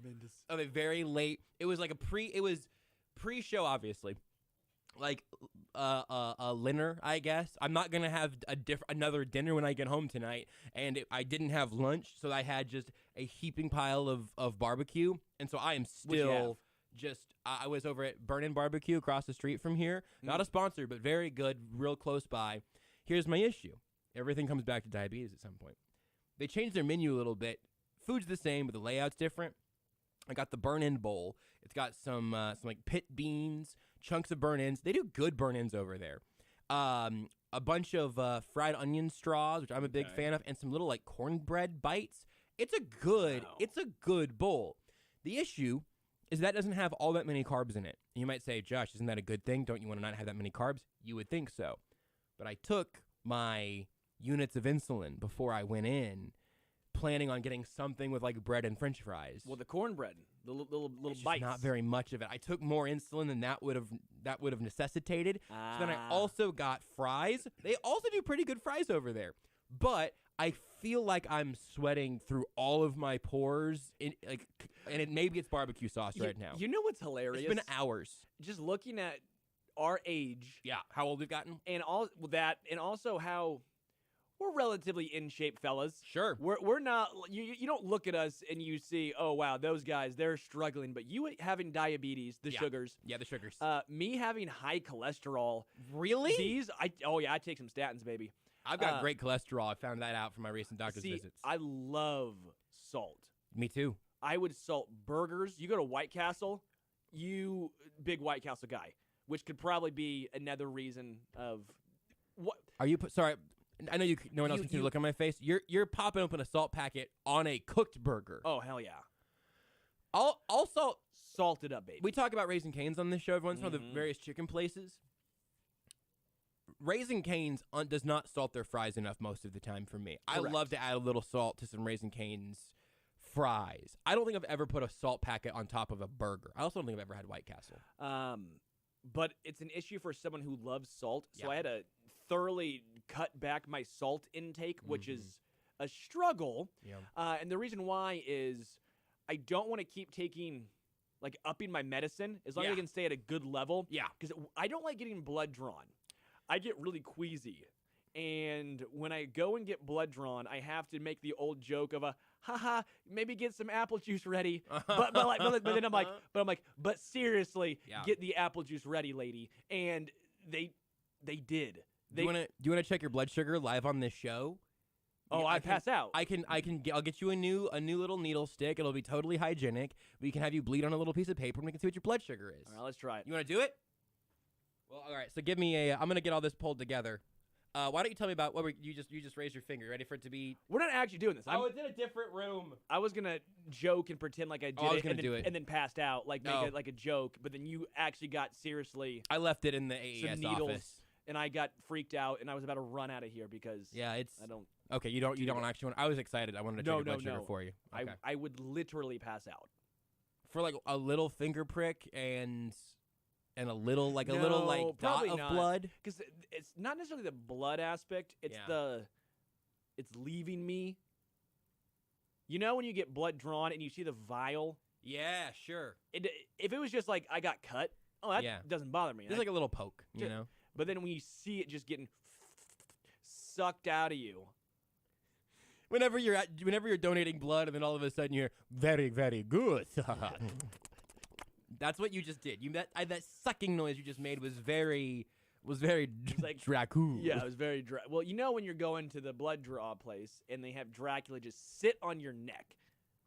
of a very late. It was pre-show, obviously. A dinner, I guess. I'm not gonna have another dinner when I get home tonight, and I didn't have lunch, so I had just a heaping pile of barbecue, and so I am still. I was over at Burnin' Barbecue across the street from here. Not a sponsor, but very good, real close by. Here's my issue. Everything comes back to diabetes at some point. They changed their menu a little bit. Food's the same, but the layout's different. I got the burn-in bowl. It's got some pit beans, chunks of burn-ins. They do good burn-ins over there. a bunch of fried onion straws, which I'm a big fan of, and some little like cornbread bites. It's a good bowl. The issue is that doesn't have all that many carbs in it. You might say, Josh, isn't that a good thing? Don't you want to not have that many carbs? You would think so. But I took my units of insulin before I went in, planning on getting something with like bread and French fries. Well, the cornbread, the little It's bites. just not very much of it. I took more insulin than that would have necessitated. So then I also got fries. They also do pretty good fries over there. But I feel like I'm sweating through all of my pores, maybe it's barbecue sauce right now. You know what's hilarious? It's been hours. Just looking at our age. Yeah, how old we've gotten, and also how we're relatively in shape, fellas. Sure, we're not. You don't look at us and you see, oh wow, those guys, they're struggling. But you having diabetes, the sugars. Yeah, the sugars. Me having high cholesterol. Really? I take some statins, baby. I've got great cholesterol. I found that out from my recent doctor's visits. I love salt. Me too. I would salt burgers. You go to White Castle, you big White Castle guy, which could probably be another reason of what. Are you sorry? I know no one else can see the look on my face. You're popping open a salt packet on a cooked burger. Oh hell yeah! I'll salt it up, baby. We talk about Raising Cane's on this show every once in a while, the various chicken places. Raising Cane's does not salt their fries enough most of the time for me. Correct. I love to add a little salt to some Raising Cane's fries. I don't think I've ever put a salt packet on top of a burger. I also don't think I've ever had White Castle. But it's an issue for someone who loves salt. So I had to thoroughly cut back my salt intake, which is a struggle. Yeah. And the reason why is I don't want to keep upping my medicine as long as I can stay at a good level. Yeah. Because I don't like getting blood drawn. I get really queasy. And when I go and get blood drawn, I have to make the old joke of maybe get some apple juice ready. but then I'm like, but seriously, get the apple juice ready, lady. And they did. Do you want to check your blood sugar live on this show? Oh, I pass out. I'll get you a new little needle stick. It'll be totally hygienic. We can have you bleed on a little piece of paper and we can see what your blood sugar is. All right, let's try it. You want to do it? Well, all right. So give me I'm gonna get all this pulled together. Why don't you tell me about you just raised your finger? You ready for it to be? We're not actually doing this. It's in a different room. I was gonna joke and pretend like I did and then passed out, make it like a joke. But then you actually got seriously. I left it in the AES needles, office, and I got freaked out, and I was about to run out of here because I don't. Okay, you don't actually want. I was excited. I wanted to check your blood sugar for you. Okay. I would literally pass out for like a little finger prick and a little dot of blood, because it's not necessarily the blood aspect. It's it's leaving me. You know when you get blood drawn and you see the vial? Yeah, sure. If it was just like I got cut, that doesn't bother me. It's like a little poke, you know. But then when you see it just getting sucked out of you. Whenever you're donating blood, and then all of a sudden you're very, very good. That's what you just did. That sucking noise you just made was very like Dracula. Yeah, it was very well, you know when you're going to the blood draw place and they have Dracula just sit on your neck,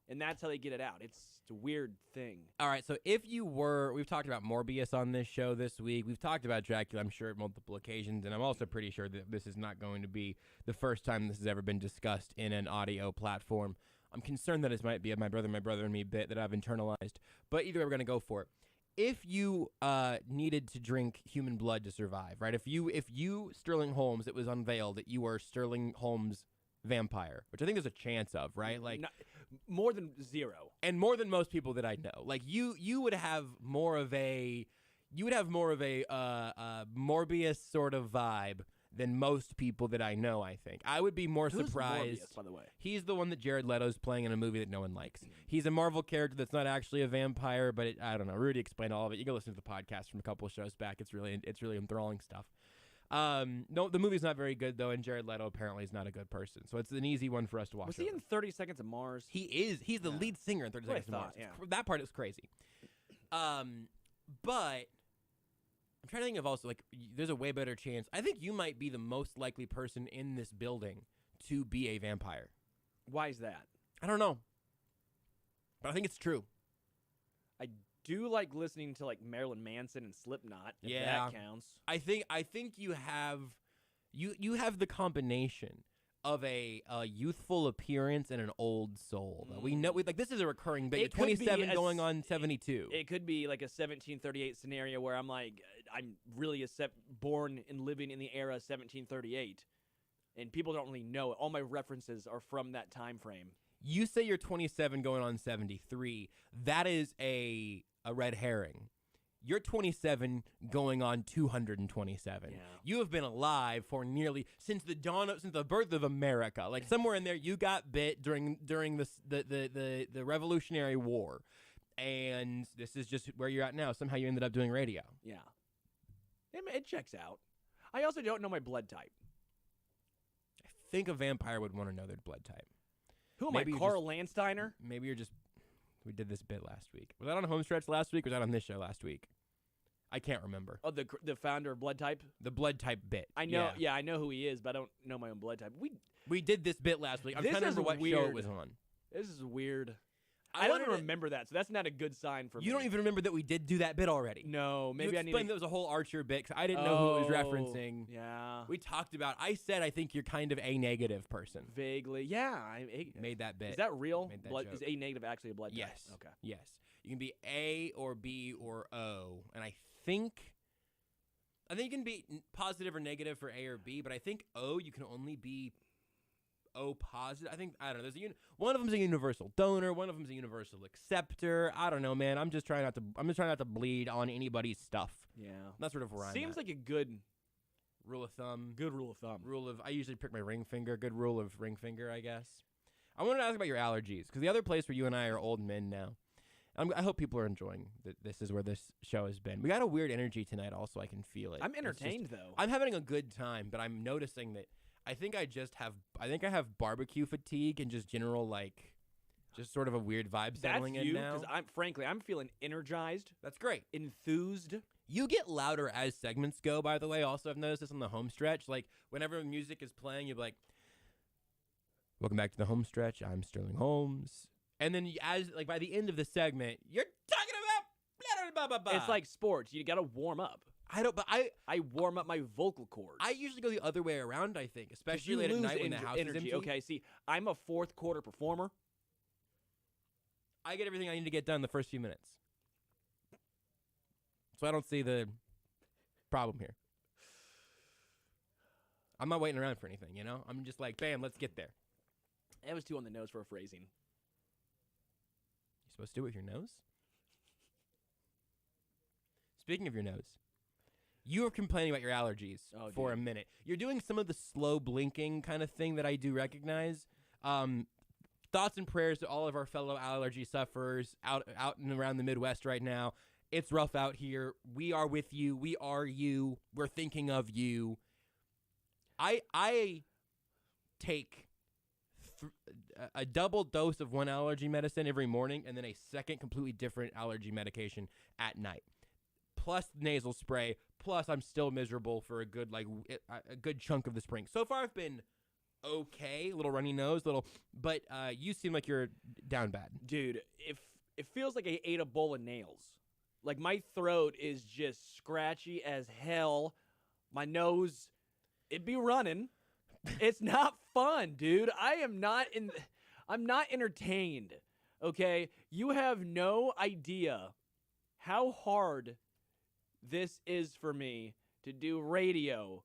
and that's how they get it out. It's a weird thing. All right, so we've talked about Morbius on this show this week. We've talked about Dracula, I'm sure, at multiple occasions, and I'm also pretty sure that this is not going to be the first time this has ever been discussed in an audio platform. I'm concerned that this might be a my brother and me bit that I've internalized. But either way, we're going to go for it. If you needed to drink human blood to survive, right? If you, Sterling Holmes, it was unveiled that you were Sterling Holmes vampire, which I think there's a chance of, right? Like more than zero. And more than most people that I know. Like you would have more of a Morbius sort of vibe than most people that I know, I think. I would be more surprised. Morbius, by the way? He's the one that Jared Leto's playing in a movie that no one likes. He's a Marvel character that's not actually a vampire, but I don't know. Rudy explained all of it. You can listen to the podcast from a couple of shows back. It's really enthralling stuff. No, the movie's not very good, though, and Jared Leto apparently is not a good person. So it's an easy one for us to watch. Was he in 30 Seconds of Mars? He is. He's the lead singer in 30 Seconds of Mars. Yeah. That part is crazy. But I'm trying to think of also, like, there's a way better chance. I think you might be the most likely person in this building to be a vampire. Why is that? I don't know. But I think it's true. I do like listening to like Marilyn Manson and Slipknot. If Yeah. that counts. I think you have the combination of a youthful appearance and an old soul. We know like this is a recurring bit. You're It could be 27 going on 72. It could be like a 1738 scenario where I'm like, I'm really born and living in the era 1738, and people don't really know it. All my references are from that time frame. You say you're 27 going on 73. That is a red herring. You're 27 going on 227. Yeah. You have been alive for nearly since the birth of America. Like somewhere in there, you got bit during the Revolutionary War, and this is just where you're at now. Somehow you ended up doing radio. Yeah. It checks out. I also don't know my blood type. I think a vampire would want to know their blood type. Who am I, Carl Landsteiner? Maybe you're just. We did this bit last week. Was that on Homestretch last week or was that on this show last week? I can't remember. Oh, the founder of Blood Type? The Blood Type bit. I know. Yeah, I know who he is, but I don't know my own blood type. We did this bit last week. I'm trying to remember what show it was on. This is weird. I don't even remember that, so that's not a good sign for me. You don't even remember that we did do that bit already. No, maybe I need to... there was a whole Archer bit because I didn't know who it was referencing. Yeah. We talked about... I said I think you're kind of a negative person. Vaguely. Yeah. I made that bit. Is that real? Made that blood, joke. is A negative actually a blood type? Yes. Okay. Yes. You can be A or B or O. And I think you can be positive or negative for A or B, but I think O, you can only be O positive. I don't know. There's one of them's a universal donor. One of them's a universal acceptor. I don't know, man. I'm just trying not to bleed on anybody's stuff. Yeah, that's sort of where I'm Seems at. like a good rule of thumb. Good rule of thumb. I usually pick my ring finger. Good rule of ring finger, I guess. I wanted to ask about your allergies because the other place where you and I are old men now. I hope people are enjoying that. This is where this show has been. We got a weird energy tonight. Also, I can feel it. I'm entertained though. I'm having a good time, but I'm noticing that. I think I have barbecue fatigue and just general just sort of a weird vibe settling in now. Because I'm feeling energized. That's great. Enthused. You get louder as segments go. By the way, also I've noticed this on the home stretch. Like whenever music is playing, you're like, "Welcome back to the home stretch. I'm Sterling Holmes." And then by the end of the segment, you're talking about blah, blah, blah, blah. It's like sports. You got to warm up. I warm up my vocal cords. I usually go the other way around, I think, especially late at night when the house is empty. Okay, see, I'm a fourth quarter performer. I get everything I need to get done in the first few minutes. So I don't see the problem here. I'm not waiting around for anything, you know? I'm just like, bam, let's get there. That was too on the nose for a phrasing. You're supposed to do it with your nose? Speaking of your nose, you were complaining about your allergies for a minute. You're doing some of the slow blinking kind of thing that I do recognize. Thoughts and prayers to all of our fellow allergy sufferers out and around the Midwest right now. It's rough out here. We are with you. We are you. We're thinking of you. I take a double dose of one allergy medicine every morning and then a second completely different allergy medication at night. Plus nasal spray, plus I'm still miserable for a good chunk of the spring. So far I've been okay, little runny nose, but you seem like you're down bad. Dude, it feels like I ate a bowl of nails. Like my throat is just scratchy as hell. My nose, it'd be running. It's not fun, dude. I'm not entertained. Okay? You have no idea how hard this is for me to do radio,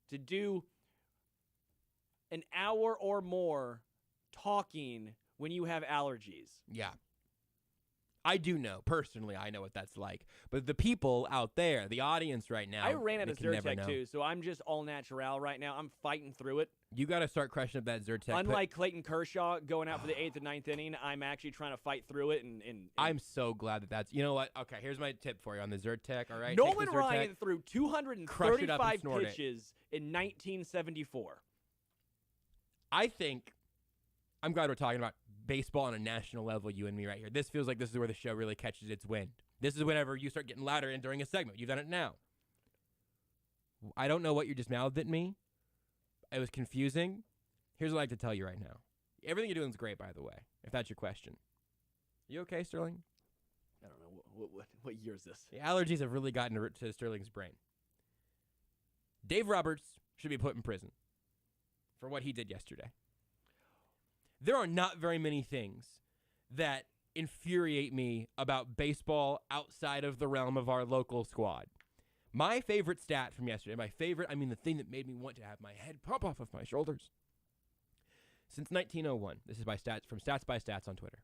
to do an hour or more talking when you have allergies. Yeah. I do know. Personally, I know what that's like. But the people out there, the audience right now, I ran out of they can never Zyrtec know. too, so I'm just all natural right now. I'm fighting through it. You got to start crushing up that Zyrtec. Unlike Clayton Kershaw going out for the 8th and 9th inning, I'm actually trying to fight through it. And I'm so glad that's... You know what? Okay, here's my tip for you on the Zyrtec, all right? Nolan Take the Zyrtec, Ryan threw 235 pitches in 1974. I think... I'm glad we're talking about baseball on a national level, you and me right here. This feels like this is where the show really catches its wind. This is whenever you start getting louder and during a segment. You've done it now. I don't know what you just mouthed at me. It was confusing. Here's what I'd like to tell you right now. Everything you're doing is great, by the way, if that's your question. You okay, Sterling? I don't know. What year is this? The allergies have really gotten to Sterling's brain. Dave Roberts should be put in prison for what he did yesterday. There are not very many things that infuriate me about baseball outside of the realm of our local squad. My favorite stat from yesterday, the thing that made me want to have my head pop off of my shoulders. Since 1901, this is from Stats by Stats on Twitter.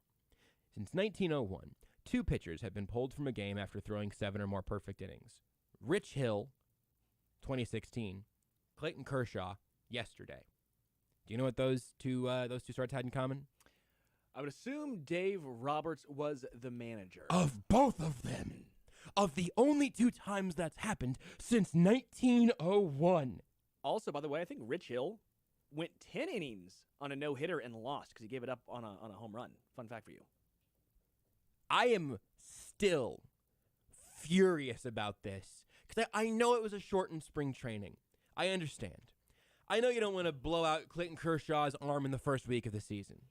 Since 1901, 2 pitchers have been pulled from a game after throwing 7 or more perfect innings. Rich Hill, 2016, Clayton Kershaw, yesterday. Do you know what those two starts had in common? I would assume Dave Roberts was the manager. Of both of them. Of the only 2 times that's happened since 1901. Also, by the way, I think Rich Hill went 10 innings on a no-hitter and lost because he gave it up on a home run. Fun fact for you. I am still furious about this because I know it was a shortened spring training. I understand. I know you don't want to blow out Clayton Kershaw's arm in the first week of the season.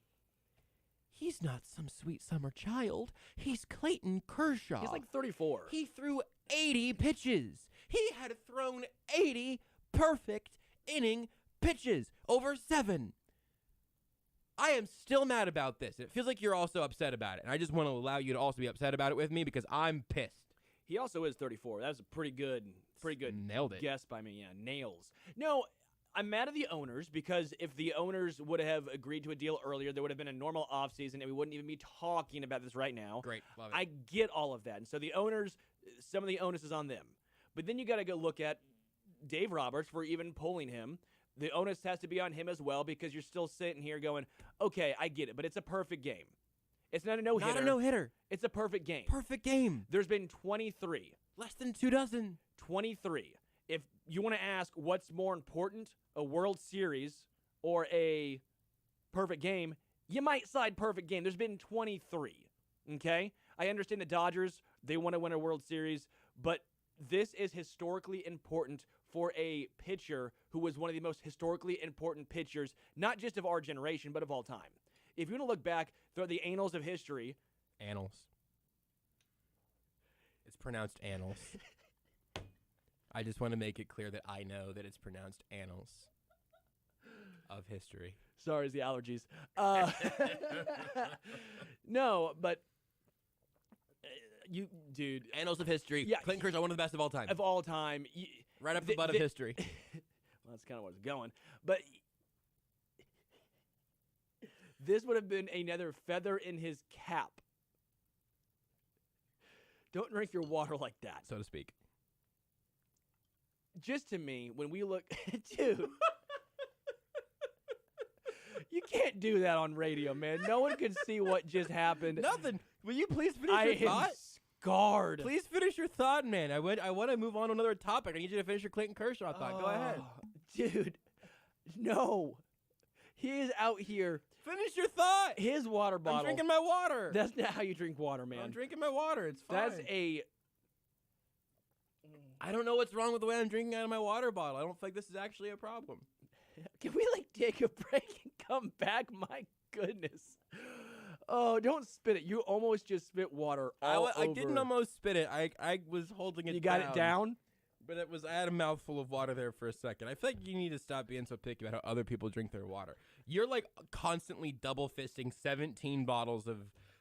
He's not some sweet summer child. He's Clayton Kershaw. He's like 34. He threw 80 pitches. He had thrown 80 perfect inning pitches over 7. I am still mad about this. It feels like you're also upset about it. And I just want to allow you to also be upset about it with me because I'm pissed. He also is 34. That was a pretty good Nailed it. guess by me. Yeah, nails. No, I'm mad at the owners because if the owners would have agreed to a deal earlier, there would have been a normal offseason and we wouldn't even be talking about this right now. Great. Love it. I get all of that. And so the owners, some of the onus is on them. But then you got to go look at Dave Roberts for even pulling him. The onus has to be on him as well because you're still sitting here going, okay, I get it, but it's a perfect game. It's not a no-hitter. Not a no-hitter. It's a perfect game. Perfect game. There's been 23. Less than 2 dozen. 23. If you want to ask what's more important, a World Series or a perfect game, you might side perfect game. There's been 23, okay? I understand the Dodgers, they want to win a World Series, but this is historically important for a pitcher who was one of the most historically important pitchers, not just of our generation, but of all time. If you want to look back through the annals of history. Annals. It's pronounced annals. I just want to make it clear that I know that it's pronounced annals of history. Sorry, it's the allergies. No, but dude. Annals of history. Yeah, Clayton Kershaw, one of the best of all time. Of all time. Right up the butt of history. Well, that's kind of where it's going. But this would have been another feather in his cap. Don't drink your water like that. So to speak. Just to me, when we look, dude, you can't do that on radio, man. No one can see what just happened. Nothing. Will you please finish your thought? Scarred. Please finish your thought, man. I want to move on to another topic. I need you to finish your Clayton Kershaw thought. Go ahead. Dude, no. He is out here. Finish your thought. His water bottle. I'm drinking my water. That's not how you drink water, man. I'm drinking my water. It's fine. That's a... I don't know what's wrong with the way I'm drinking out of my water bottle. I don't think this is actually a problem. Can we, take a break and come back? My goodness. Oh, don't spit it. You almost just spit water all over. I didn't almost spit it. I was holding it down. You got it down? But I had a mouthful of water there for a second. I feel like you need to stop being so picky about how other people drink their water. You're constantly double fisting 17 bottles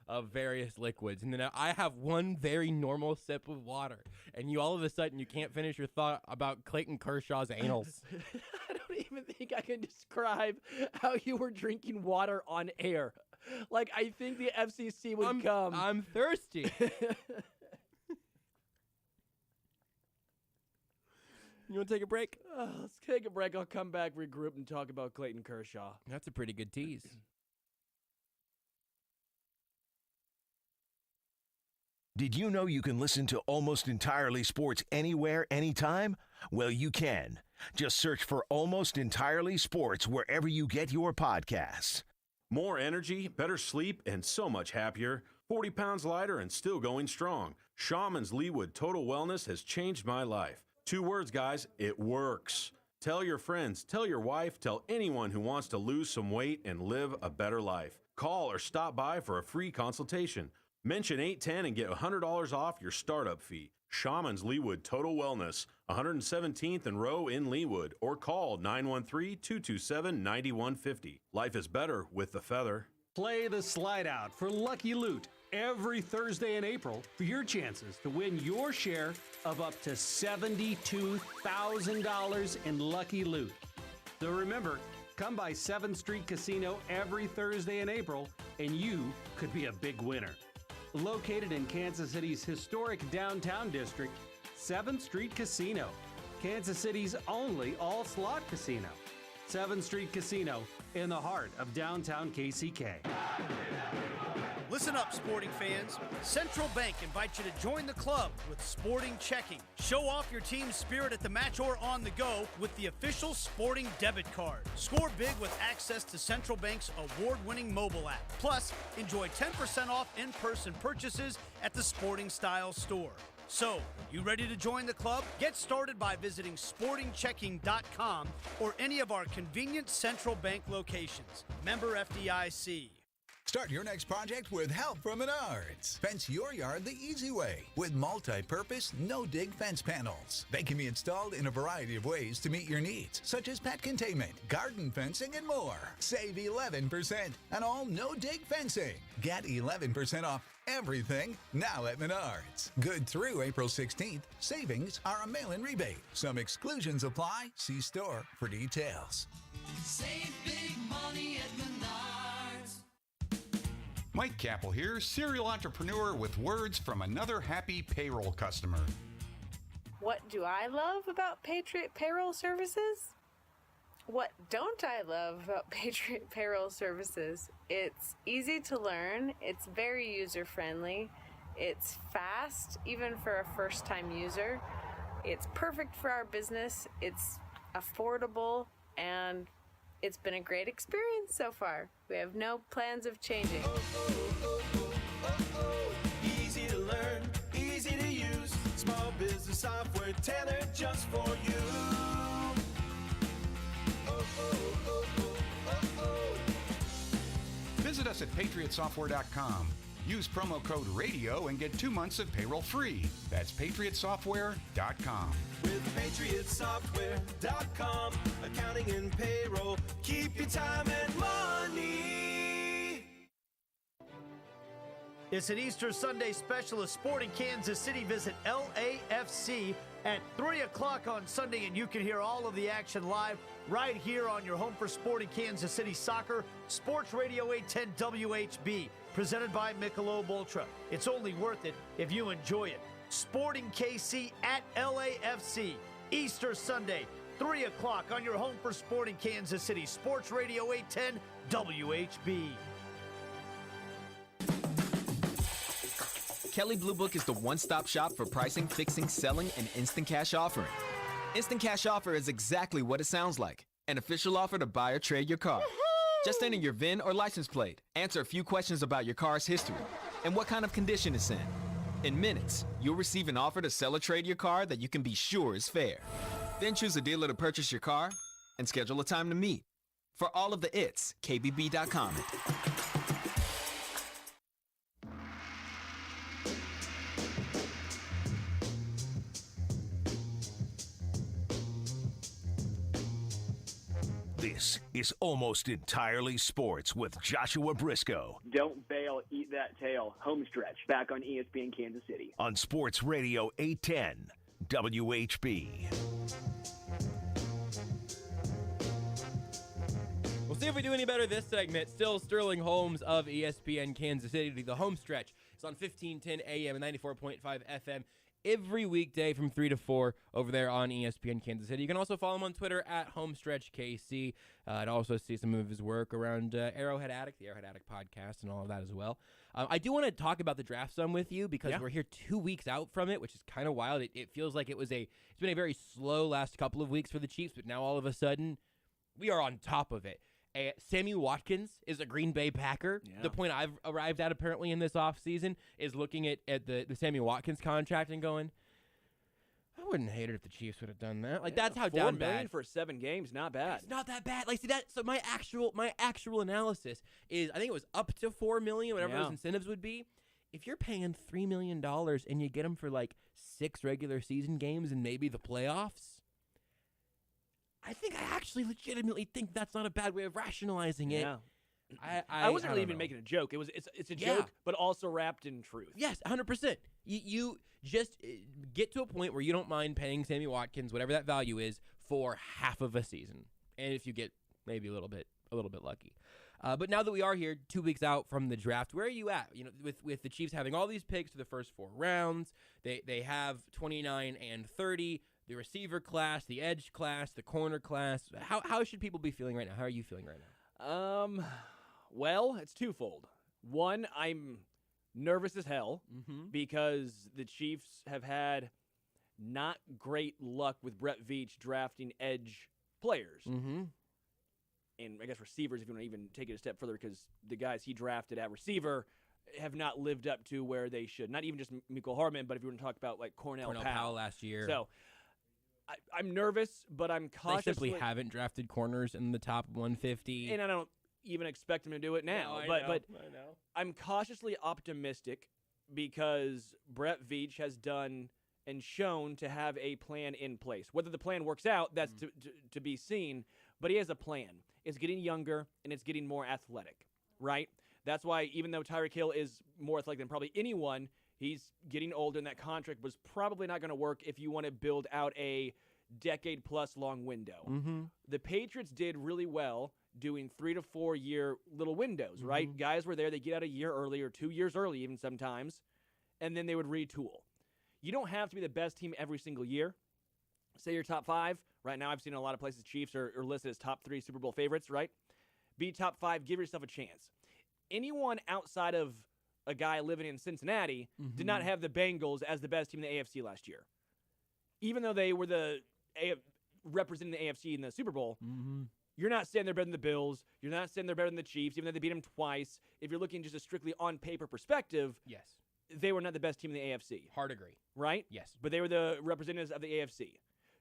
of various liquids. And then I have one very normal sip of water. And you all of a sudden you can't finish your thought about Clayton Kershaw's anals. I don't even think I can describe how you were drinking water on air. I think the FCC would come. I'm thirsty. You want to take a break? Let's take a break. I'll come back, regroup, and talk about Clayton Kershaw. That's a pretty good tease. Did you know you can listen to Almost Entirely Sports anywhere, anytime? Well, you can. Just search for Almost Entirely Sports wherever you get your podcasts. More energy, better sleep, and so much happier. 40 pounds lighter and still going strong. Shaman's Leewood Total Wellness has changed my life. 2 words, guys. It works. Tell your friends, tell your wife, tell anyone who wants to lose some weight and live a better life. Call or stop by for a free consultation. Mention 810 and get $100 off your startup fee. Shaman's Leawood Total Wellness, 117th and Row in Leawood, or call 913-227-9150. Life is better with the feather. Play the slide out for Lucky Loot every Thursday in April for your chances to win your share of up to $72,000 in Lucky Loot. So remember, come by 7th Street Casino every Thursday in April and you could be a big winner. Located in Kansas City's historic downtown district, 7th Street Casino, Kansas City's only all-slot casino. 7th Street Casino in the heart of downtown KCK. Listen up, sporting fans. Central Bank invites you to join the club with Sporting Checking. Show off your team's spirit at the match or on the go with the official Sporting Debit Card. Score big with access to Central Bank's award-winning mobile app. Plus, enjoy 10% off in-person purchases at the Sporting Style store. So, you ready to join the club? Get started by visiting sportingchecking.com or any of our convenient Central Bank locations. Member FDIC. Start your next project with help from Menards. Fence your yard the easy way with multi-purpose, no-dig fence panels. They can be installed in a variety of ways to meet your needs, such as pet containment, garden fencing, and more. Save 11% on all no-dig fencing. Get 11% off everything now at Menards. Good through April 16th. Savings are a mail-in rebate. Some exclusions apply. See store for details. Save big money at Menards. Mike Capel here, serial entrepreneur with words from another happy payroll customer. What do I love about Patriot Payroll Services? What don't I love about Patriot Payroll Services? It's easy to learn, it's very user-friendly, it's fast, even for a first-time user, it's perfect for our business, it's affordable, and it's been a great experience so far. We have no plans of changing. Easy to learn, easy to use. Small business software tailored just for you. Visit us at patriotsoftware.com. Use promo code RADIO and get 2 months of payroll free. That's patriotsoftware.com. With patriotsoftware.com, accounting and payroll, keep your time and money. It's an Easter Sunday special of Sporting Kansas City. Visit LAFC at 3 o'clock on Sunday, and you can hear all of the action live right here on your home for Sporting Kansas City Soccer, Sports Radio 810 WHB, presented by Michelob Ultra. It's only worth it if you enjoy it. Sporting KC at LAFC, Easter Sunday, 3 o'clock on your home for Sporting Kansas City, Sports Radio 810 WHB. Kelley Blue Book is the one-stop shop for pricing, fixing, selling, and instant cash offering. Instant cash offer is exactly what it sounds like. An official offer to buy or trade your car. Just enter your VIN or license plate, answer a few questions about your car's history, and what kind of condition it's in. In minutes, you'll receive an offer to sell or trade your car that you can be sure is fair. Then choose a dealer to purchase your car and schedule a time to meet. For all of the its, KBB.com. This is Almost Entirely Sports with Joshua Brisco Don't bail, eat that tail. Homestretch, back on ESPN Kansas City. on Sports Radio 810 WHB. We'll see if we do any better this segment. Still Sterling Holmes of ESPN Kansas City. The Homestretch is on 1510 AM and 94.5 FM every weekday from 3 to 4 over there on ESPN Kansas City. You can also follow him on Twitter at HomestretchKC. And also see some of his work around Arrowhead Addict, the Arrowhead Addict podcast, and all of that as well. I do want to talk about the draft some with you because we're here 2 weeks out from it, which is kind of wild. It feels like it's been a very slow last couple of weeks for the Chiefs, but now all of a sudden we are on top of it. Sammy Watkins is a Green Bay Packer. Yeah. The point I've arrived at apparently in this offseason is looking at the Sammy Watkins contract and going, I wouldn't hate it if the Chiefs would have done that. Like that's how $4 down million bad for 7 games, not bad. It's not that bad. Like see that. So my actual analysis is I think it was up to $4 million, whatever those incentives would be. if you're paying $3 million and you get him for like 6 regular season games and maybe the playoffs, I think I actually legitimately think that's not a bad way of rationalizing it. Yeah. I wasn't really even making a joke. It's a joke, but also wrapped in truth. Yes, 100%. You just get to a point where you don't mind paying Sammy Watkins whatever that value is for half of a season, and if you get maybe a little bit lucky. But now that we are here, 2 weeks out from the draft, where are you at? You know, with the Chiefs having all these picks for the first 4 rounds, they have 29 and 30. The receiver class, the edge class, the corner class. How should people be feeling right now? How are you feeling right now? Well, it's twofold. One, I'm nervous as hell because the Chiefs have had not great luck with Brett Veach drafting edge players. And I guess receivers, if you want to even take it a step further, because the guys he drafted at receiver have not lived up to where they should. Not even just Mecole Hardman, but if you want to talk about like Cornell Powell last year. So I'm nervous, but I'm cautiously... They simply haven't drafted corners in the top 150. And I don't even expect them to do it now. No, I know. I'm cautiously optimistic because Brett Veach has done and shown to have a plan in place. Whether the plan works out, that's to be seen, but he has a plan. It's getting younger, and it's getting more athletic, right? That's why even though Tyreek Hill is more athletic than probably anyone, he's getting older, and that contract was probably not going to work if you want to build out a decade-plus long window. The Patriots did really well doing 3 to 4 year little windows, right? Guys were there, they get out a year early or 2 years early even sometimes, and then they would retool. You don't have to be the best team every single year. Say you're top 5. Right now I've seen in a lot of places Chiefs are listed as top 3 Super Bowl favorites, right? Be top 5, give yourself a chance. Anyone outside of a guy living in Cincinnati did not have the Bengals as the best team in the AFC last year. Even though they were representing the AFC in the Super Bowl, you're not saying they're better than the Bills. You're not saying they're better than the Chiefs, even though they beat them twice. If you're looking just a strictly on paper perspective, yes, they were not the best team in the AFC. Hard agree. Right? Yes. But they were the representatives of the AFC.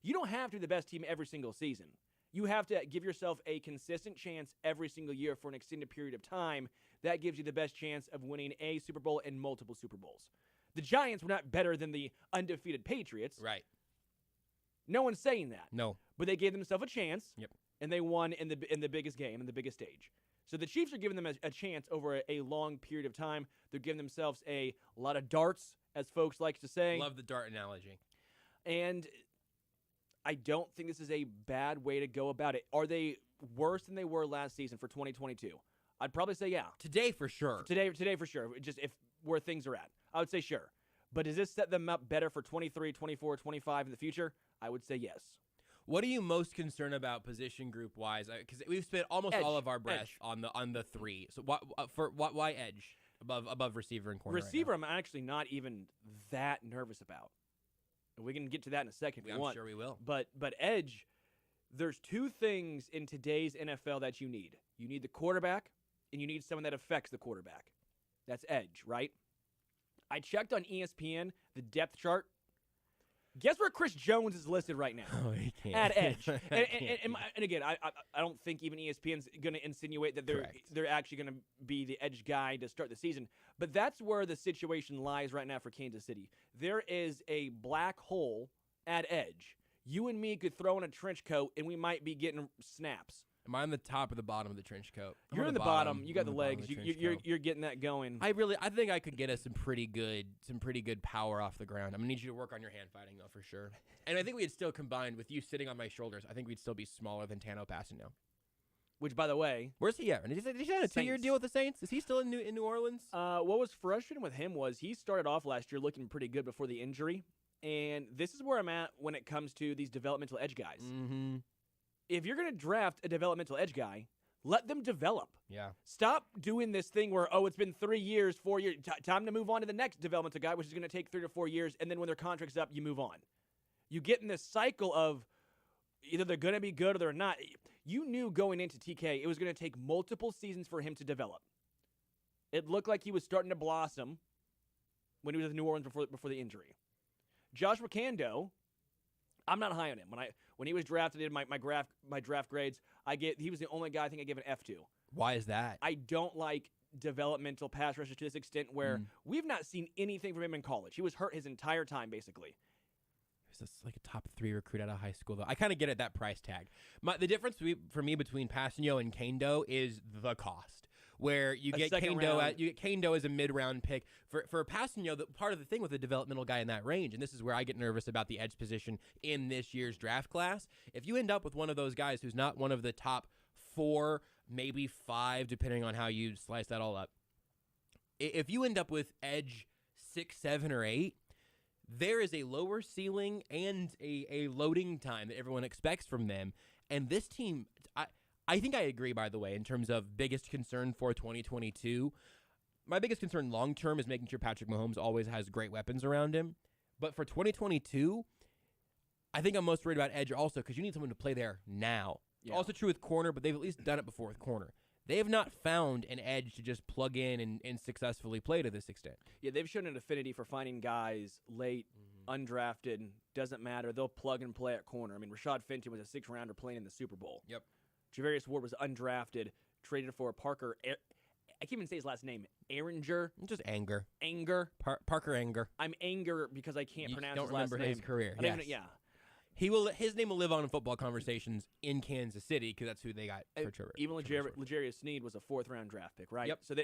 You don't have to be the best team every single season. You have to give yourself a consistent chance every single year for an extended period of time. That gives you the best chance of winning a Super Bowl and multiple Super Bowls. The Giants were not better than the undefeated Patriots. Right. No one's saying that. No. But they gave themselves a chance. Yep. And they won in the biggest game, in the biggest stage. So the Chiefs are giving them a chance over a long period of time. They're giving themselves a lot of darts, as folks like to say. Love the dart analogy. And I don't think this is a bad way to go about it. Are they worse than they were last season for 2022? I'd probably say yeah. Today for sure. Today for sure. Just if where things are at. I would say sure. But does this set them up better for 23, 24, 25 in the future? I would say yes. What are you most concerned about position group wise? Because we've spent almost all of our breath on the 3. So why edge above receiver and corner? Receiver, right now? I'm actually not even that nervous about. We can get to that in a second. I'm sure we will. But edge, there's 2 things in today's NFL that you need. You need the quarterback, and you need someone that affects the quarterback. That's edge, right? I checked on ESPN the depth chart. Guess where Chris Jones is listed right now? Oh, he can't. At edge. and again, I don't think even ESPN's going to insinuate that they're actually going to be the edge guy to start the season. But that's where the situation lies right now for Kansas City. There is a black hole at edge. You and me could throw in a trench coat, and we might be getting snaps. Am I on the top or the bottom of the trench coat? You're in the bottom. You got the legs. You're getting that going. I think I could get us some pretty good power off the ground. I'm gonna need you to work on your hand fighting though for sure. And I think we'd still combined with you sitting on my shoulders. I think we'd still be smaller than Tano Passanio. Which, by the way, where's he at? Did he sign a 2-year deal with the Saints? Is he still in New Orleans? What was frustrating with him was he started off last year looking pretty good before the injury, and this is where I'm at when it comes to these developmental edge guys. If you're going to draft a developmental edge guy, let them develop. Yeah. Stop doing this thing where, it's been 3 years, 4 years. Time to move on to the next developmental guy, which is going to take 3 to 4 years, and then when their contract's up, you move on. You get in this cycle of either they're going to be good or they're not. You knew going into TK it was going to take multiple seasons for him to develop. It looked like he was starting to blossom when he was in New Orleans before the injury. Joshua Kando, I'm not high on him. When he was drafted in my draft grades, he was the only guy I think I gave an F to. Why is that? I don't like developmental pass rusher to this extent where we've not seen anything from him in college. He was hurt his entire time, basically. He's like a top 3 recruit out of high school, though. I kind of get at that price tag. The difference for me between Passanio and Kando is the cost. Where you get Kando as a mid-round pick. For Passanio, part of the thing with a developmental guy in that range, and this is where I get nervous about the edge position in this year's draft class, if you end up with one of those guys who's not one of the top 4, maybe 5, depending on how you slice that all up, if you end up with edge 6, 7, or 8, there is a lower ceiling and a loading time that everyone expects from them. And this team, I think I agree, by the way, in terms of biggest concern for 2022. My biggest concern long-term is making sure Patrick Mahomes always has great weapons around him. But for 2022, I think I'm most worried about edge also because you need someone to play there now. Yeah. Also true with corner, but they've at least done it before with corner. They have not found an edge to just plug in and successfully play to this extent. Yeah, they've shown an affinity for finding guys late, undrafted, doesn't matter. They'll plug and play at corner. I mean, Rashad Fenton was a 6th-rounder playing in the Super Bowl. Yep. Javarius Ward was undrafted, traded for Parker. I can't even say his last name. Aringer. Just Anger. Parker Anger. I'm Anger because I can't pronounce his last name. Don't remember his career. Yes. His name will live on in football conversations in Kansas City because that's who they got for Trevor. Even L'Jarius Sneed was a 4th-round draft pick, right? Yep. So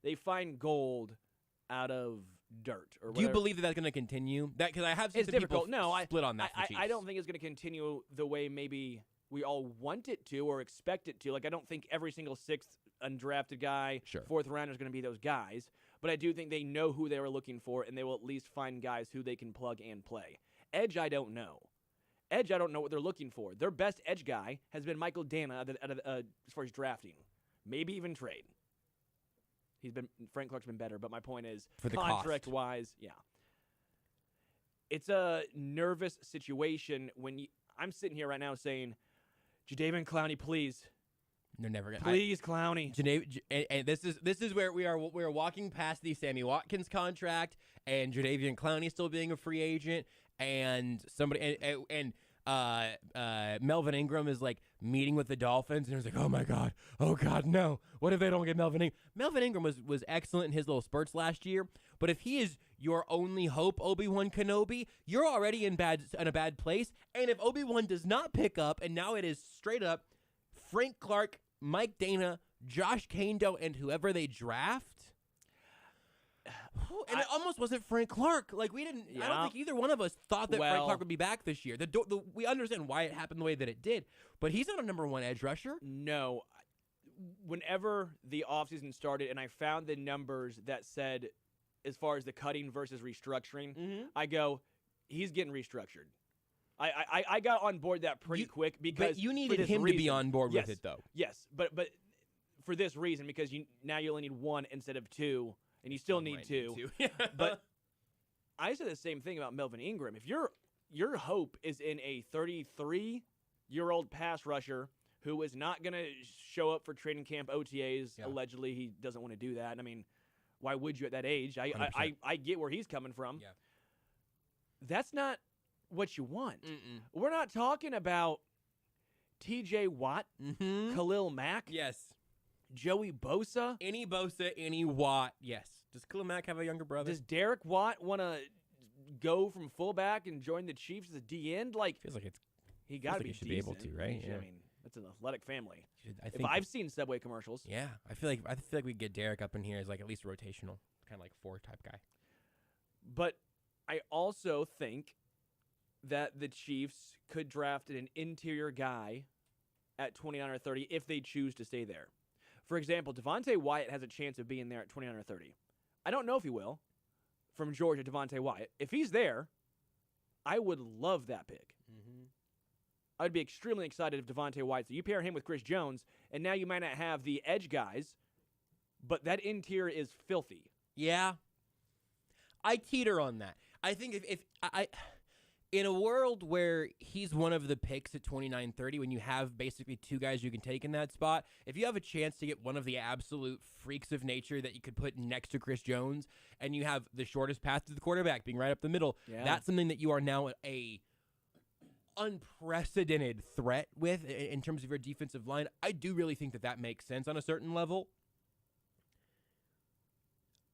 they find gold out of dirt. Or do you believe that that's going to continue? Because I have seen some people split on that. I don't think it's going to continue the way maybe we all want it to or expect it to. Like, I don't think every single 6th undrafted guy, 4th rounder is going to be those guys. But I do think they know who they were looking for, and they will at least find guys who they can plug and play. Edge, I don't know. I don't know what they're looking for. Their best edge guy has been Michael Dana as far as drafting. Maybe even trade. Frank Clark's been better, but my point is, for the contract-wise, it's a nervous situation when I'm sitting here right now saying, Jadeveon Clowney, please. They're never gonna. Please, Clowney. And this is where we are walking past the Sammy Watkins contract and Jadeveon Clowney still being a free agent, and somebody and Melvin Ingram is like meeting with the Dolphins, and he's like, oh god, no! What if they don't get Melvin Ingram? Melvin Ingram was excellent in his little spurts last year, but if he is your only hope, Obi-Wan Kenobi, you're already in a bad place. And if Obi-Wan does not pick up, and now it is straight up Frank Clark, Mike Dana, Josh Kando, and whoever they draft. And it almost wasn't Frank Clark. Like, we didn't. I don't think either one of us thought that Frank Clark would be back this year. We understand why it happened the way that it did, but he's not a number 1 edge rusher. No. Whenever the offseason started, and I found the numbers that said, as far as the cutting versus restructuring, I go, he's getting restructured. I got on board that pretty quick because but you needed him to be on board with it, though. Yes, but for this reason, because now you only need 1 instead of 2. And you still need 2. But I said the same thing about Melvin Ingram. If your hope is in a 33-year-old pass rusher who is not going to show up for training camp OTAs, allegedly he doesn't want to do that. I mean, why would you at that age? I get where he's coming from. Yeah. That's not what you want. We're not talking about TJ Watt, Khalil Mack. Yes. Joey Bosa? Any Bosa, any Watt, yes. Does Khalil Mack have a younger brother? Does Derek Watt want to go from fullback and join the Chiefs as a D-end? Like, feels like he got to be should be able to, right? I mean, that's an athletic family. I've seen Subway commercials. Yeah, I feel like we get Derek up in here as like at least rotational, kind of like 4 type guy. But I also think that the Chiefs could draft an interior guy at 29 or 30 if they choose to stay there. For example, Devontae Wyatt has a chance of being there at 29 or 30. I don't know if he will. From Georgia, Devontae Wyatt. If he's there, I would love that pick. I'd be extremely excited if Devontae Wyatt. So you pair him with Chris Jones, and now you might not have the edge guys, but that interior is filthy. Yeah. I teeter on that. I think if in a world where he's one of the picks at 29-30, when you have basically 2 guys you can take in that spot, if you have a chance to get one of the absolute freaks of nature that you could put next to Chris Jones, and you have the shortest path to the quarterback being right up the middle, that's something that you are now a unprecedented threat with in terms of your defensive line. I do really think that makes sense on a certain level.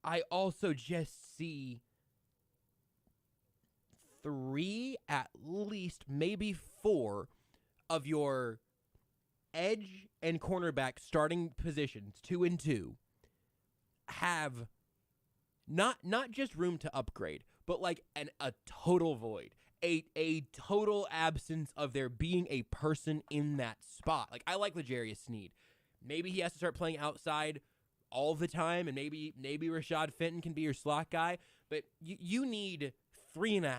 I also just see 3, at least, maybe 4 of your edge and cornerback starting positions, 2 and 2, have not just room to upgrade, but like a total void, a total absence of there being a person in that spot. Like, I like L'Jarius Sneed. Maybe he has to start playing outside all the time, and maybe Rashad Fenton can be your slot guy, but you need 3.5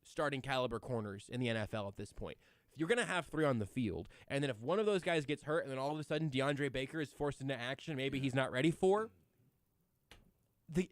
starting caliber corners in the NFL at this point. You're going to have 3 on the field, and then if one of those guys gets hurt, and then all of a sudden DeAndre Baker is forced into action, maybe he's not ready for the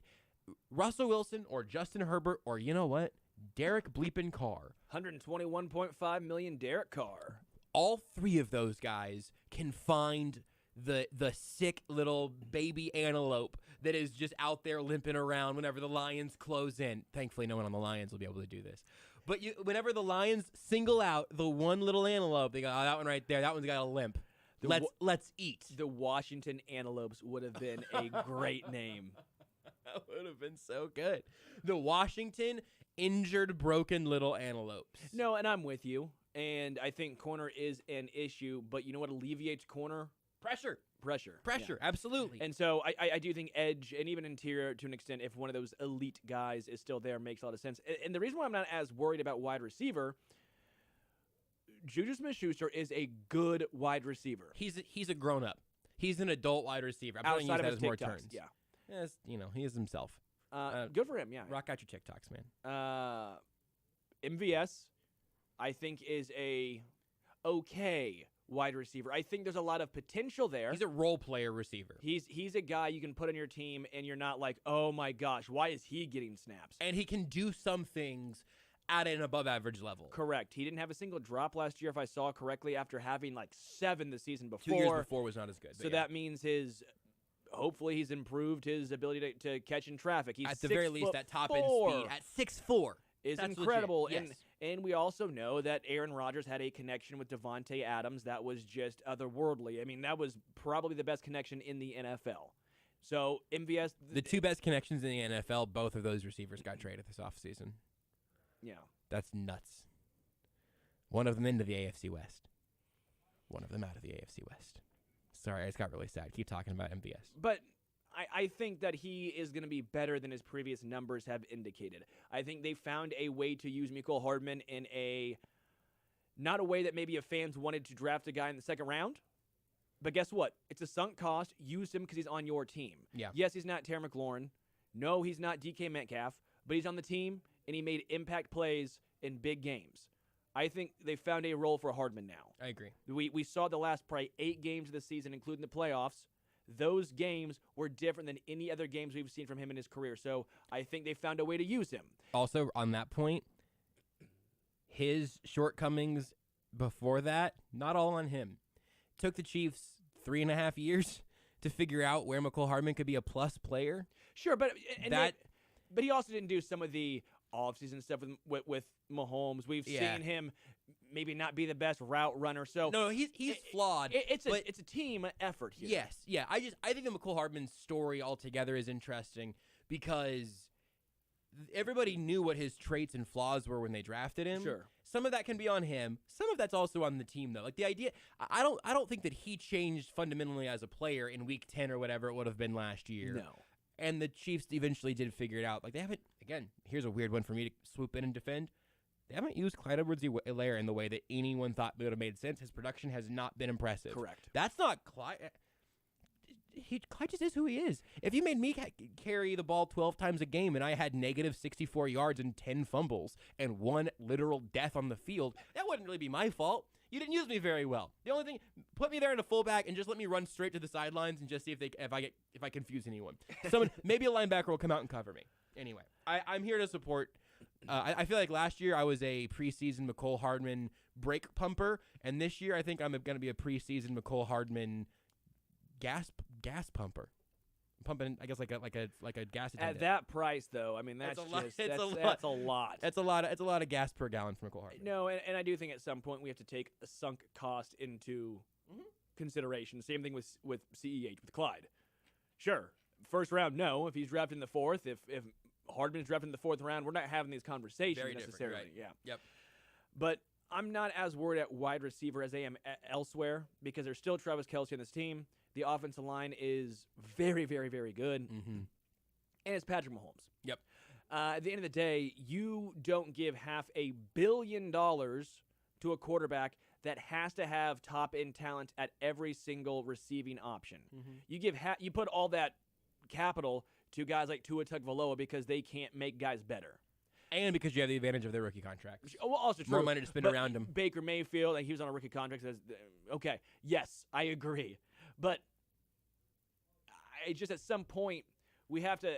Russell Wilson or Justin Herbert or, you know what, Derek bleepin' Carr. $121.5 million Derek Carr. All 3 of those guys can find the sick little baby antelope that is just out there limping around whenever the Lions close in. Thankfully, no one on the Lions will be able to do this. But whenever the Lions single out the one little antelope, they go, oh, that one right there, that one's got a limp. Let's eat. The Washington Antelopes would have been a great name. That would have been so good. The Washington injured, broken little antelopes. No, and I'm with you. And I think corner is an issue, but you know what alleviates corner? Pressure. Yeah. Absolutely. And so I do think edge and even interior to an extent, if one of those elite guys is still there, makes a lot of sense. And the reason why I'm not as worried about wide receiver, Juju Smith-Schuster is a good wide receiver. He's a grown-up. He's an adult wide receiver. I'm Outside trying to of use his that as more TikToks, turns. yeah. Yes, he is himself. Good for him, yeah. Rock out your TikToks, man. MVS, I think, is a okay wide receiver. I think there's a lot of potential there. He's a role player receiver. He's a guy you can put on your team, and you're not like, oh my gosh, why is he getting snaps? And he can do some things at an above average level. Correct. He didn't have a single drop last year, if I saw correctly, after having like 7 the season before. 2 years before was not as good. So that means hopefully he's improved his ability to catch in traffic. He's at the very least, that top end speed at 6'4" is That's incredible. Legit. Yes. And we also know that Aaron Rodgers had a connection with Devontae Adams that was just otherworldly. I mean, that was probably the best connection in the NFL. So MVS, the 2 best connections in the NFL, both of those receivers got traded this offseason. Yeah. That's nuts. One of them into the AFC West. One of them out of the AFC West. Sorry, I just got really sad. Keep talking about MVS. But I think that he is going to be better than his previous numbers have indicated. I think they found a way to use Mecole Hardman in not a way that maybe if fans wanted to draft a guy in the 2nd round. But guess what? It's a sunk cost. Use him because he's on your team. Yeah. Yes, he's not Terry McLaurin. No, he's not DK Metcalf. But he's on the team, and he made impact plays in big games. I think they found a role for Hardman now. I agree. We saw the last probably 8 games of the season, including the playoffs. Those games were different than any other games we've seen from him in his career. So I think they found a way to use him. Also, on that point, his shortcomings before that, not all on him. It took the Chiefs 3.5 years to figure out where Mecole Hardman could be a plus player. Sure, but he also didn't do some of the offseason stuff with Mahomes. We've seen him maybe not be the best route runner. So no, he's flawed. It's a team effort here. Yes, yeah. I think the Mecole Hardman story altogether is interesting because everybody knew what his traits and flaws were when they drafted him. Sure. Some of that can be on him. Some of that's also on the team, though. Like the idea, I don't think that he changed fundamentally as a player in Week 10 or whatever it would have been last year. No. And the Chiefs eventually did figure it out. Like they haven't. Again, here's a weird one for me to swoop in and defend. They haven't used Clyde Edwards-Helaire in the way that anyone thought would have made sense. His production has not been impressive. Correct. That's not Clyde. Clyde just is who he is. If you made me carry the ball 12 times a game and I had negative 64 yards and 10 fumbles and 1 literal death on the field, that wouldn't really be my fault. You didn't use me very well. The only thing, put me there in a fullback and just let me run straight to the sidelines and just see if I confuse anyone. Maybe a linebacker will come out and cover me. Anyway, I'm here to support. I feel like last year I was a preseason Mecole Hardman brake pumper, and this year I think I'm going to be a preseason Mecole Hardman gas pumper. Pumping, I guess, like a gas attendant. At that price, though, I mean that's a lot. That's a lot. It's a lot of gas per gallon for Mecole Hardman. No, and I do think at some point we have to take a sunk cost into consideration. Same thing with CEH with Clyde. Sure, first round, no. If he's drafted in the fourth, if Hardman's drafted in the fourth round, we're not having these conversations Very different, necessarily. right. Yeah. Yep. But I'm not as worried at wide receiver as I am elsewhere because there's still Travis Kelce on this team. The offensive line is very, very, very good. Mm-hmm. And it's Patrick Mahomes. Yep. At the end of the day, you don't give $500 million to a quarterback that has to have top-end talent at every single receiving option. Mm-hmm. You put all that capital to guys like Tua Tagovailoa because they can't make guys better. And because you have the advantage of their rookie contract. Well, also true. More money to spend but around him. Baker Mayfield, like he was on a rookie contract. Okay, yes, I agree. But just at some point, we have to,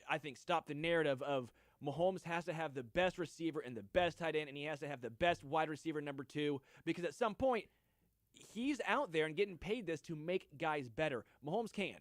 I think, stop the narrative of Mahomes has to have the best receiver and the best tight end, and he has to have the best wide receiver number 2, because at some point, he's out there and getting paid this to make guys better. Mahomes can.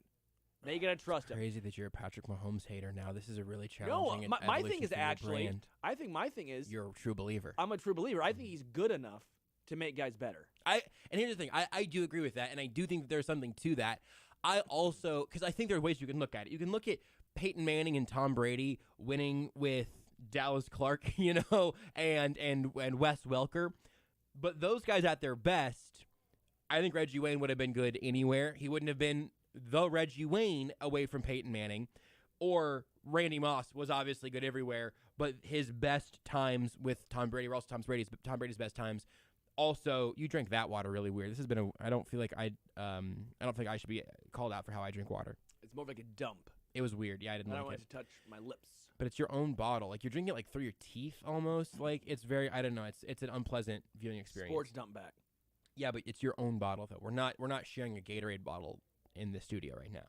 Now you got to trust him. Crazy that you're a Patrick Mahomes hater now. This is a really No, challenging my thing is evolution for your actually, brand. I think my thing is, You're a true believer. I'm a true believer. I think he's good enough to make guys better. And here's the thing. I do agree with that, and I do think that there's something to that. I also, because I think there are ways you can look at it. You can look at Peyton Manning and Tom Brady winning with Dallas Clark, and Wes Welker. But those guys at their best, I think Reggie Wayne would have been good anywhere. He wouldn't have been the Reggie Wayne away from Peyton Manning. Or Randy Moss was obviously good everywhere, but his best times with Tom Brady were also Tom Brady's best times. Also, you drink that water really weird. This has been I don't feel like I don't think I should be called out for how I drink water. It's more of like a dump. It was weird. Yeah, I didn't I don't like want it. to touch my lips. But it's your own bottle. Like you're drinking it like through your teeth almost. Like it's very, I don't know. It's an unpleasant viewing experience. Sports dump back. Yeah, but it's your own bottle though. We're not sharing a Gatorade bottle in the studio right now.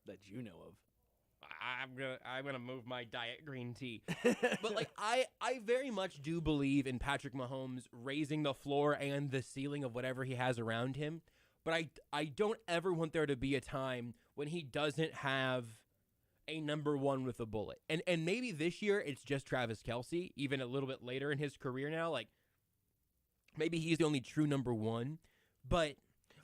That you know of. I'm gonna move my diet green tea. But like I very much do believe in Patrick Mahomes raising the floor and the ceiling of whatever he has around him. But I don't ever want there to be a time when he doesn't have a number one with a bullet. And maybe this year it's just Travis Kelce, even a little bit later in his career now. Like maybe he's the only true number one. But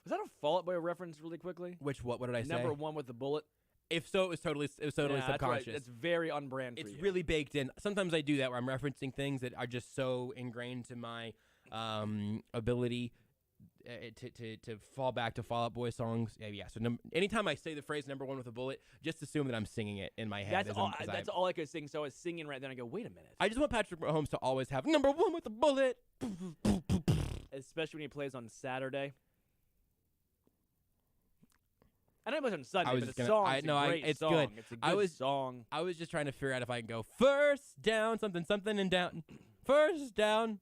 was that a Fall Out Boy reference really quickly? What did I say? Number one with the bullet. If so, it was totally subconscious. That's right. It's very on brand for It's you. really baked in. Sometimes I do that where I'm referencing things that are just so ingrained to my ability to fall back to Fall Out Boy songs. Yeah. So anytime I say the phrase "number one with a bullet," just assume that I'm singing it in my head. That's all I could sing. So I was singing right then. I go, wait a minute. I just want Patrick Mahomes to always have number one with a bullet. Especially when he plays on Saturday. I know it was on Sunday, but the song is a great song. Good. It's a good song. I was just trying to figure out if I can go first down, something, and down. First down.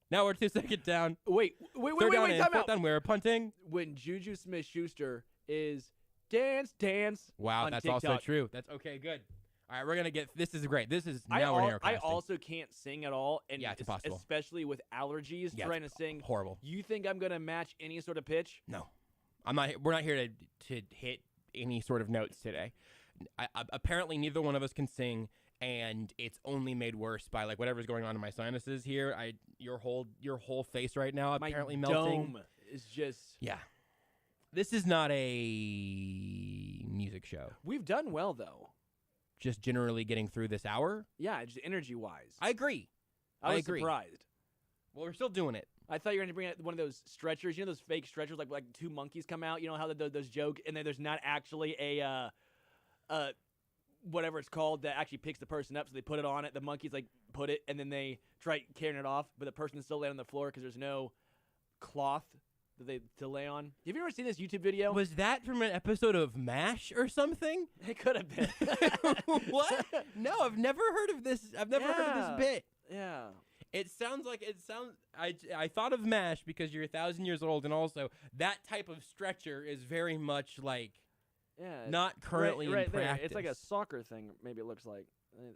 Now we're 2 seconds down. Wait, time out. Fourth down, we're punting. When Juju Smith-Schuster is dance. Wow, on that's TikTok. also true. That's okay, good. All right, we're going to get, this is great. This is now we're narrowcasting. I also can't sing at all. And yeah, it's impossible. Especially with allergies, trying to sing. Horrible. You think I'm going to match any sort of pitch? No. We're not here to hit any sort of notes today. Apparently, neither one of us can sing, and it's only made worse by like whatever's going on in my sinuses here. Your whole face right now apparently my melting. Dome is just This is not a music show. We've done well though. Just generally getting through this hour. Yeah, just energy wise. I agree. I was agree. surprised. Well, we're still doing it. I thought you were going to bring out one of those stretchers. You know those fake stretchers, like two monkeys come out. You know how those joke, and then there's not actually a whatever it's called that actually picks the person up. So they put it on it. The monkeys like put it, and then they try carrying it off, but the person's still laying on the floor because there's no cloth to lay on. Have you ever seen this YouTube video? Was that from an episode of MASH or something? It could have been. What? No, I've never heard of this. I've never heard of this bit. Yeah. It sounds. I thought of MASH because you're 1,000 years old, and also that type of stretcher is very much like not currently in there. practice. It's like a soccer thing. Maybe it looks like.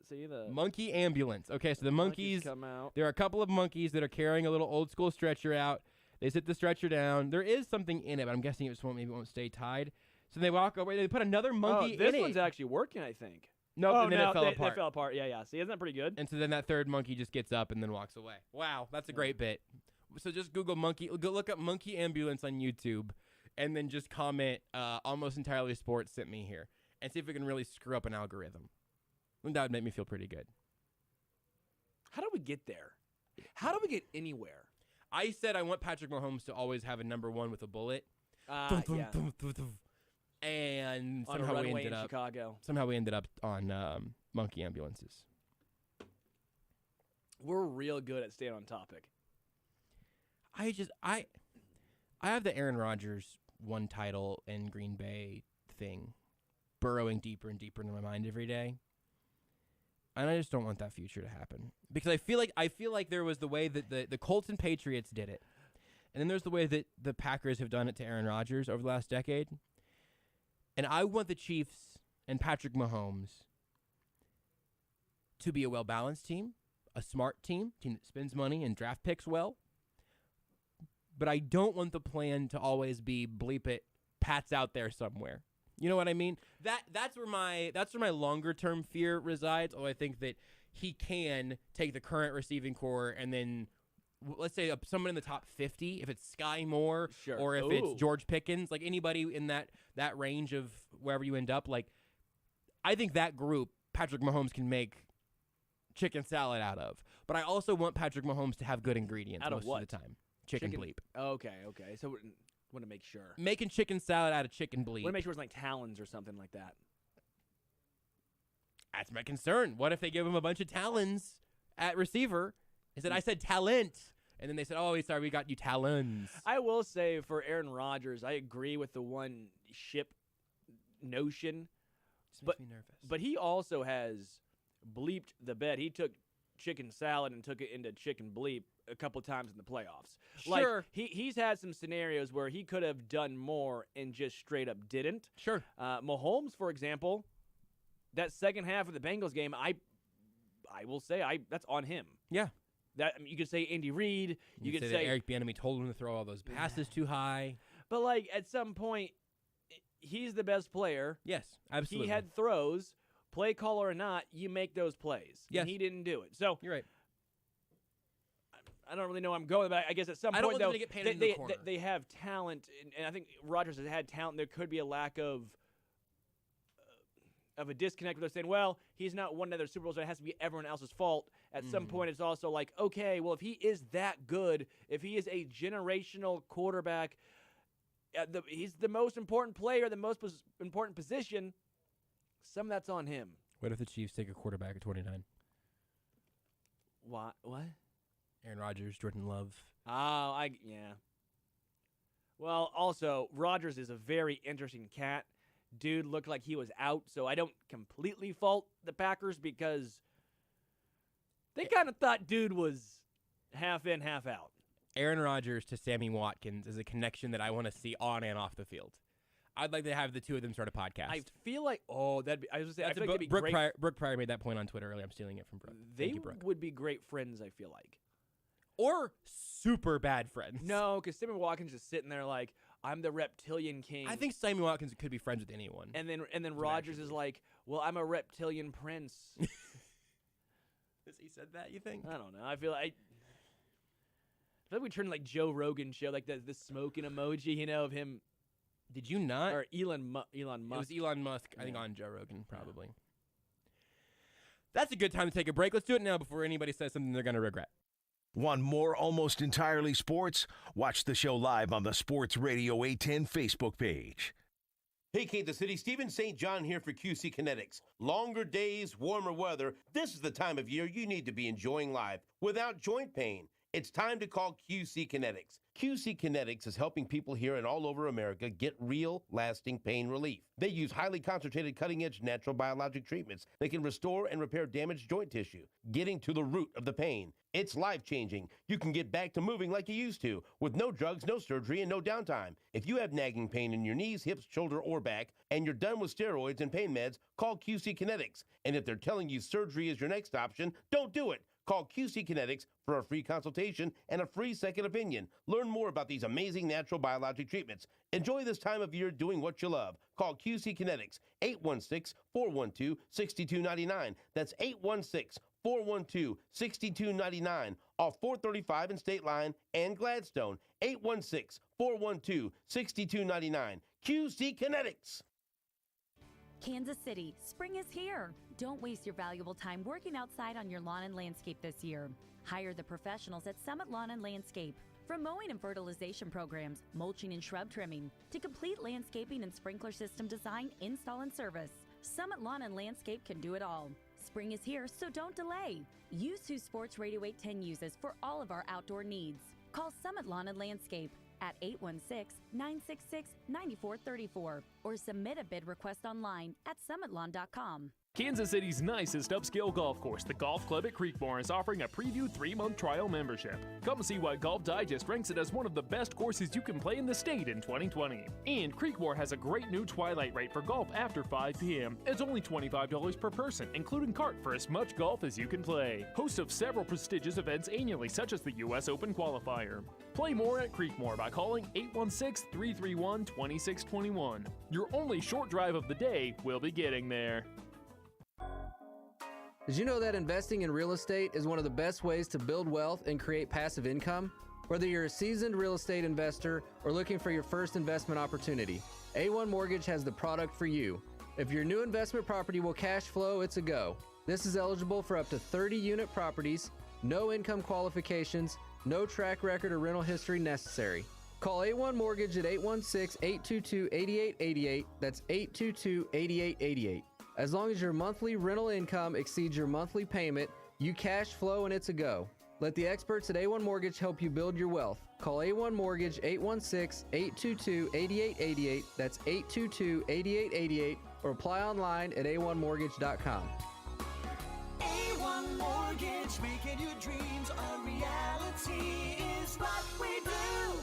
See the monkey ambulance. Okay, so the monkeys come out. There are a couple of monkeys that are carrying a little old school stretcher out. They sit the stretcher down. There is something in it, but I'm guessing it won't stay tied. So they walk over. They put another monkey in it. This one's actually working, I think. Nope, and then it fell apart. They fell apart. Yeah. See, isn't that pretty good? And so then that third monkey just gets up and then walks away. Wow, that's a great bit. So just Google monkey. Look up monkey ambulance on YouTube. and then just comment almost entirely sports sent me here and see if we can really screw up an algorithm. That would make me feel pretty good. How do we get there? How do we get anywhere? I said I want Patrick Mahomes to always have a number one with a bullet. Yeah. And On a somehow we runway ended in up Chicago. Somehow we ended up on monkey ambulances. We're real good at staying on topic. I have the Aaron Rodgers one title in Green Bay thing burrowing deeper and deeper into my mind every day. And I just don't want that future to happen. Because I feel like there was the way that the Colts and Patriots did it. And then there's the way that the Packers have done it to Aaron Rodgers over the last decade. And I want the Chiefs and Patrick Mahomes to be a well-balanced team, a smart team that spends money and draft picks well. But I don't want the plan to always be bleep it, Pat's out there somewhere. You know what I mean? That's where my longer term fear resides. Oh, I think that he can take the current receiving core and then let's say someone in the top 50, if it's Sky Moore or if it's George Pickens, like anybody in that range of wherever you end up, like I think that group Patrick Mahomes can make chicken salad out of. But I also want Patrick Mahomes to have good ingredients Out of most of the time. Chicken bleep. Okay. So want to make sure. Making chicken salad out of chicken bleep. Want to make sure it's like talons or something like that. That's my concern. What if they give him a bunch of talons at receiver? I said talent. And then they said, oh, sorry, we got you talons. I will say for Aaron Rodgers, I agree with the one ship notion. Just makes me nervous. But he also has bleeped the bet. He took chicken salad and took it into chicken bleep a couple times in the playoffs. Sure. Like, he's had some scenarios where he could have done more and just straight up didn't. Sure. Mahomes, for example, that second half of the Bengals game, I will say that's on him. Yeah. You could say Andy Reid. You could say that Eric Bieniemy told him to throw all those passes too high. But like at some point, he's the best player. Yes, absolutely. He had throws, play caller or not. You make those plays. Yes. And he didn't do it. So you're right. I don't really know where I'm going, but I guess at some I point don't want them to get painted in the corner. they have talent, and I think Rodgers has had talent. There could be a lack of a disconnect where they're saying, well, he's not won another Super Bowl, so it has to be everyone else's fault. At some point, it's also like, okay, well, if he is that good, if he is a generational quarterback, he's the most important player, the most important position, some of that's on him. What if the Chiefs take a quarterback at 29? What? Aaron Rodgers, Jordan Love. Oh, yeah. Well, also, Rodgers is a very interesting cat. Dude looked like he was out, so I don't completely fault the Packers because they kind of thought dude was half in, half out. Aaron Rodgers to Sammy Watkins is a connection that I want to see on and off the field. I'd like to have the two of them start a podcast. I feel like, I was going to say, I feel like that'd be great. Brooke Pryor made that point on Twitter earlier. I'm stealing it from Brooke. They would be great friends, I feel like. Or super bad friends. No, because Sammy Watkins is sitting there like, I'm the reptilian king. I think Sammy Watkins could be friends with anyone. And then Rodgers is like, well, I'm a reptilian prince. Has he said that, you think? I don't know. I feel like we turned like Joe Rogan show, like the smoking emoji, of him. Did you not? Or Elon Musk. It was Elon Musk, I think, on Joe Rogan, probably. Yeah. That's a good time to take a break. Let's do it now before anybody says something they're going to regret. Want more Almost Entirely Sports? Watch the show live on the Sports Radio 810 Facebook page. Hey, Kansas City, Stephen St. John here for QC Kinetics. Longer days, warmer weather. This is the time of year you need to be enjoying life without joint pain. It's time to call QC Kinetics. QC Kinetics is helping people here and all over America get real, lasting pain relief. They use highly concentrated, cutting-edge natural biologic treatments that can restore and repair damaged joint tissue, getting to the root of the pain. It's life-changing. You can get back to moving like you used to, with no drugs, no surgery, and no downtime. If you have nagging pain in your knees, hips, shoulder, or back, and you're done with steroids and pain meds, call QC Kinetics. And if they're telling you surgery is your next option, don't do it. Call QC Kinetics for a free consultation and a free second opinion. Learn more about these amazing natural biologic treatments. Enjoy this time of year doing what you love. Call QC Kinetics, 816-412-6299. That's 816-412-6299 off 435 and State Line and Gladstone. 816-412-6299. QC Kinetics. Kansas City, spring is here. Don't waste your valuable time working outside on your lawn and landscape this year. Hire the professionals at Summit Lawn and Landscape. From mowing and fertilization programs, mulching and shrub trimming, to complete landscaping and sprinkler system design, install, and service, Summit Lawn and Landscape can do it all. Spring is here, so don't delay. Use who Sports Radio 810 uses for all of our outdoor needs. Call Summit Lawn and Landscape at 816-966-9434 or submit a bid request online at summitlawn.com. Kansas City's nicest upscale golf course, the Golf Club at Creekmore, is offering a preview 3-month trial membership. Come see why Golf Digest ranks it as one of the best courses you can play in the state in 2020. And Creekmore has a great new twilight rate for golf after 5 p.m. It's only $25 per person, including cart for as much golf as you can play. Host of several prestigious events annually, such as the U.S. Open Qualifier. Play more at Creekmore by calling 816-331-2621. Your only short drive of the day will be getting there. Did you know that investing in real estate is one of the best ways to build wealth and create passive income? Whether you're a seasoned real estate investor or looking for your first investment opportunity, A1 Mortgage has the product for you. If your new investment property will cash flow, it's a go. This is eligible for up to 30 unit properties, no income qualifications, no track record or rental history necessary. Call A1 Mortgage at 816-822-8888. That's 822-8888. As long as your monthly rental income exceeds your monthly payment, you cash flow and it's a go. Let the experts at A1 Mortgage help you build your wealth. Call A1 Mortgage 816-822-8888. That's 822-8888 or apply online at a1mortgage.com. A1 Mortgage, making your dreams a reality is what we do.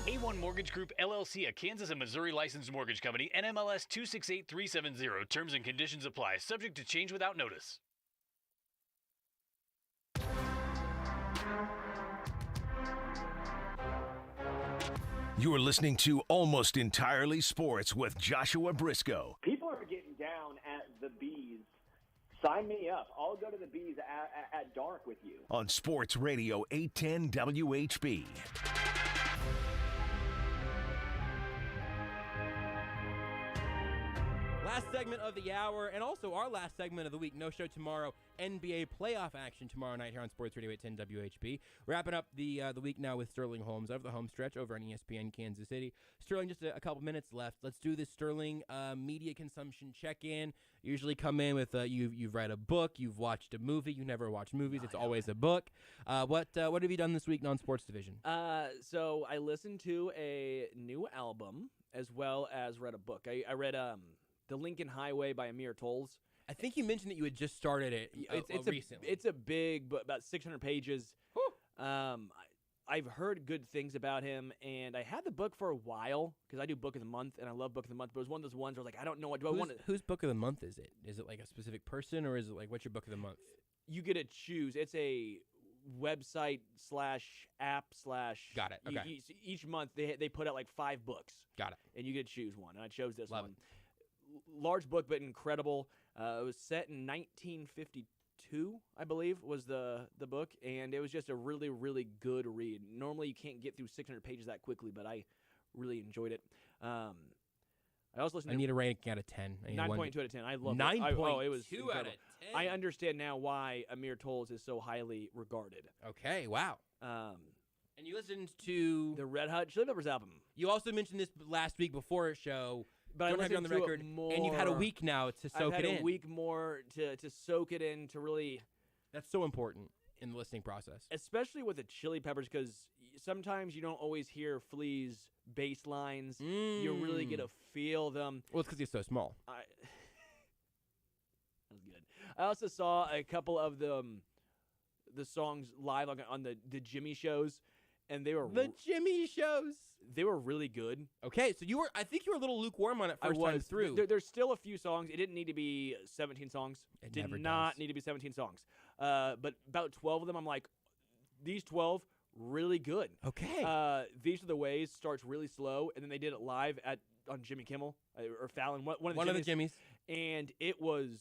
A1 Mortgage Group, LLC, a Kansas and Missouri licensed mortgage company, NMLS 268370. Terms and conditions apply. Subject to change without notice. You're listening to Almost Entirely Sports with Joshua Brisco. People are getting down at the Bees. Sign me up. I'll go to the Bees at dark with you. On Sports Radio 810 WHB. Last segment of the hour, and also our last segment of the week. No show tomorrow. NBA playoff action tomorrow night here on Sports Radio 810 WHB. Wrapping up the week now with Sterling Holmes of the Homestretch over on ESPN Kansas City. Sterling, just a couple minutes left. Let's do this Sterling media consumption check-in. Usually come in with you've read a book, you've watched a movie. You never watch movies. It's always a book. What have you done this week, non-sports division? So I listened to a new album as well as read a book. I read The Lincoln Highway by Amir Tolls. I think you mentioned that you had just started it recently. It's a big, but about 600 pages. I've heard good things about him, and I had the book for a while because I do Book of the Month, and I love Book of the Month. But it was one of those ones where I was like, I don't know what do I want. Whose Book of the Month is it? Is it like a specific person, or is it like what's your Book of the Month? You get to choose. It's a website / app / Got it. Okay. Each month they put out like 5 books. Got it. And you get to choose one, and I chose this Love one. it. Large book, but incredible. It was set in 1952, I believe, was the book, and it was just a really, really good read. Normally, you can't get through 600 pages that quickly, but I really enjoyed it. I also listened. I need a ranking out of 10. 9.2 out of 10. I love it. 9.2 it was out of incredible. 10. I understand now why Amir Tolls is so highly regarded. Okay, wow. And you listened to the Red Hot Chili Peppers album. You also mentioned this last week before our show. But Don't I have you on the listened to record, it more. and you've had a week now to soak I've it in. had a week more to soak it in, to really. That's so important in the listening process. Especially with the Chili Peppers, because sometimes you don't always hear Flea's bass lines. You really get to feel them. Well, it's because he's so small. That was good. I also saw a couple of the songs live on the Jimmy shows, and they were The Jimmy shows. They were really good. Okay, so I think you were a little lukewarm on it first time through. There's still a few songs. It didn't need to be 17 songs. It did never not does. need to be 17 songs. But about 12 of them, I'm like, these 12, really good. Okay. These Are the Ways starts really slow, and then they did it live on Jimmy Kimmel or Fallon, one of the Jimmys. And it was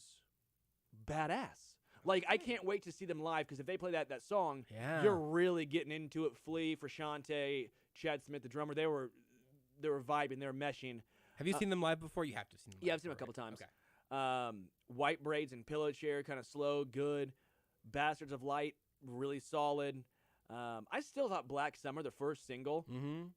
badass. Like, I can't wait to see them live because if they play that song, Yeah. you're really getting into it. Flea, Frusciante, Chad Smith, the drummer, they were vibing, they were meshing. Have you seen them live before? You have to have seen them live. Yeah, I've seen them a couple times. White Braids and Pillow Chair, kind of slow, good. Bastards of Light, really solid. I still thought Black Summer, the first single,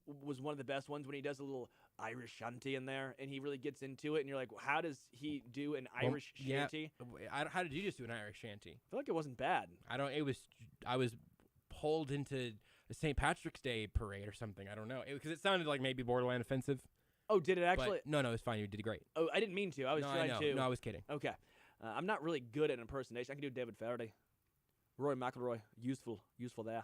was one of the best ones when he does a little Irish shanty in there, and he really gets into it, and you're like, well, how does he do an Irish shanty? How did you just do an Irish shanty? I feel like it wasn't bad. I was pulled into the St. Patrick's Day parade or something. I don't know. Because it sounded like maybe borderline offensive. Oh, did it actually? But no, it's fine. You did great. Oh, I didn't mean to. I was trying to. No, I was kidding. Okay. I'm not really good at impersonation. I can do David Faraday. Roy McIlroy. Useful there.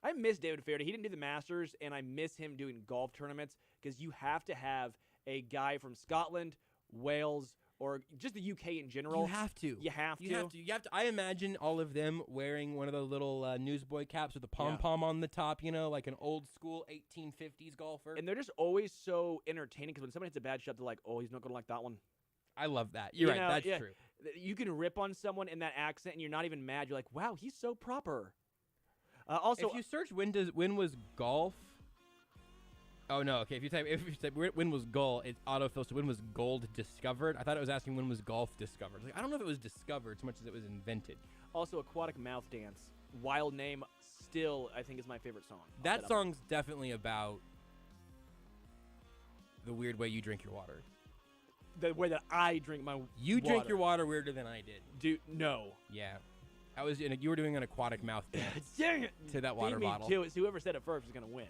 I miss David Faraday. He didn't do the Masters, and I miss him doing golf tournaments because you have to have a guy from Scotland, Wales, or just the UK in general. You have to. You have to. I imagine all of them wearing one of those little newsboy caps with a pom-pom on the top, like an old school 1850s golfer. And they're just always so entertaining because when somebody hits a bad shot, they're like, oh, he's not going to like that one. I love that. You're right. That's true. You can rip on someone in that accent, and you're not even mad. You're like, wow, he's so proper. Also, if you search when was golf. Oh no, okay. If you type when was gold, it autofills to when was gold discovered. I thought it was asking when was golf discovered. Like, I don't know if it was discovered so much as it was invented. Also, Aquatic Mouth Dance. Wild Name still, I think, is my favorite song. That song's definitely about the weird way you drink your water. The way that I drink my You drink your water weirder than I did. Dude, no. Yeah. You were doing an aquatic mouth dance. Dang it! To that water Beat me bottle. to it. So whoever said it first is going to win.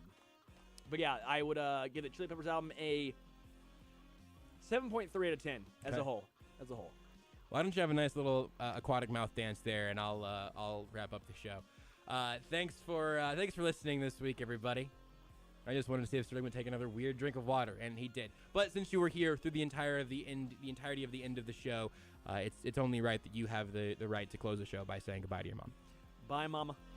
But yeah, I would give the Chili Peppers album a 7.3 out of 10 as a whole. Why don't you have a nice little aquatic mouth dance there, and I'll wrap up the show. Thanks for listening this week, everybody. I just wanted to see if Sterling would take another weird drink of water, and he did. But since you were here through the entirety of the end of the show, it's only right that you have the right to close the show by saying goodbye to your mom. Bye, Mama.